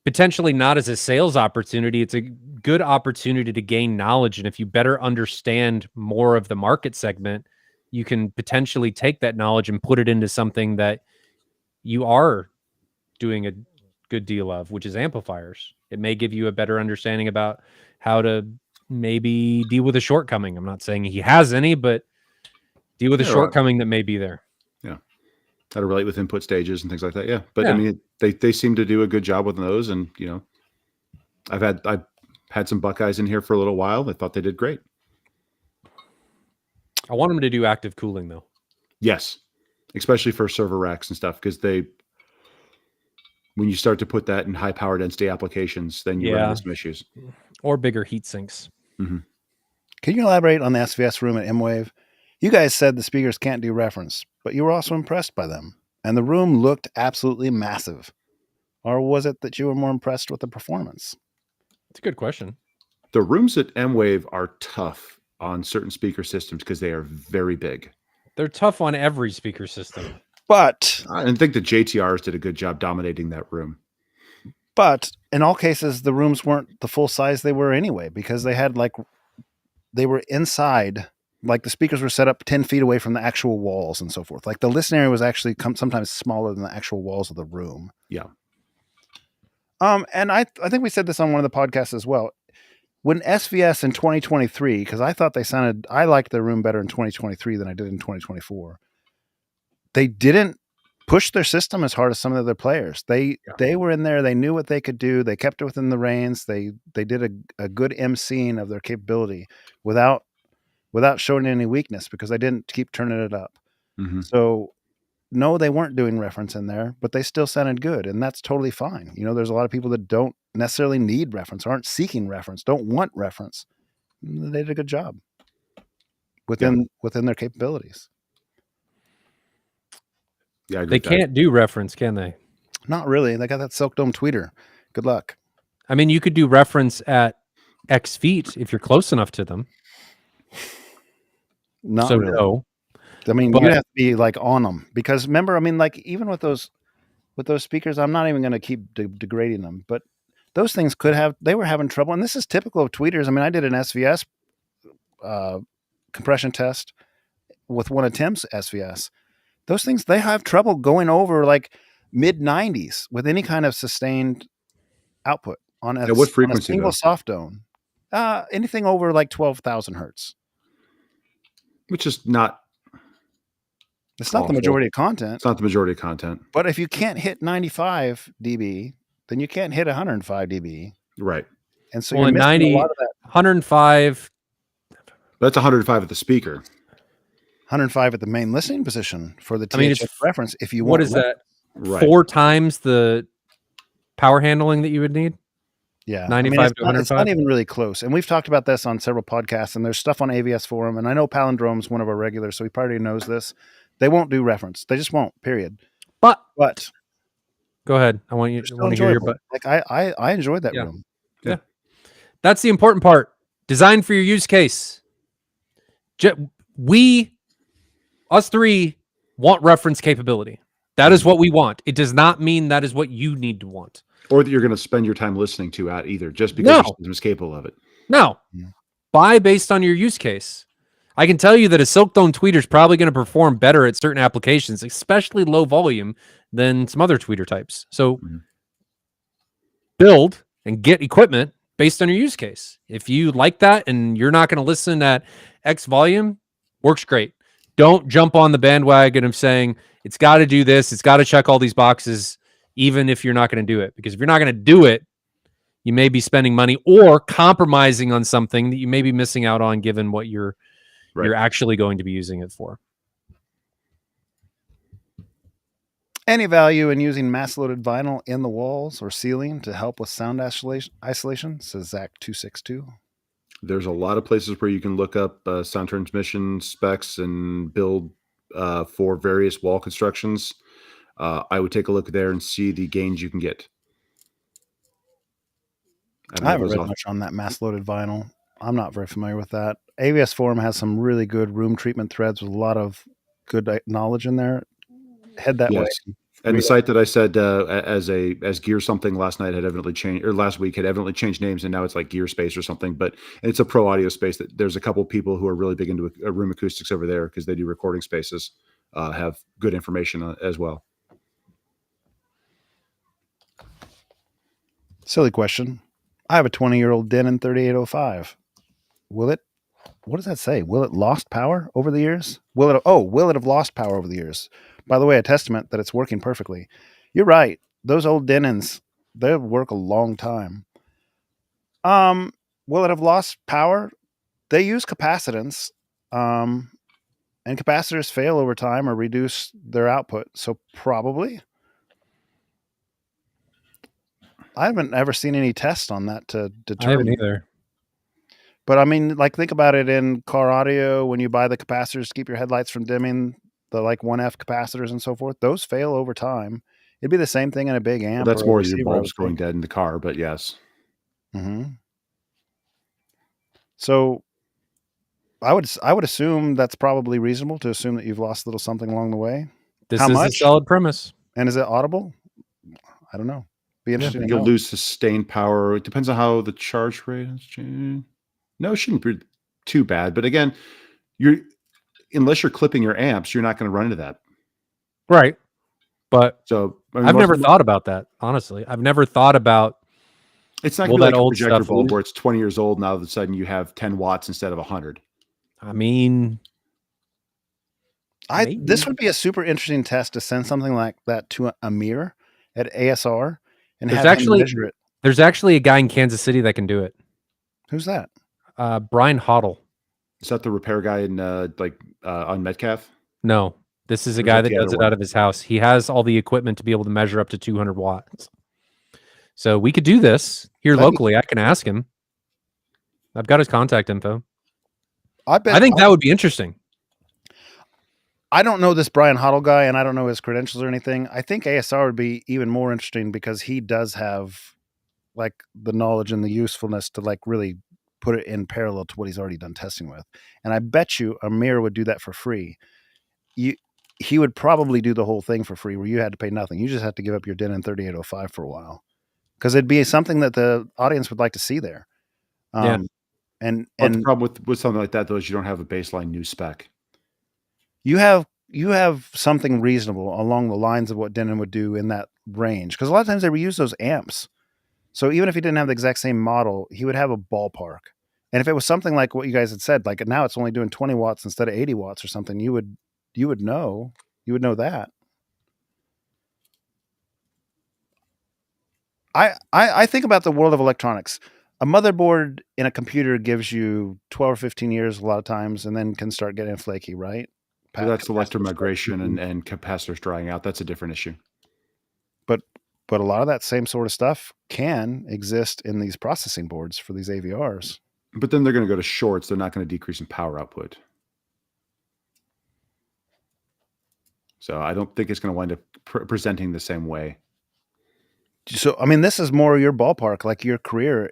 potentially not as a sales opportunity. It's a good opportunity to gain knowledge. And if you better understand more of the market segment, you can potentially take that knowledge and put it into something that you are doing a good deal of, which is amplifiers. It may give you a better understanding about how to maybe deal with a shortcoming. I'm not saying he has any, but deal with a Yeah, shortcoming that may be there. How to relate with input stages and things like that. Yeah. But Yeah. I mean, they seem to do a good job with those. And, I've had some Buckeyes in here for a little while. I thought they did great. I want him to do active cooling though. Yes. Especially for server racks and stuff. Because when you start to put that in high power density applications, then you run into some issues. Or bigger heat sinks. Can you elaborate on the SVS room at M-Wave? You guys said the speakers can't do reference, but you were also impressed by them. And the room looked absolutely massive. Or was it that you were more impressed with the performance? It's a good question. The rooms at M-Wave are tough on certain speaker systems because they are very big. They're tough on every speaker system. But I think the JTRs did a good job dominating that room. But in all cases, the rooms weren't the full size they were anyway, because they were inside, like the speakers were set up 10 feet away from the actual walls and so forth. Like the listen area was actually sometimes smaller than the actual walls of the room. Yeah. And I think we said this on one of the podcasts as well. When SVS in 2023, because I liked their room better in 2023 than I did in 2024. They didn't pushed their system as hard as some of the other players. They were in there. They knew what they could do. They kept it within the reins. They did a good emceeing of their capability without showing any weakness because they didn't keep turning it up. Mhm. So no, they weren't doing reference in there, but they still sounded good, and that's totally fine. There's a lot of people that don't necessarily need reference, aren't seeking reference, don't want reference. They did a good job within their capabilities. Yeah, I agree They with that. can't do reference, can they? Not really. They got that Silk Dome tweeter. Good luck. I mean, you could do reference at X feet if you're close enough to them. Not so really. no. I mean, But- you have to be like on them because remember, I mean, like even with those speakers, I'm not even going to keep degrading them, but those things they were having trouble. And this is typical of tweeters. I mean, I did an SVS compression test with one of Tim's SVS. Those things, they have trouble going over like mid 90s with any kind of sustained output on a, what frequency, on a single though? soft dome. Anything over like 12,000 hertz. Which is not. It's not the awful. majority of content. It's not the majority of content. But if you can't hit 95 dB, then you can't hit 105 dB. Right. And so Well, you're in missing 90 a lot of that. 105. That's 105 at the speaker. 105 at the main listening position for the THF I mean, it's reference. If you What want is that? Right. 4 times the power handling that you would need? Yeah, 95 to it's not 105? even really close. And we've talked about this on several podcasts, and there's stuff on AVS Forum. And I know Palindrome's one of our regulars, so he probably knows this. They won't do reference. They just won't. Period. But But go ahead. I want they're still to hear your enjoyable. but. Like I enjoyed that Yeah. room. That's the important part. Design for your use case. Us three, want reference capability. That is what we want. It does not mean that is what you need to want. Or that you're going to spend your time listening to at either, just because No. your system is capable of it. No. Yeah. Buy based on your use case. I can tell you that a Silk Dome tweeter is probably going to perform better at certain applications, especially low volume, than some other tweeter types. So Mhm. build and get equipment based on your use case. If you like that and you're not going to listen at X volume, works great. Don't jump on the bandwagon of saying it's got to do this, it's got to check all these boxes, even if you're not going to do it. Because if you're not going to do it, you may be spending money or compromising on something that you may be missing out on, given what you're actually going to be using it for. Any value in using mass-loaded vinyl in the walls or ceiling to help with sound isolation? Says Zach262. There's a lot of places where you can look up sound transmission specs and build for various wall constructions. I would take a look there and see the gains you can get. I haven't read much on that mass-loaded vinyl. I'm not very familiar with that. AVS Forum has some really good room treatment threads with a lot of good knowledge in there. Head that way. And the site that I said as Gear something last night had evidently changed, or last week had evidently changed names, and now it's like Gear Space or something. But it's a pro audio space that there's a couple people who are really big into room acoustics over there because they do recording spaces, have good information as well. Silly question. I have a 20-year-old Denon 3805. What does that say? Will it lost power over the years? Will it have lost power over the years? By the way, a testament that it's working perfectly. You're right. Those old Denons, they'll work a long time. Will it have lost power? They use capacitance, and capacitors fail over time or reduce their output. So probably. I haven't ever seen any tests on that to determine. I haven't either. But I mean, like, think about it in car audio when you buy the capacitors to keep your headlights from dimming, the like 1F capacitors and so forth. Those fail over time. It'd be the same thing in a big amp. Well, that's or a more your receiver, I bulbs would going think. dead in the car, but yes. Mm-hmm. So I would assume that's probably reasonable to assume that you've lost a little something along the way. This How is a much? solid premise. And is it audible? I don't know. Be interesting. to You'll know. lose sustained power. It depends on how the charge rate has changed. No, it shouldn't be too bad. But again, unless you're clipping your amps, you're not going to run into that. Right. But So I mean, I've never thought about that, honestly. I've never thought about, It's not Will going to be that like a old projector stuff bulb lose? where it's 20 years old. Now all of a sudden you have 10 watts instead of 100. I mean, This would be a super interesting test to send something like that to Amir at ASR and There's have actually- him measure it. There's actually a guy in Kansas City that can do it. Who's that? Brian Hoddle. Is that the repair guy in on Metcalf? No, this is a Or is guy that that the does other it one? out of his house. He has all the equipment to be able to measure up to 200 watts. So we could do this here That'd be- locally. I can ask him. I've got his contact info. I bet. I think that would be interesting. I don't know this Brian Hoddle guy, and I don't know his credentials or anything. I think ASR would be even more interesting because he does have like the knowledge and the usefulness to like really put it in parallel to what he's already done testing with. And I bet you Amir would do that for free. He would probably do the whole thing for free where you had to pay nothing. You just had to give up your Denon 3805 for a while because it'd be something that the audience would like to see there. Yeah. And The problem with something like that, though, is you don't have a baseline new spec. you have something reasonable along the lines of what Denon would do in that range. Because a lot of times they reuse those amps. So even if he didn't have the exact same model, he would have a ballpark. And if it was something like what you guys had said, like now it's only doing 20 watts instead of 80 watts or something, you would know that. I think about the world of electronics. A motherboard in a computer gives you 12 or 15 years a lot of times and then can start getting flaky, right? Well, that's Capacitors electromigration and capacitors drying out. That's a different issue. But a lot of that same sort of stuff can exist in these processing boards for these AVRs. But then they're going to go to shorts. They're not going to decrease in power output. So I don't think it's going to wind up presenting the same way. So, I mean, this is more your ballpark, like your career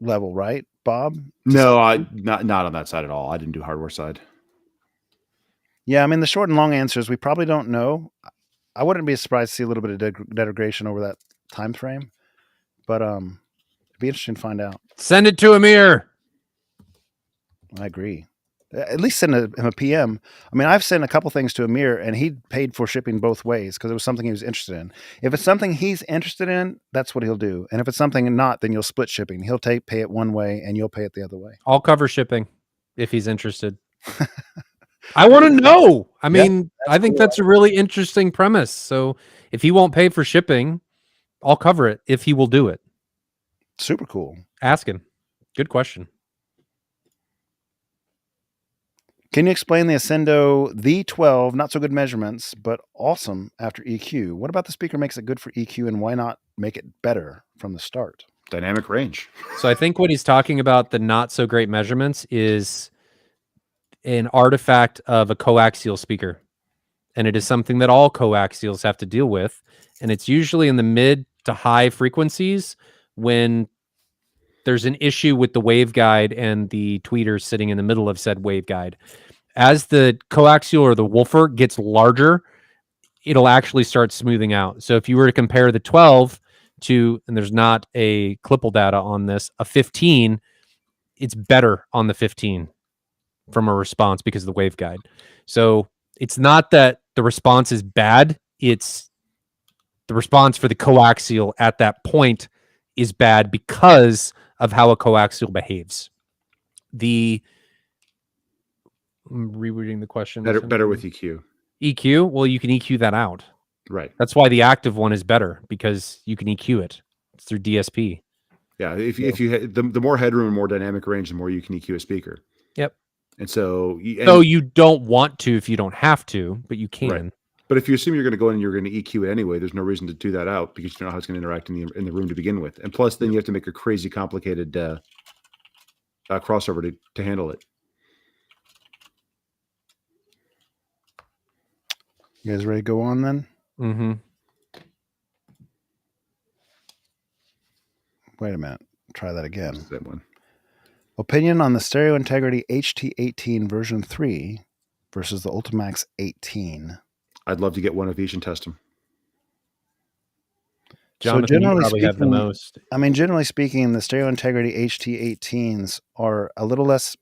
level, right, Bob? No, not on that side at all. I didn't do hardware side. Yeah, I mean, the short and long answer is we probably don't know. I wouldn't be surprised to see a little bit of degradation over that time frame, but it'd be interesting to find out. Send it to Amir. I agree. At least send him a PM. I mean, I've sent a couple things to Amir, and he paid for shipping both ways because it was something he was interested in. If it's something he's interested in, that's what he'll do. And if it's something not, then you'll split shipping. He'll pay it one way, and you'll pay it the other way. I'll cover shipping if he's interested. I want to know. I mean, I think cool. that's a really interesting premise. So if he won't pay for shipping, I'll cover it if he will do it. Super cool. Ask him. Good question. Can you explain the Ascendo V12, not so good measurements, but awesome after EQ? What about the speaker makes it good for EQ, and why not make it better from the start? Dynamic range. So I think what he's talking about, the not so great measurements, is an artifact of a coaxial speaker. And it is something that all coaxials have to deal with. And it's usually in the mid to high frequencies when there's an issue with the waveguide and the tweeter sitting in the middle of said waveguide. As the coaxial or the woofer gets larger, it'll actually start smoothing out. So if you were to compare the 12 to, and there's not a Clipple data on this, a 15, it's better on the 15 from a response because of the waveguide. So it's not that the response is bad, it's the response for the coaxial at that point is bad because of how a coaxial behaves. I'm rereading the question. Better with EQ. EQ? Well, you can EQ that out. Right. That's why the active one is better, because you can EQ it. It's through DSP. Yeah. If you the more headroom and more dynamic range, the more you can EQ a speaker. Yep. And so you don't want to if you don't have to, but you can. Right. But if you assume you're going to go in and you're going to EQ it anyway, there's no reason to do that out because you know how it's going to interact in the room to begin with. And plus, then you have to make a crazy complicated crossover to handle it. You guys ready to go on then? Mm-hmm. Wait a minute. Try that again. That one. Opinion on the Stereo Integrity HT18 version 3 versus the Ultimax 18. I'd love to get one of each and test them. Jonathan, generally you probably have the speaking- most. I mean, generally speaking, the Stereo Integrity HT18s are a little less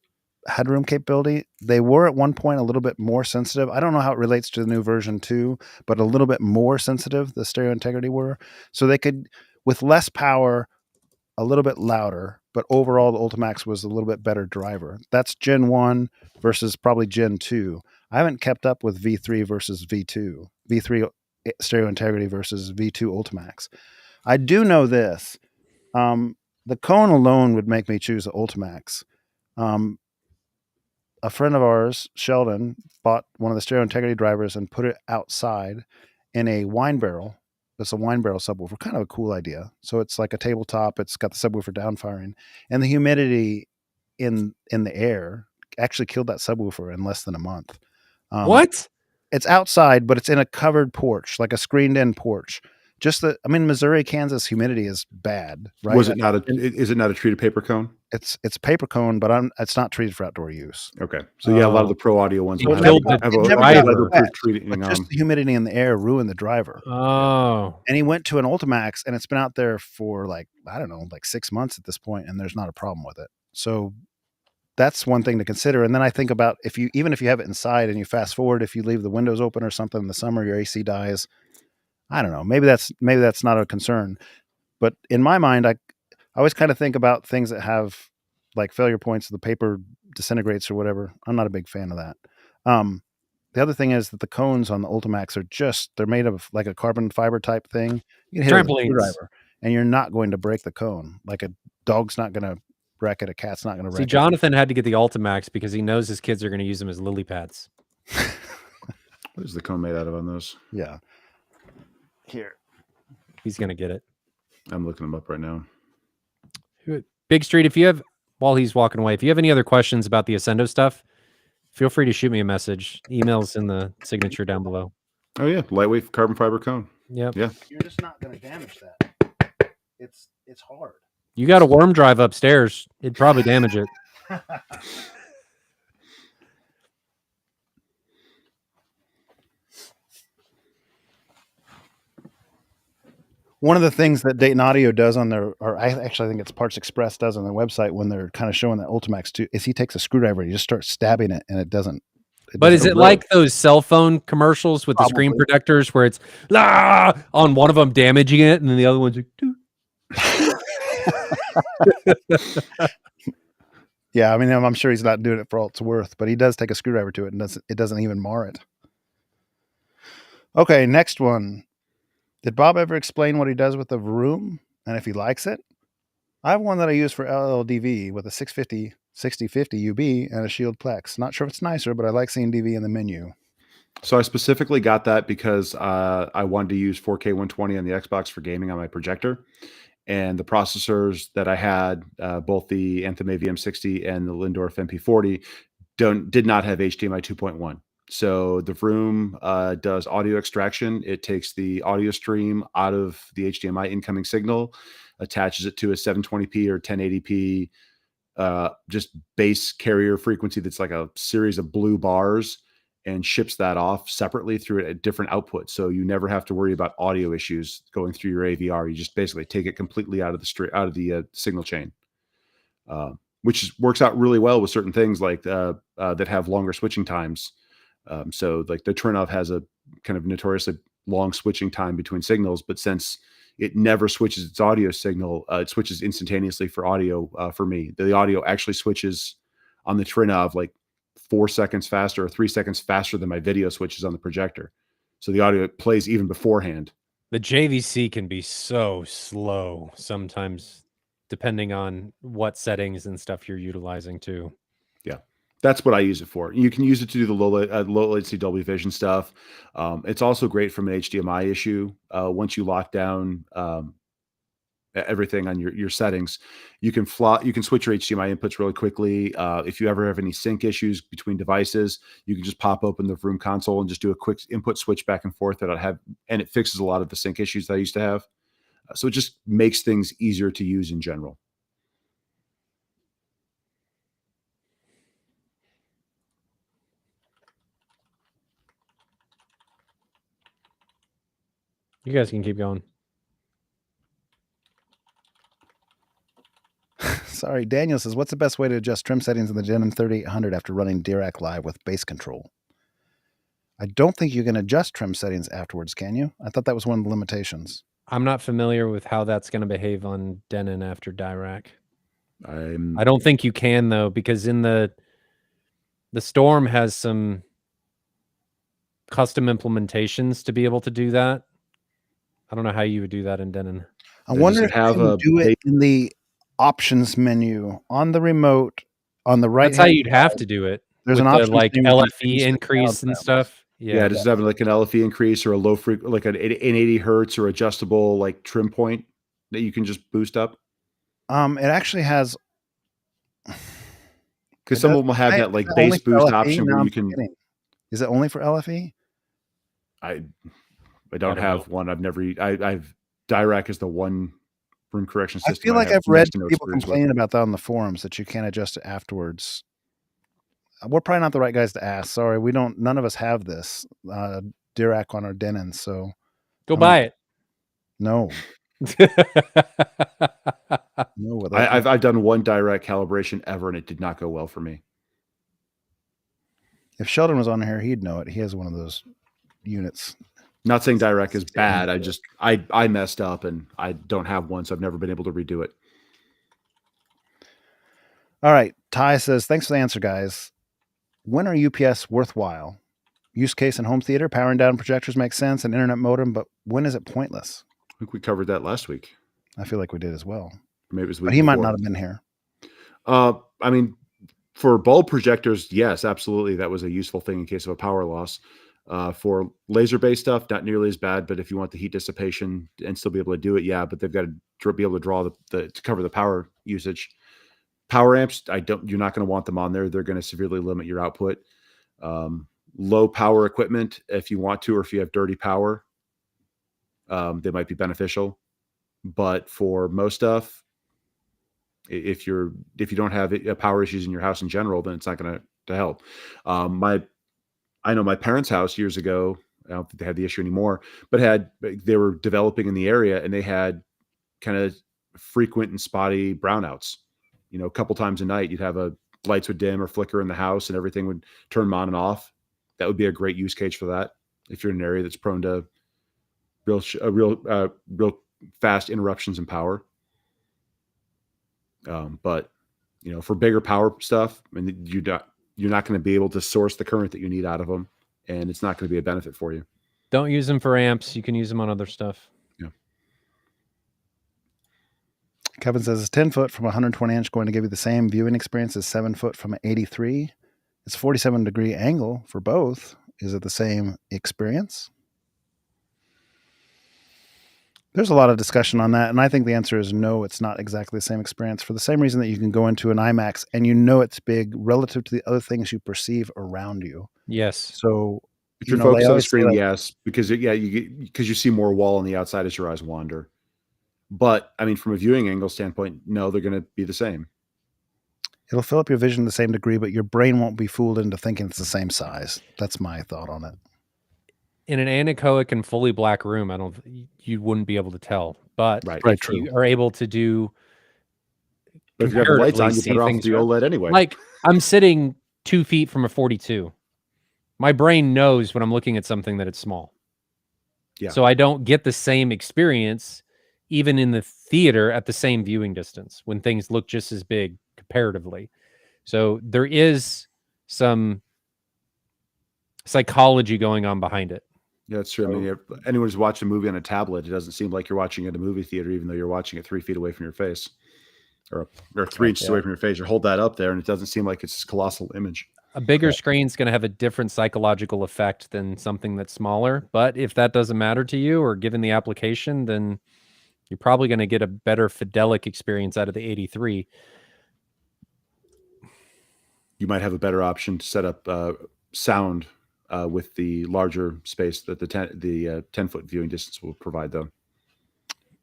headroom capability. They were at one point a little bit more sensitive. I don't know how it relates to the new version 2, but a little bit more sensitive, the Stereo Integrity were. So they could, with less power, a little bit louder, but overall the Ultimax was a little bit better driver. That's Gen 1 versus probably Gen 2. I haven't kept up with V3 versus V2, V3 stereo integrity versus V2 Ultimax. I do know this. The cone alone would make me choose the Ultimax. A friend of ours, Sheldon, bought one of the stereo integrity drivers and put it outside in a wine barrel. It's a wine barrel subwoofer, kind of a cool idea. So it's like a tabletop. It's got the subwoofer downfiring, and the humidity in the air actually killed that subwoofer in less than a month. What? It's outside, but it's in a covered porch, like a screened-in porch. Missouri, Kansas humidity is bad, right? Was it not is it not a treated paper cone? It's paper cone, but it's not treated for outdoor use. Okay. So yeah, a lot of the pro audio ones You will killed have the a driver. weatherproof treating But on just them. the humidity in the air ruined the driver. Oh. And he went to an Ultimax, and it's been out there for like 6 months at this point, and there's not a problem with it. So that's one thing to consider. And then I think about if you have it inside and you fast forward, if you leave the windows open or something in the summer, your AC dies. I don't know. Maybe that's not a concern. But in my mind, I always kind of think about things that have like failure points, the paper disintegrates or whatever. I'm not a big fan of that. The other thing is that the cones on the Ultimax they're made of like a carbon fiber type thing. You can hit it with a Trampolines. screwdriver and you're not going to break the cone. Like a dog's not going to wreck it. A cat's not going to wreck See, it. Jonathan had to get the Ultimax because he knows his kids are going to use them as lily pads. What is the cone made out of on those? Yeah. Here. He's going to get it. I'm looking them up right now. Big Street, while he's walking away, if you have any other questions about the Ascendo stuff, feel free to shoot me a message. Email's in the signature down below. Oh yeah, lightweight carbon fiber cone. Yep. Yeah. You're just not going to damage that. It's hard. You got a worm drive upstairs. It'd probably damage it. One of the things that Dayton Audio does on I think it's Parts Express does on their website when they're kind of showing that Ultimax too, is he takes a screwdriver and he just starts stabbing it and it doesn't. But is it like those cell phone commercials with the screen Probably. protectors where it's on one of them damaging it and then the other one's like, "Doo." Yeah, I mean, I'm sure he's not doing it for all it's worth, but he does take a screwdriver to it and it doesn't even mar it. Okay, next one. Did Bob ever explain what he does with the Vroom and if he likes it? I have one that I use for LLDV with a 650 6050 UB and a Shield Plex. Not sure if it's nicer, but I like seeing DV in the menu. So I specifically got that because I wanted to use 4K 120 on the Xbox for gaming on my projector. And the processors that I had, both the Anthem AVM60 and the Lindorf MP40, did not have HDMI 2.1. So the Vroom does audio extraction. It takes the audio stream out of the HDMI incoming signal, attaches it to a 720p or 1080p just base carrier frequency that's like a series of blue bars, and ships that off separately through a different output. So you never have to worry about audio issues going through your AVR. You just basically take it completely out of the signal chain, which works out really well with certain things like that have longer switching times. So like the Trinnov has a kind of notoriously long switching time between signals, but since it never switches its audio signal, it switches instantaneously for audio for me. The audio actually switches on the Trinnov like 4 seconds faster or 3 seconds faster than my video switches on the projector. So the audio plays even beforehand. The JVC can be so slow sometimes, depending on what settings and stuff you're utilizing too. Yeah, that's what I use it for. You can use it to do the low latency Dolby Vision stuff. It's also great from an HDMI issue. Once you lock down everything on your settings, you can switch your HDMI inputs really quickly. If you ever have any sync issues between devices, you can just pop open the Vroom console and just do a quick input switch back and forth and it fixes a lot of the sync issues that I used to have. So it just makes things easier to use in general. You guys can keep going. Sorry, Daniel says, what's the best way to adjust trim settings in the Denon 3800 after running Dirac Live with bass control? I don't think you can adjust trim settings afterwards, can you? I thought that was one of the limitations. I'm not familiar with how that's going to behave on Denon after Dirac. I don't think you can though, because in the Storm has some custom implementations to be able to do that. I don't know how you would do that in Denon. I Does wonder it if have you can a do it in the options menu on the remote on the right. That's how you'd have to do it. There's with an the option like menu with LFE things to increase down and them. stuff. Yeah, does it have like an LFE increase or a low like an 80 hertz or adjustable like trim point that you can just boost up? It actually has. Because some of them will have that like bass boost option where you can. Is it only for LFE? I don't have one. I've never. I've Dirac is the one room correction system. I feel like I've read next to no people experience with. complaining about that on the forums that you can't adjust it afterwards. We're probably not the right guys to ask. Sorry, we don't. None of us have this Dirac on our Denon, so Go buy it. no. No, I've done one Dirac calibration ever, and it did not go well for me. If Sheldon was on here, he'd know it. He has one of those units. Not saying Dirac is bad. I messed up, and I don't have one, so I've never been able to redo it. All right. Ty says, thanks for the answer, guys. When are UPS worthwhile? Use case in home theater, powering down projectors makes sense, an internet modem, but when is it pointless? I think we covered that last week. I feel like we did as well. Maybe it was but he might not have been here. I mean, for bulb projectors, yes, absolutely. That was a useful thing in case of a power loss. For laser-based stuff, not nearly as bad, but if you want the heat dissipation and still be able to do it, yeah, but they've got to be able to draw to cover the power usage. Power amps, you're not going to want them on there. They're going to severely limit your output. Low power equipment, if you want to, or if you have dirty power, they might be beneficial. But for most stuff, if you don't have power issues in your house in general, then it's not going to help. I know my parents' house years ago, I don't think they had the issue anymore, but they were developing in the area, and they had kind of frequent and spotty brownouts. You know, a couple times a night, you'd have lights would dim or flicker in the house, and everything would turn on and off. That would be a great use case for that if you're in an area that's prone to real fast interruptions in power. But you know, for bigger power stuff, and you're not going to be able to source the current that you need out of them, and it's not going to be a benefit for you. Don't use them for amps. You can use them on other stuff. Yeah. Kevin says, is 10 foot from 120 inch going to give you the same viewing experience as 7 foot from an 83? It's 47 degree angle for both. Is it the same experience? There's a lot of discussion on that, and I think the answer is no, it's not exactly the same experience for the same reason that you can go into an IMAX and you know it's big relative to the other things you perceive around you. Yes. So if you're focused on the screen, yes, because you see more wall on the outside as your eyes wander. But I mean, from a viewing angle standpoint, no, they're going to be the same. It'll fill up your vision to the same degree, but your brain won't be fooled into thinking it's the same size. That's my thought on it. In an anechoic and fully black room, you wouldn't be able to tell. But if you are able to do, but if you have the lights on, you put off the OLED anyway. Like I'm sitting 2 feet from a 42. My brain knows when I'm looking at something that it's small. Yeah. So I don't get the same experience, even in the theater, at the same viewing distance when things look just as big comparatively. So there is some psychology going on behind it. Yeah, that's true. I mean, if anyone who's watching a movie on a tablet, it doesn't seem like you're watching it at a movie theater, even though you're watching it 3 feet away from your face, or 3 inches away from your face. You hold that up there, and it doesn't seem like it's this colossal image. A bigger screen's going to have a different psychological effect than something that's smaller. But if that doesn't matter to you, or given the application, then you're probably going to get a better Fidelic experience out of the 83. You might have a better option to set up sound with the larger space that the 10-foot viewing distance will provide, though.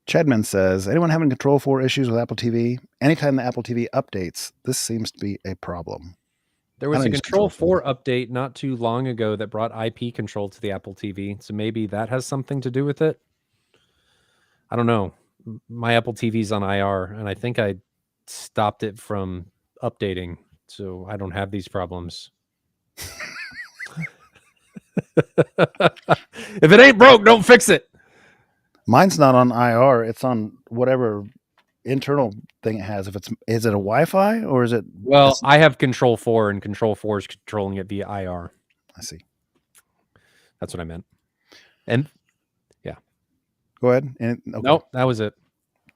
Chadman says, anyone having Control 4 issues with Apple TV? Anytime the Apple TV updates, this seems to be a problem. There was a Control 4 update not too long ago that brought IP control to the Apple TV. So maybe that has something to do with it. I don't know. My Apple TV's on IR, and I think I stopped it from updating, so I don't have these problems. If it ain't broke, don't fix it. Mine's not on IR. It's on whatever internal thing it has. Is it a Wi-Fi or is it? Well, I have Control 4, and Control 4 is controlling it via IR. I see. That's what I meant. And Go ahead. And, okay. nope, that was it.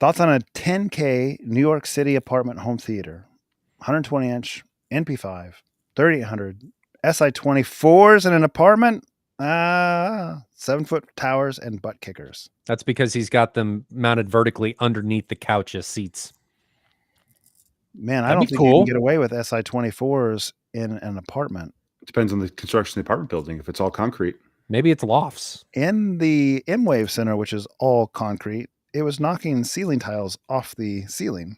Thoughts on a 10K New York City apartment home theater, 120 inch NP5, 3800 SI24s in an apartment, 7-foot towers and butt kickers. That's because he's got them mounted vertically underneath the couch as seats. Man, I That'd don't be think you cool. can get away with SI24s in an apartment. Depends on the construction of the apartment building. If it's all concrete, Maybe it's lofts. In the M-Wave Center, which is all concrete, it was knocking ceiling tiles off the ceiling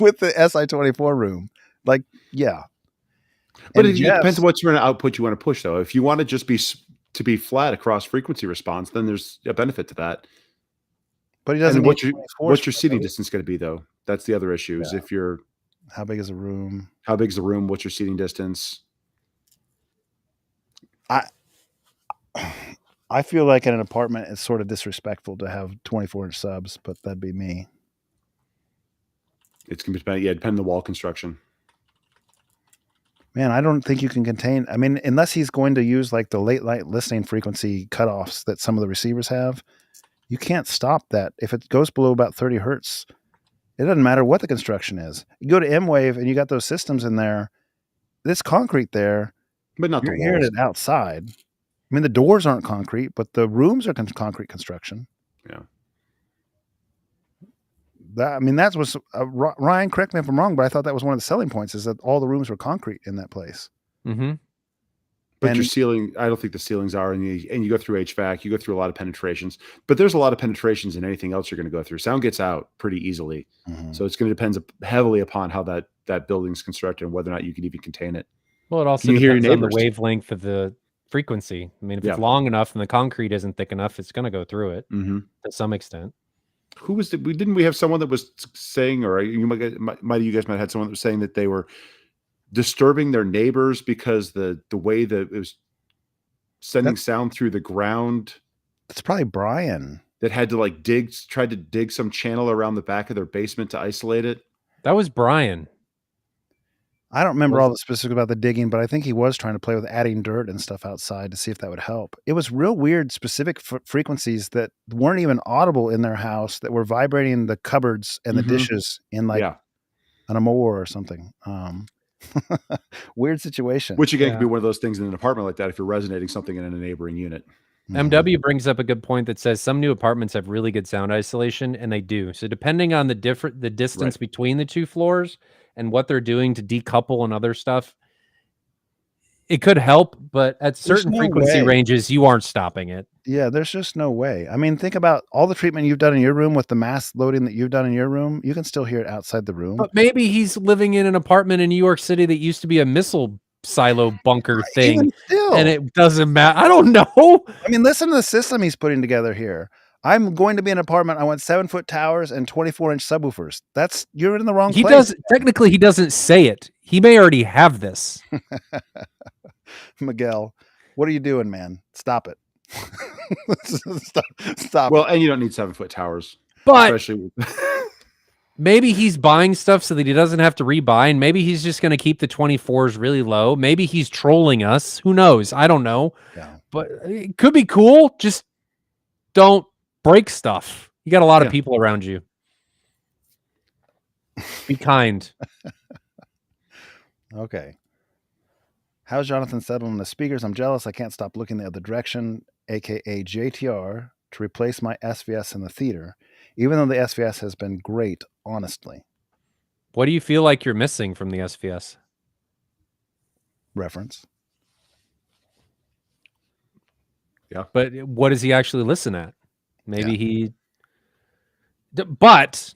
with the SI24 room. Like, yeah. but And it depends Jeff's- on what sort of output you want to push. Though, if you want to just be flat across frequency response, then there's a benefit to that. but he doesn't And need what's your 24s seating for those. distance going to be though? That's the other issue. Is Yeah. if you're How big is a room? how big's the room? What's your seating distance? I feel like in an apartment, it's sort of disrespectful to have 24-inch subs, but that'd be me. It's going to depend on the wall construction. Man, I don't think you can contain. I mean, unless he's going to use like the late light listening frequency cutoffs that some of the receivers have, you can't stop that. If it goes below about 30 hertz, it doesn't matter what the construction is. You go to M-Wave and you got those systems in there. This concrete there, But not you're the hearing walls. it outside. I mean, the doors aren't concrete, but the rooms are concrete construction. Yeah. That was Ryan. Correct me if I'm wrong, but I thought that was one of the selling points is that all the rooms were concrete in that place. Mm-hmm. But And- your ceiling, I don't think the ceilings are, and you go through HVAC, you go through a lot of penetrations. But there's a lot of penetrations in anything else you're going to go through. Sound gets out pretty easily, so it's going to depend heavily upon how that building's constructed and whether or not you can even contain it. Well, it also Can you hear your depends on the neighbors? wavelength of the frequency. I mean, if Yeah. it's long enough and the concrete isn't thick enough, it's going to go through it Mm-hmm. to some extent. Who was didn't we have someone that was saying, or you might you guys might have had someone that was saying that they were disturbing their neighbors because the way that it was sending sound through the ground, It's probably Brian. that had to tried to dig some channel around the back of their basement to isolate it. That was Brian. I don't remember all the specifics about the digging, but I think he was trying to play with adding dirt and stuff outside to see if that would help. It was real weird, specific frequencies that weren't even audible in their house that were vibrating the cupboards and the Mhm. dishes in like Yeah, an Amore or something. Weird situation. which again Yeah. could be one of those things in an apartment like that if you're resonating something in a neighboring unit. Mhm. MW brings up a good point that says some new apartments have really good sound isolation, and they do. So depending on the distance between the two floors and what they're doing to decouple and other stuff, it could help. But at certain no frequency way. ranges, you aren't stopping it. Yeah, there's just no way. I mean, think about all the treatment you've done in your room with the mass loading that you've done in your room. You can still hear it outside the room. But maybe he's living in an apartment in New York City that used to be a missile silo bunker thing, Even still, and it doesn't matter. I don't know. I mean, listen to the system he's putting together here. I'm going to be in an apartment. I want 7-foot towers and 24-inch subwoofers. You're in the wrong He place. technically he doesn't say it. He may already have this. Miguel, what are you doing, man? Stop it. Stop. Well, and you don't need 7-foot towers, But especially. maybe he's buying stuff so that he doesn't have to rebuy, and maybe he's just going to keep the 24s really low. Maybe he's trolling us. Who knows? I don't know. Yeah. But it could be cool. Just don't break stuff. You got a lot of Yeah. people around you. Be kind. Okay. How's Jonathan settling the speakers? I'm jealous. I can't stop looking the other direction, aka JTR, to replace my SVS in the theater, even though the SVS has been great, honestly. What do you feel like you're missing from the SVS? Reference. But what does he actually listen at? Maybe but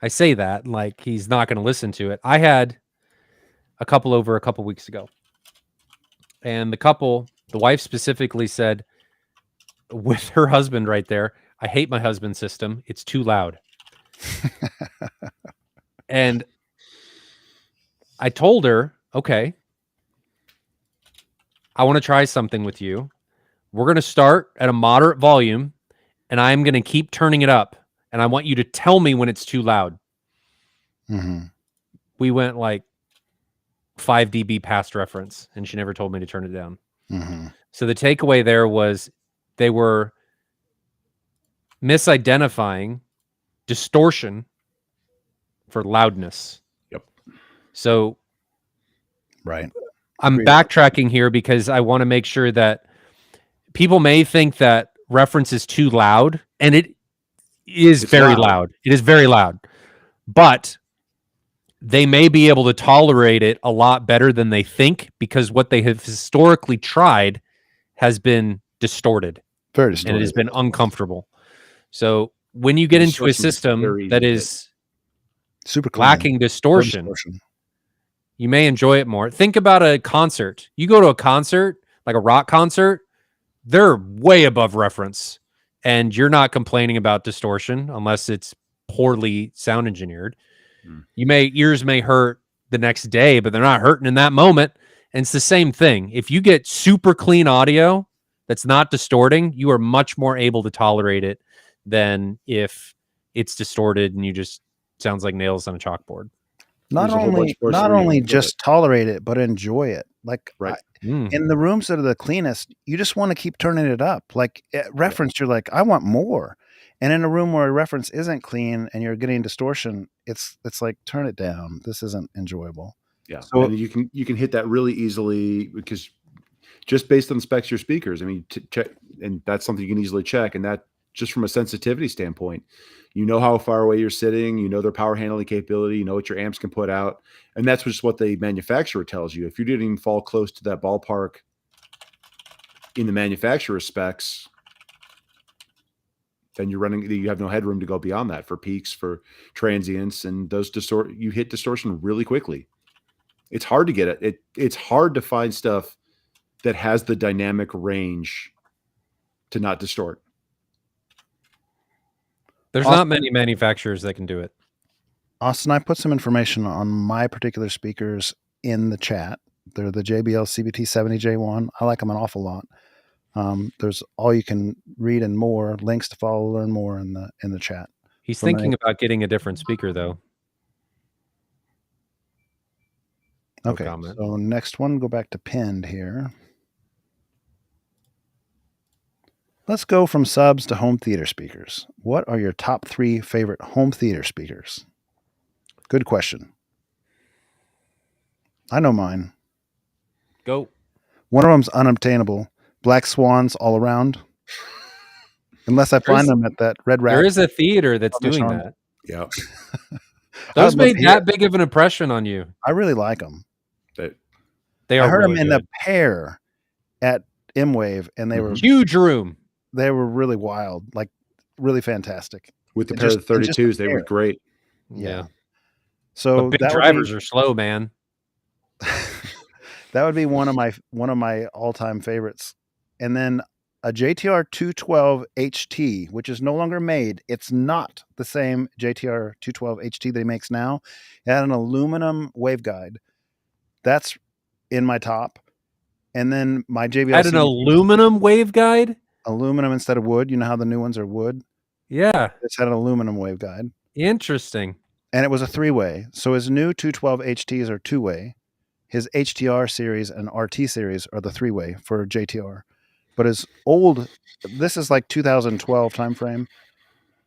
I say that like he's not going to listen to it. I had a couple over a couple weeks ago, and the wife specifically said with her husband right there, I hate my husband's system. It's too loud. And I told her, okay, I want to try something with you. We're going to start at a moderate volume, and I'm going to keep turning it up. And I want you to tell me when it's too loud. Mm-hmm. We went like 5 dB past reference, and she never told me to turn it down. Mm-hmm. So the takeaway there was they were misidentifying distortion for loudness. Yep. Right. So I'm Agreed. backtracking here because I want to make sure that people may think that reference is too loud, and it is very loud. It is very loud, but they may be able to tolerate it a lot better than they think because what they have historically tried has been distorted, Very and it distorted. has been uncomfortable. So when you get into a Distortion is system very that easy to is Super clean. lacking No distortion, distortion. you may enjoy it more. Think about a concert. You go to a concert, like a rock concert, they're way above reference, and you're not complaining about distortion unless it's poorly sound engineered. Ears may hurt the next day, but they're not hurting in that moment. And it's the same thing. If you get super clean audio that's not distorting, you are much more able to tolerate it than if it's distorted and you just sounds like nails on a chalkboard. Not There's a whole bunch only worse reasons for just tolerate it, but enjoy it. Like Right. in the rooms that are the cleanest, you just want to keep turning it up. Like at reference, you're like, I want more. And in a room where a reference isn't clean and you're getting distortion, it's like, turn it down. This isn't enjoyable. Yeah. So- And you can hit that really easily because just based on the specs of your speakers, I mean, to check, and that's something you can easily check. And that just from a sensitivity standpoint, you know how far away you're sitting, you know their power handling capability, you know what your amps can put out. And that's just what the manufacturer tells you. If you didn't even fall close to that ballpark in the manufacturer specs, then you have no headroom to go beyond that for peaks, for transients, and those you hit distortion really quickly. It's hard to get it. It's hard to find stuff that has the dynamic range to not distort. There's not many manufacturers that can do it. Austin, I put some information on my particular speakers in the chat. They're the JBL CBT 70J1. I like them an awful lot. There's all you can read and more links to follow, learn more in the chat. He's For thinking my- about getting a different speaker, though. No Okay, comment. so next one, go back to pinned here. Let's go from subs to home theater speakers. What are your top 3 favorite home theater speakers? Good question. I know mine. Go. One of them's unobtainable. Black Swans all around. Unless I find them at that Red Rack. There is a theater that's doing Sean. that. Yeah. Those I'd love made to hear that it. big of an impression on you. I really like them. They are I heard really them in the good. pair at M-Wave, and they were Huge room. really wild, like really fantastic. With the It pair just- of it just 32s, they were there. great. Yeah. So But big that drivers are slow, man. that would be one of my all-time favorites. And then a JTR 212 HT, which is no longer made. It's not the same JTR 212 HT that he makes now. It had an aluminum waveguide. That's in my top. And then my JBL Had an aluminum waveguide. aluminum instead of wood. You know how the new ones are wood? Yeah, It's had an aluminum waveguide. interesting. And it was a 3-way. So his new 212 HTs are 2-way. His HTR series and RT series are the 3-way for JTR. But his old, this is like 2012 timeframe.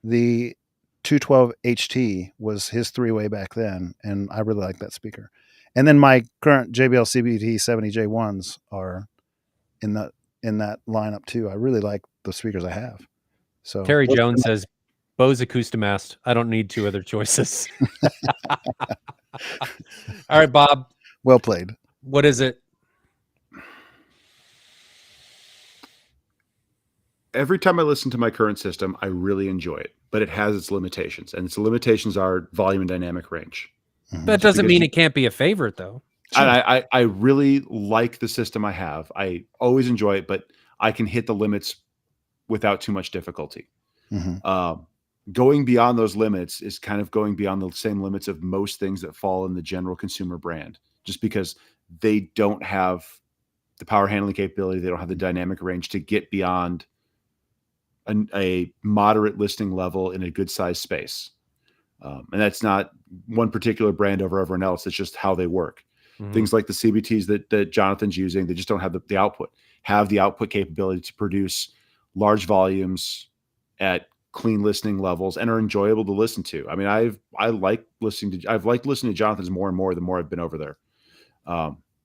The 212 HT was his 3-way back then, and I really like that speaker. And then my current JBL CBT 70J1s are in that lineup too. I really like the speakers I have. So Terry those are Jones my- says, Bose Acustomast. I don't need 2 other choices. All right, Bob. well played. What is it? Every time I listen to my current system, I really enjoy it, but it has its limitations, and its limitations are volume and dynamic range. Mhm. That doesn't because mean you- it can't be a favorite, though. Sure. And I really like the system I have. I always enjoy it, but I can hit the limits without too much difficulty. Mhm. Going beyond those limits is kind of going beyond the same limits of most things that fall in the general consumer brand, just because they don't have the power handling capability. They don't have the dynamic range to get beyond a moderate listing level in a good size space. And that's not one particular brand over everyone else. It's just how they work. Mhm. Things like the CBTs that Jonathan's using, they just don't have the output. Have the output capability to produce large volumes at clean listening levels and are enjoyable to listen to. I mean, I've liked listening to Jonathan's more and more the more I've been over there,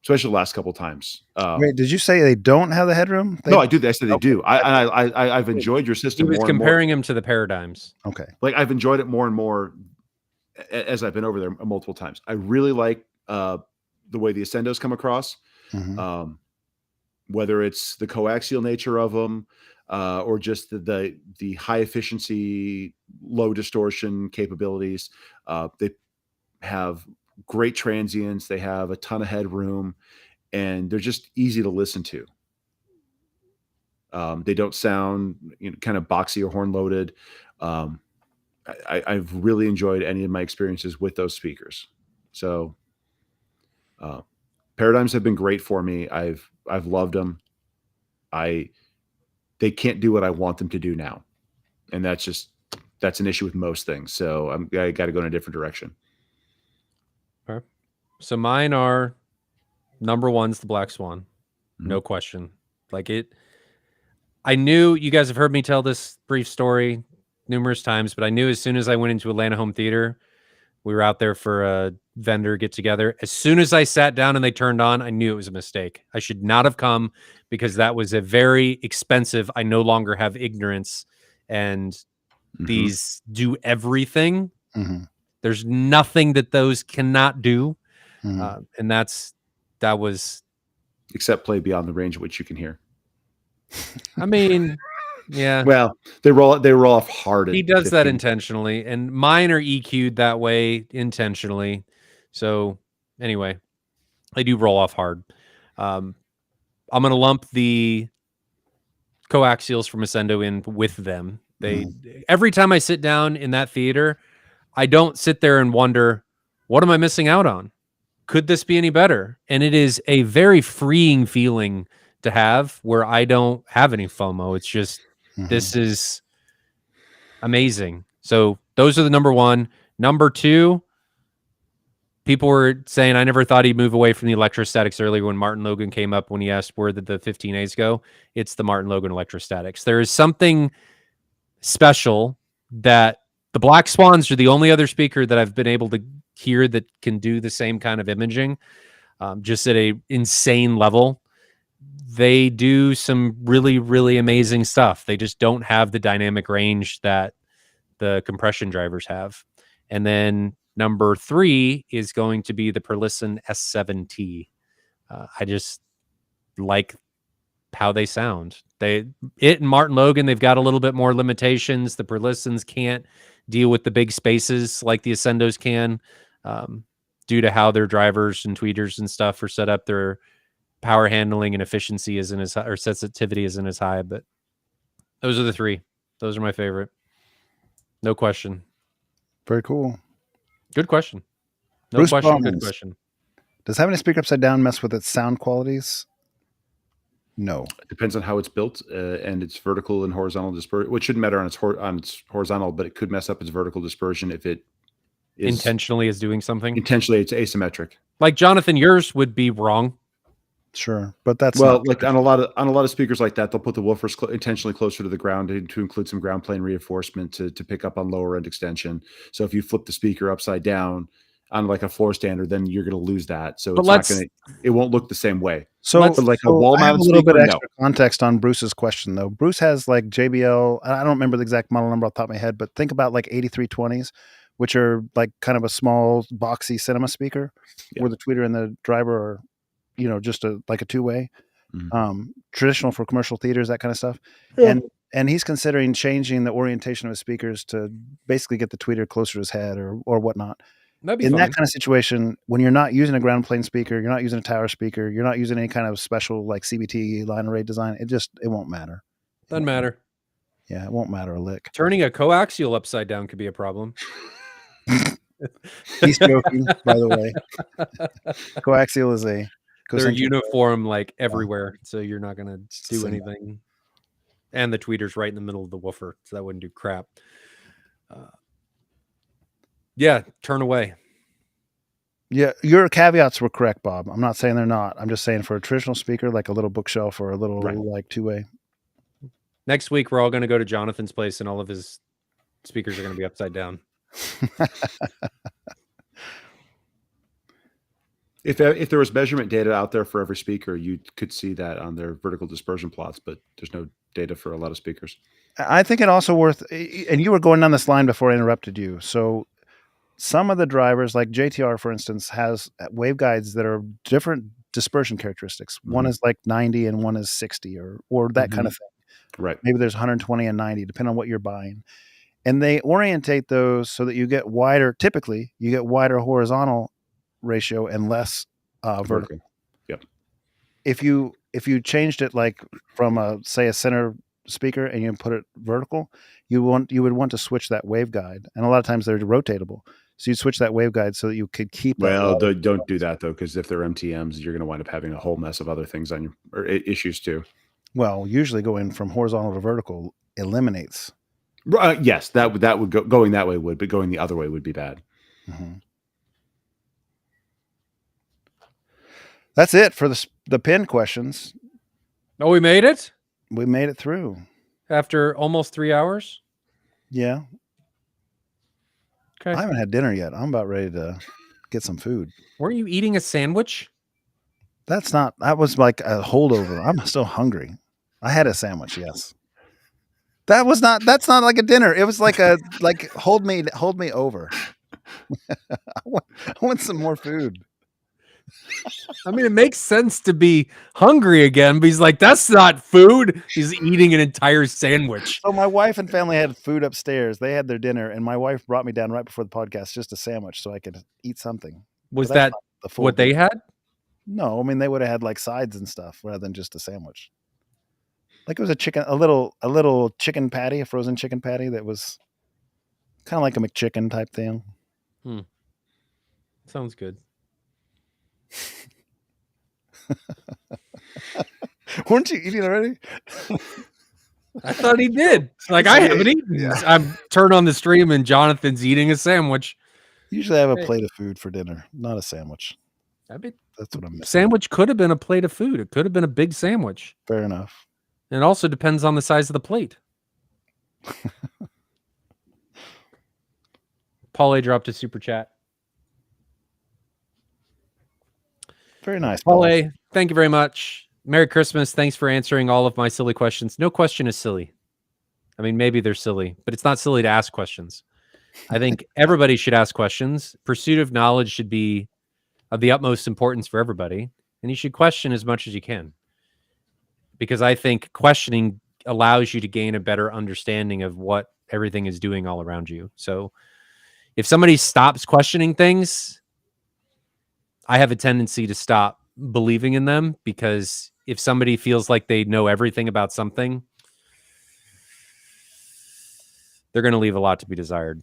especially the last couple of times. Wait, did you say they don't have the headroom? No, I do. I said they Okay. do. I've enjoyed your He system was more and more. comparing him to the Paradigms. Okay. Like I've enjoyed it more and more as I've been over there multiple times. I really like the way the Ascendos come across, Mhm. whether it's the coaxial nature of them or just the high efficiency, low distortion capabilities. They have great transients. They have a ton of headroom, and they're just easy to listen to. They don't sound kind of boxy or horn loaded. I've really enjoyed any of my experiences with those speakers. So Paradigms have been great for me. I've loved them. They can't do what I want them to do now. And that's an issue with most things. So I got to go in a different direction. Okay. So mine are number one's the Black Swan. No question. Like it, I knew you guys have heard me tell this brief story numerous times, but I knew as soon as I went into Atlanta Home Theater, we were out there for a vendor get together. As soon as I sat down and they turned on, I knew it was a mistake. I should not have come because that was a very expensive. I no longer have ignorance, and these do everything. Mhm. There's nothing that those cannot do, Mhm. and that was. Except play beyond the range of which you can hear. I mean, yeah. Well, they roll off hard. He does that intentionally, and mine are EQ'd that way intentionally. So anyway, they do roll off hard. I'm going to lump the coaxials from Ascendo in with them. Every time I sit down in that theater, I don't sit there and wonder, what am I missing out on? Could this be any better? And it is a very freeing feeling to have where I don't have any FOMO. It's just, this is amazing. So those are the number one. Number two, people were saying I never thought he'd move away from the electrostatics earlier when Martin Logan came up when he asked where did the 15As go. It's the Martin Logan electrostatics. There is something special that the Black Swans are the only other speaker that I've been able to hear that can do the same kind of imaging, just at a insane level. They do some really, really amazing stuff. They just don't have the dynamic range that the compression drivers have. And then number three is going to be the Perlisten S7T. I just like how they sound. It and Martin Logan, they've got a little bit more limitations. The Perlistens can't deal with the big spaces like the Ascendos can, due to how their drivers and tweeters and stuff are set up. Their power handling and efficiency isn't as high, or sensitivity isn't as high. But those are the three. Those are my favorite. No question. Very cool. Good question. No Bruce question. Bowmans. Good question. Does having a speaker upside down mess with its sound qualities? No. It depends on how it's built and its vertical and horizontal dispersion, which shouldn't matter on its horizontal, but it could mess up its vertical dispersion if it is Intentionally is doing something. intentionally. It's asymmetric. Like Jonathan, yours would be wrong. Sure, but that's Well, not like on a lot of speakers like that, they'll put the woofers intentionally closer to the ground to include some ground plane reinforcement to pick up on lower end extension. So if you flip the speaker upside down on like a floor standard, then you're going to lose that. So But it won't look the same way. So, Let's- But like a so wall I have a mounted little bit speaker, extra context on Bruce's question, though. Bruce has like JBL. I don't remember the exact model number off the top of my head, but think about like 8320s, which are like kind of a small, boxy cinema speaker, Yeah. where the tweeter and the driver are, just like a two-way. Mhm. Traditional for commercial theaters, that kind of stuff. Yeah. And he's considering changing the orientation of his speakers to basically get the tweeter closer to his head or whatnot. That'd be In fine. that kind of situation, when you're not using a ground plane speaker, you're not using a tower speaker, you're not using any kind of special like CBT line array design, it won't matter. Doesn't matter. Yeah, it won't matter a lick. Turning a coaxial upside down could be a problem. He's joking, by the way. Coaxial is They're concentric. uniform like everywhere, so you're not going to do Same. anything. And the tweeter's right in the middle of the woofer, so that wouldn't do crap. Yeah, turn away. Yeah, your caveats were correct, Bob. I'm not saying they're not. I'm just saying for a traditional speaker, like a little bookshelf or a little Right. like two-way. Next week, we're all going to go to Jonathan's place, and all of his speakers are going to be upside down. If there was measurement data out there for every speaker, you could see that on their vertical dispersion plots, but there's no data for a lot of speakers. I think it also worth, and you were going down this line before I interrupted you. So some of the drivers, like JTR, for instance, has waveguides that are different dispersion characteristics. One is like 90 and one is 60 or that kind of thing. Right. Maybe there's 120 and 90, depending on what you're buying. And they orientate those so that you get wider, typically, you get wider horizontal ratio and less vertical. Yep. If you changed it like from a center speaker and you put it vertical, you would want to switch that waveguide. And a lot of times they're rotatable. So you switch that waveguide so that you could keep Well, don't do that though, because if they're MTMs, you're going to wind up having a whole mess of other things on your issues too. Well, usually going from horizontal to vertical eliminates. Yes, that would go, going that way would, but going the other way would be bad. Mm-hmm. That's it for the pin questions. Oh, we made it? We made it through. After almost 3 hours? Yeah. Okay. I haven't had dinner yet. I'm about ready to get some food. Weren't you eating a sandwich? That was like a holdover. I'm still hungry. I had a sandwich, yes. That's not like a dinner. It was like hold me over. I want some more food. I mean, it makes sense to be hungry again, but he's like, that's not food. He's eating an entire sandwich. So my wife and family had food upstairs. They had their dinner, and my wife brought me down right before the podcast just a sandwich so I could eat something. Was that what they had? No, I mean they would have had like sides and stuff rather than just a sandwich. Like it was a little chicken patty, a frozen chicken patty that was kind of like a McChicken type thing. Sounds good. Weren't you eating already? I thought he did. Like, I haven't eaten. Yeah. I'm turned on the stream and Jonathan's eating a sandwich. Usually I have a plate of food for dinner, not a sandwich. That's what I'm missing. Sandwich could have been a plate of food. It could have been a big sandwich. Fair enough. And it also depends on the size of the plate. Paul A dropped a super chat. Very nice. Paul A, thank you very much. Merry Christmas. Thanks for answering all of my silly questions. No question is silly. I mean, maybe they're silly, but it's not silly to ask questions. I think everybody should ask questions. Pursuit of knowledge should be of the utmost importance for everybody. And you should question as much as you can. Because I think questioning allows you to gain a better understanding of what everything is doing all around you. So if somebody stops questioning things, I have a tendency to stop believing in them, because if somebody feels like they know everything about something, they're going to leave a lot to be desired.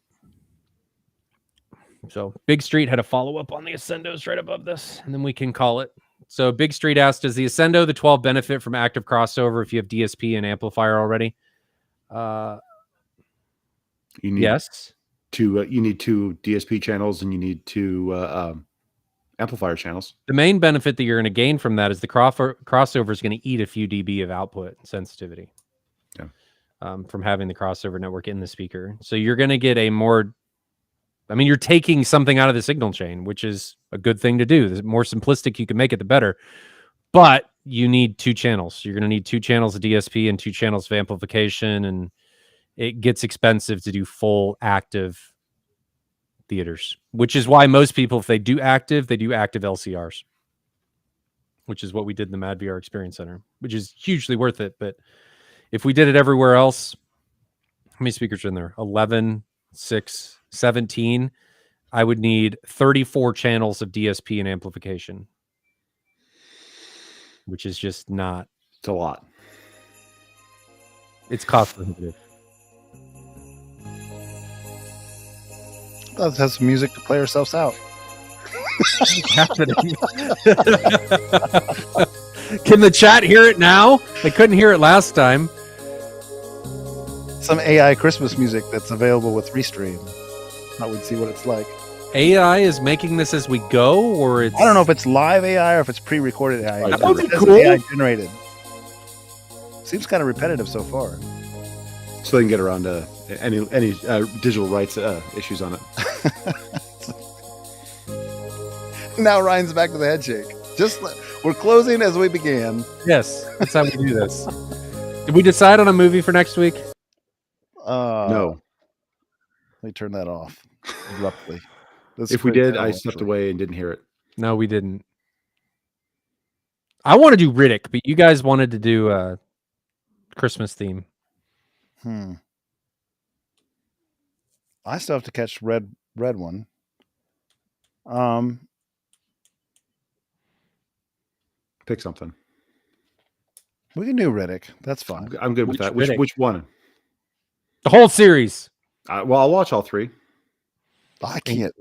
So Big Street had a follow-up on the Ascendos right above this, and then we can call it. So Big Street asked, does the Ascendo, the 12 benefit from active crossover if you have DSP and amplifier already? Yes. You need 2 DSP channels and you need 2 amplifier channels. The main benefit that you're going to gain from that is the crossover is going to eat a few dB of output sensitivity. Yeah. From having the crossover network in the speaker. So you're going to get a more, I mean, you're taking something out of the signal chain, which is a good thing to do. The more simplistic you can make it, the better. But you need 2 channels. You're going to need 2 channels of DSP and 2 channels of amplification, and it gets expensive to do full active theaters, which is why most people, if they do active LCRs, which is what we did in the Mad VR Experience Center, which is hugely worth it. But if we did it everywhere else, how many speakers are in there? 11, 6, 17. I would need 34 channels of DSP and amplification, which is just not. It's a lot. It's cost prohibitive. Let's have some music to play ourselves out. What's happening? Can the chat hear it now? They couldn't hear it last time. Some AI Christmas music that's available with Restream. I would see what it's like. AI is making this as we go, or it's I don't know if it's live AI or if it's pre-recorded AI. That would be It says cool. AI generated. Seems kind of repetitive so far. So they can get around any digital rights issues on it. Now Ryan's back to the head shake. We're closing as we began. Yes, that's how we do this. Did we decide on a movie for next week? No. Let me turn that off abruptly. This If we quick did, I challenge. stepped away and didn't hear it. No, we didn't. I want to do Riddick, but you guys wanted to do a Christmas theme. I still have to catch red one. Pick something. We can do Riddick. That's fine. I'm good with Which that. Riddick? Which one? The whole series Well, I'll watch all three. I can't.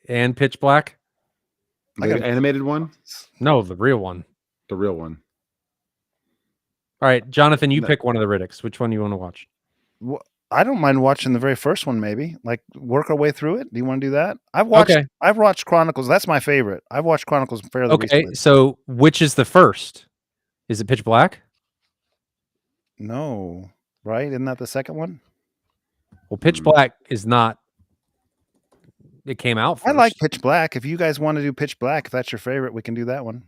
and Pitch Black. I The got- animated one, No, the real one. the real one. All right, Jonathan, you No. pick one of the Riddicks. Which one do you want to watch? I don't mind watching the very first one. Maybe like work our way through it. Do you want to do that? I've watched. Okay. I've watched Chronicles. That's my favorite. I've watched Chronicles fairly Okay, recently. so which is the first? Is it Pitch Black? No, right? Isn't that the second one? Well, Pitch Black is not. It came out first. I like Pitch Black. If you guys want to do Pitch Black, if that's your favorite, we can do that one.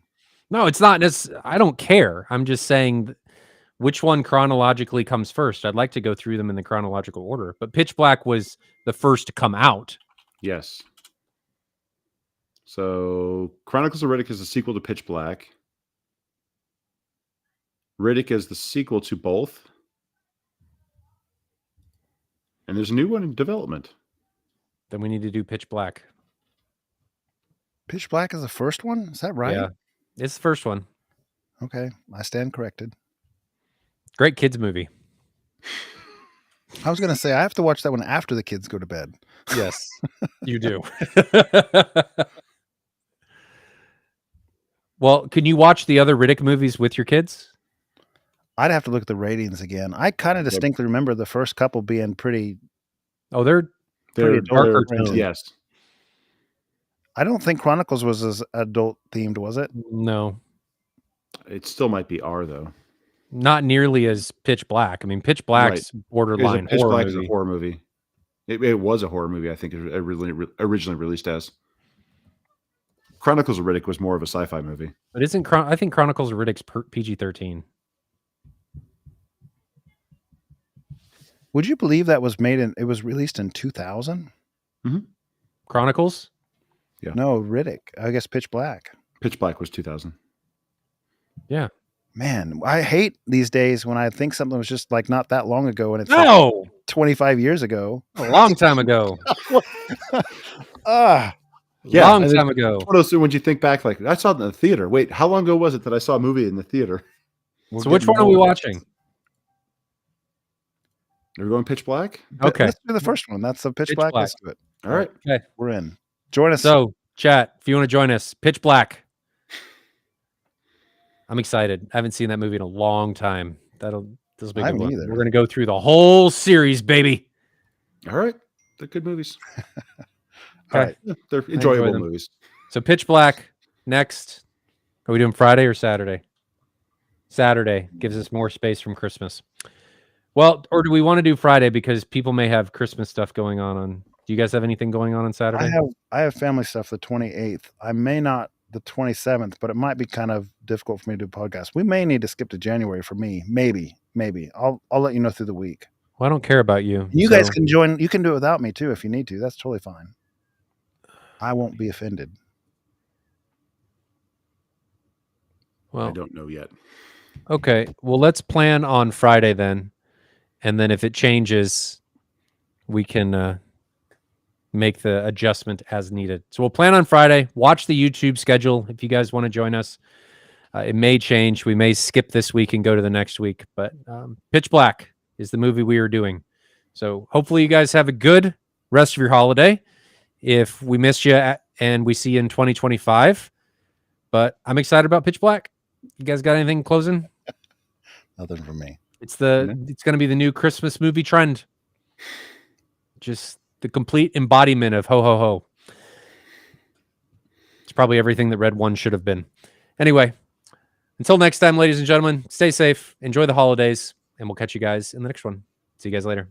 No, it's not. I don't care. I'm just saying which one chronologically comes first. I'd like to go through them in the chronological order, but Pitch Black was the first to come out. Yes. So Chronicles of Riddick is the sequel to Pitch Black. Riddick is the sequel to both. And there's a new one in development. Then we need to do Pitch Black. Pitch Black is the first one. Is that right? Yeah, it's the first one. Okay, I stand corrected. Great kids movie. I was gonna say I have to watch that one after the kids go to bed. Yes, you do. Well, can you watch the other Riddick movies with your kids? I'd have to look at the ratings again. I kind of distinctly remember the first couple being pretty. Oh, they're They're darker they're- tone. yes. I don't think Chronicles was as adult themed, was it? no, It still might be R though. not nearly as Pitch Black. I mean, Pitch Black's borderline Pitch horror Black is movie. a horror movie. It was a horror movie. I think it originally released as. Chronicles of Riddick was more of a sci-fi movie. But isn't I think Chronicles of Riddick's PG-13. Would you believe that was made in? It was released in 2000. Chronicles? Yeah. No, Riddick. I guess Pitch Black. Pitch Black was 2000. Yeah. Man, I hate these days when I think something was just like not that long ago and it's like No, 25 years ago. a long time ago. Ah, Yeah, long and time ago. What else? When you think back, like I saw it in the theater. Wait, how long ago was it that I saw a movie in the theater? we're So which getting one are we old. watching? Are we going Pitch Black? Okay. Let's do the first one. That's the Pitch, Pitch Black. Black. Let's do it. All right. Okay. We're in. Join us. So, chat, if you want to join us, Pitch Black. I'm excited. I haven't seen that movie in a long time. This will be a I good haven't one. either. We're going to go through the whole series, baby. All right. They're good movies. All right. Yeah, they're enjoy enjoyable them. movies. So, Pitch Black next. Are we doing Friday or Saturday? Saturday gives us more space from Christmas. Well, or do we want to do Friday because people may have Christmas stuff going on? Do you guys have anything going on Saturday? I have family stuff the 28th. I may not the 27th, but it might be kind of difficult for me to do a podcast. We may need to skip to January for me. Maybe. I'll let you know through the week. Well, I don't care about you. You so- guys can join. You can do it without me too if you need to. That's totally fine. I won't be offended. I Well, don't know yet. okay. Well, let's plan on Friday then. And then if it changes, we can make the adjustment as needed. So we'll plan on Friday. Watch the YouTube schedule if you guys want to join us. It may change. We may skip this week and go to the next week. But Pitch Black is the movie we are doing. So hopefully you guys have a good rest of your holiday. If we missed you and we see you in 2025. But I'm excited about Pitch Black. You guys got anything closing? Nothing from me. It's going to be the new Christmas movie trend. Just the complete embodiment of ho ho ho. It's probably everything that Red 1 should have been. Anyway, until next time, ladies and gentlemen, stay safe, enjoy the holidays, and we'll catch you guys in the next one. See you guys later.